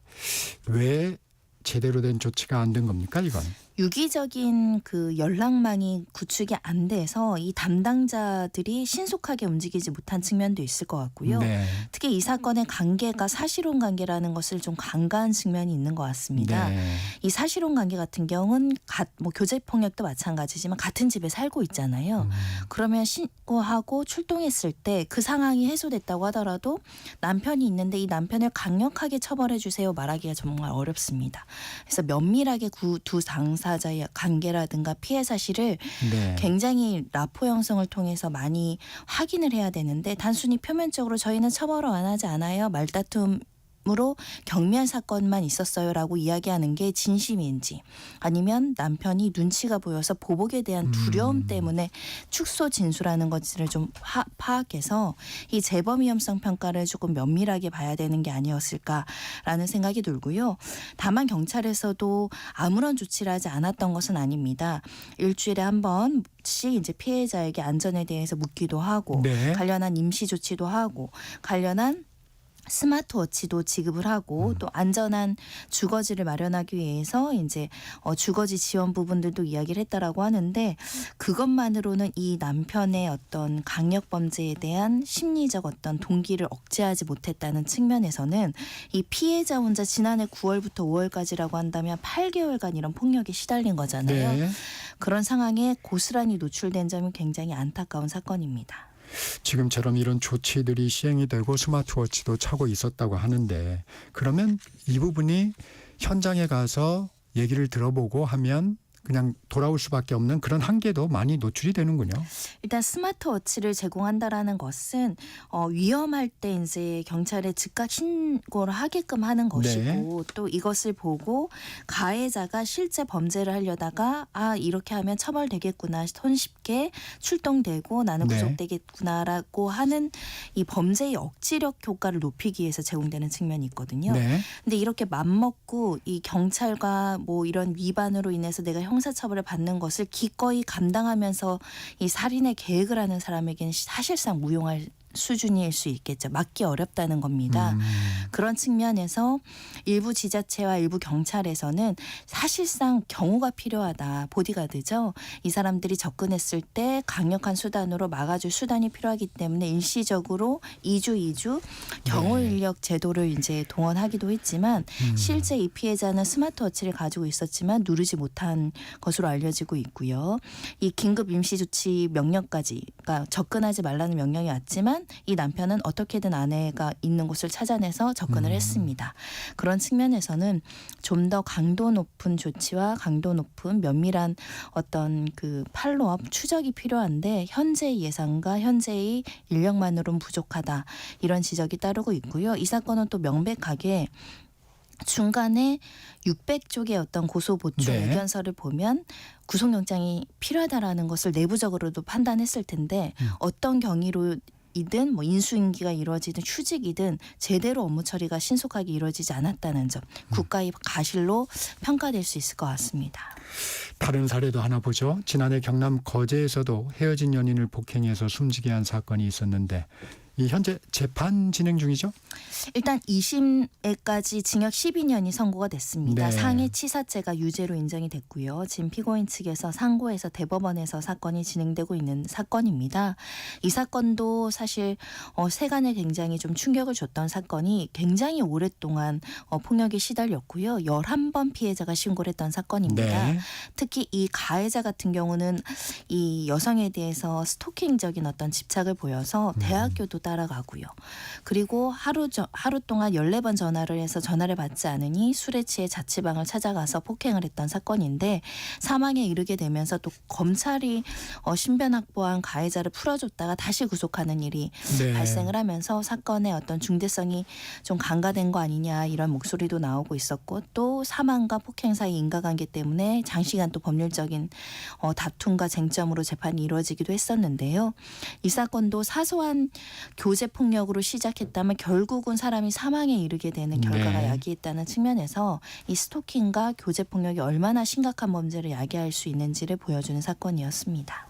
왜 제대로 된 조치가 안 된 겁니까 이건? 유기적인 그 연락망이 구축이 안 돼서 이 담당자들이 신속하게 움직이지 못한 측면도 있을 것 같고요. 네. 특히 이 사건의 관계가 사실혼 관계라는 것을 좀 간과한 측면이 있는 것 같습니다. 네. 이 사실혼 관계 같은 경우는 뭐 교제 폭력도 마찬가지지만 같은 집에 살고 있잖아요. 그러면 신고하고 출동했을 때 그 상황이 해소됐다고 하더라도 남편이 있는데 이 남편을 강력하게 처벌해 주세요 말하기가 정말 어렵습니다. 그래서 면밀하게 두 당사자의 관계라든가 피해 사실을 네. 굉장히 라포 형성을 통해서 많이 확인을 해야 되는데 단순히 표면적으로 저희는 처벌을 원하지 않아요. 말다툼으로 경미한 사건만 있었어요라고 이야기하는 게 진심인지 아니면 남편이 눈치가 보여서 보복에 대한 두려움 때문에 축소 진술하는 것을 좀 파악해서 이 재범 위험성 평가를 조금 면밀하게 봐야 되는 게 아니었을까라는 생각이 들고요. 다만 경찰에서도 아무런 조치를 하지 않았던 것은 아닙니다. 일주일에 한 번씩 이제 피해자에게 안전에 대해서 묻기도 하고 네. 관련한 임시 조치도 하고 관련한 스마트워치도 지급을 하고 또 안전한 주거지를 마련하기 위해서 이제 주거지 지원 부분들도 이야기를 했다라고 하는데 그것만으로는 이 남편의 어떤 강력 범죄에 대한 심리적 어떤 동기를 억제하지 못했다는 측면에서는 이 피해자 혼자 지난해 9월부터 5월까지라고 한다면 8개월간 이런 폭력에 시달린 거잖아요. 네. 그런 상황에 고스란히 노출된 점이 굉장히 안타까운 사건입니다. 지금처럼 이런 조치들이 시행이 되고 스마트워치도 차고 있었다고 하는데 그러면 이 부분이 현장에 가서 얘기를 들어보고 하면 그냥 돌아올 수밖에 없는 그런 한계도 많이 노출이 되는군요. 일단 스마트워치를 제공한다라는 것은 위험할 때 이제 경찰에 즉각 신고를 하게끔 하는 것이고 네. 또 이것을 보고 가해자가 실제 범죄를 하려다가 이렇게 하면 처벌되겠구나 손쉽게 출동되고 나는 네. 구속되겠구나라고 하는 이 범죄의 억지력 효과를 높이기 위해서 제공되는 측면이 있거든요. 네. 근데 이렇게 맘먹고 이 경찰과 뭐 이런 위반으로 인해서 내가 형사처벌을 받는 것을 기꺼이 감당하면서 이 살인의 계획을 하는 사람에게는 사실상 무용할 수준일 수 있겠죠. 막기 어렵다는 겁니다. 그런 측면에서 일부 지자체와 일부 경찰에서는 사실상 경호가 필요하다. 보디가드죠. 이 사람들이 접근했을 때 강력한 수단으로 막아줄 수단이 필요하기 때문에 일시적으로 2주 경호 인력 제도를 이제 동원하기도 했지만 실제 이 피해자는 스마트워치를 가지고 있었지만 누르지 못한 것으로 알려지고 있고요. 이 긴급 임시조치 명령까지 그러니까 접근하지 말라는 명령이 왔지만 이 남편은 어떻게든 아내가 있는 곳을 찾아내서 접근을 했습니다. 그런 측면에서는 좀 더 강도 높은 조치와 강도 높은 면밀한 어떤 그 팔로업 추적이 필요한데 현재의 예상과 현재의 인력만으로는 부족하다. 이런 지적이 따르고 있고요. 이 사건은 또 명백하게 중간에 600쪽의 어떤 고소보충 네. 의견서를 보면 구속영장이 필요하다라는 것을 내부적으로도 판단했을 텐데 어떤 경위로 이든 뭐 인수인계가 이루어지든 휴직이든 제대로 업무 처리가 신속하게 이루어지지 않았다는 점 국가의 가실로 평가될 수 있을 것 같습니다. 다른 사례도 하나 보죠. 지난해 경남 거제에서도 헤어진 연인을 폭행해서 숨지게 한 사건이 있었는데 이 현재 재판 진행 중이죠? 일단 2심에까지 징역 12년이 선고가 됐습니다. 네. 상해치사죄가 유죄로 인정이 됐고요. 지금 피고인 측에서 상고해서 대법원에서 사건이 진행되고 있는 사건입니다. 이 사건도 사실 세간에 굉장히 좀 충격을 줬던 사건이 굉장히 오랫동안 폭력에 시달렸고요. 11번 피해자가 신고를 했던 사건입니다. 네. 특히 이 가해자 같은 경우는 이 여성에 대해서 스토킹적인 어떤 집착을 보여서 대학교도 따라가고요. 그리고 하루 동안 14번 전화를 해서 전화를 받지 않으니 술에 취해 자취방을 찾아가서 폭행을 했던 사건인데 사망에 이르게 되면서 또 검찰이 신변 확보한 가해자를 풀어줬다가 다시 구속하는 일이 발생을 하면서 사건의 어떤 중대성이 좀 간과된 거 아니냐 이런 목소리도 나오고 있었고 또 사망과 폭행 사이 인과관계 때문에 장시간 또 법률적인 다툼과 쟁점으로 재판이 이루어지기도 했었는데요. 이 사건도 사소한 교제 폭력으로 시작했다면 결국은 사람이 사망에 이르게 되는 결과가 야기했다는 측면에서 이 스토킹과 교제 폭력이 얼마나 심각한 범죄를 야기할 수 있는지를 보여주는 사건이었습니다.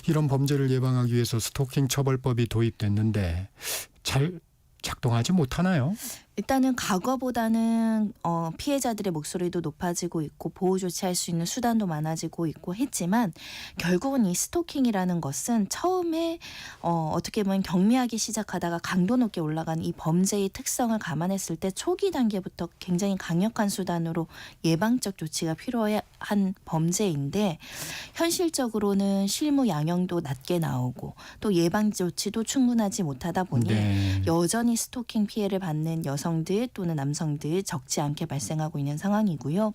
이런 범죄를 예방하기 위해서 스토킹 처벌법이 도입됐는데 잘 작동하지 못하나요? 일단은 과거보다는 피해자들의 목소리도 높아지고 있고 보호 조치할 수 있는 수단도 많아지고 있고 했지만 결국은 이 스토킹이라는 것은 처음에 어떻게 보면 경미하게 시작하다가 강도 높게 올라간 이 범죄의 특성을 감안했을 때 초기 단계부터 굉장히 강력한 수단으로 예방적 조치가 필요한 범죄인데 현실적으로는 실무 양형도 낮게 나오고 또 예방 조치도 충분하지 못하다 보니 여전히 스토킹 피해를 받는 여성들 또는 남성들 적지 않게 발생하고 있는 상황이고요.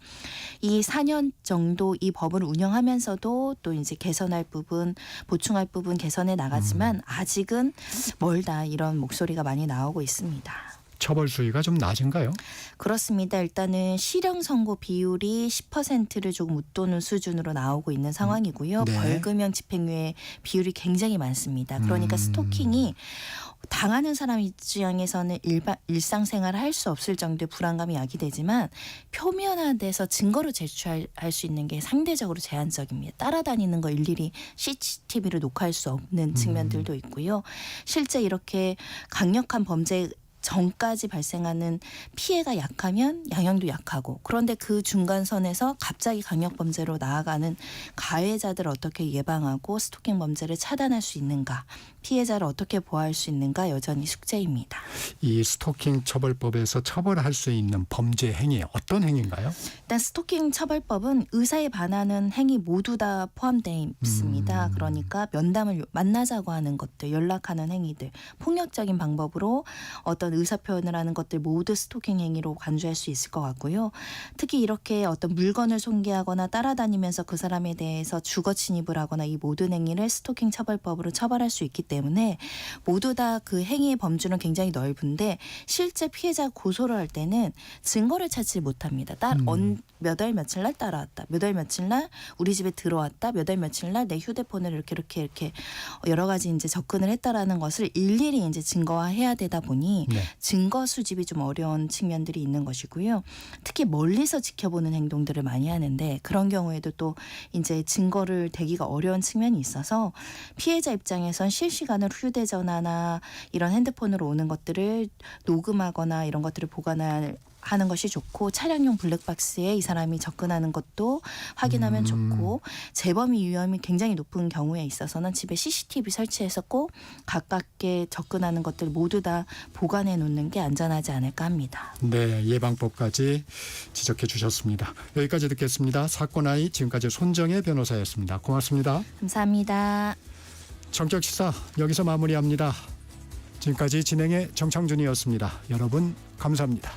이 4년 정도 이 법을 운영하면서도 또 이제 개선할 부분, 보충할 부분 개선해 나가지만 아직은 멀다 이런 목소리가 많이 나오고 있습니다. 처벌 수위가 좀 낮은가요? 그렇습니다. 일단은 실형 선고 비율이 10%를 조금 웃도는 수준으로 나오고 있는 상황이고요. 벌금형 집행유예 비율이 굉장히 많습니다. 그러니까 스토킹이 당하는 사람 입장에서는 일상생활을 할 수 없을 정도의 불안감이 야기되지만 표면화돼서 증거로 제출할 수 있는 게 상대적으로 제한적입니다. 따라다니는 거 일일이 CCTV로 녹화할 수 없는 측면들도 있고요. 실제 이렇게 강력한 범죄 전까지 발생하는 피해가 약하면 양형도 약하고 그런데 그 중간선에서 갑자기 강력범죄로 나아가는 가해자들을 어떻게 예방하고 스토킹 범죄를 차단할 수 있는가 피해자를 어떻게 보호할 수 있는가 여전히 숙제입니다. 이 스토킹 처벌법에서 처벌할 수 있는 범죄 행위 어떤 행위인가요? 일단 스토킹 처벌법은 의사에 반하는 행위 모두 다 포함되어 있습니다. 그러니까 면담을 만나자고 하는 것들, 연락하는 행위들, 폭력적인 방법으로 어떤 의사 표현을 하는 것들 모두 스토킹 행위로 간주할 수 있을 것 같고요. 특히 이렇게 어떤 물건을 손괴하거나 따라다니면서 그 사람에 대해서 주거 침입을 하거나 이 모든 행위를 스토킹 처벌법으로 처벌할 수 있기 때문에 모두 다 그 행위의 범주는 굉장히 넓은데 실제 피해자가 고소를 할 때는 증거를 찾지 못합니다. 몇 월 며칠 날 따라왔다. 몇 월 며칠 날 우리 집에 들어왔다. 몇 월 며칠 날 내 휴대폰을 이렇게 여러 가지 이제 접근을 했다라는 것을 일일이 이제 증거화해야 되다 보니 증거 수집이 좀 어려운 측면들이 있는 것이고요. 특히 멀리서 지켜보는 행동들을 많이 하는데 그런 경우에도 또 이제 증거를 대기가 어려운 측면이 있어서 피해자 입장에선 실시간으로 휴대전화나 이런 핸드폰으로 오는 것들을 녹음하거나 이런 것들을 보관하는 것이 좋고 차량용 블랙박스에 이 사람이 접근하는 것도 확인하면 좋고 재범의 위험이 굉장히 높은 경우에 있어서는 집에 CCTV 설치해서 꼭 가깝게 접근하는 것들 모두 다 보관해 놓는 게 안전하지 않을까 합니다. 네, 예방법까지 지적해 주셨습니다. 여기까지 듣겠습니다. 사건아이 지금까지 손정혜 변호사였습니다. 고맙습니다. 감사합니다. 정적시사 여기서 마무리합니다. 지금까지 진행의 정창준이었습니다. 여러분 감사합니다.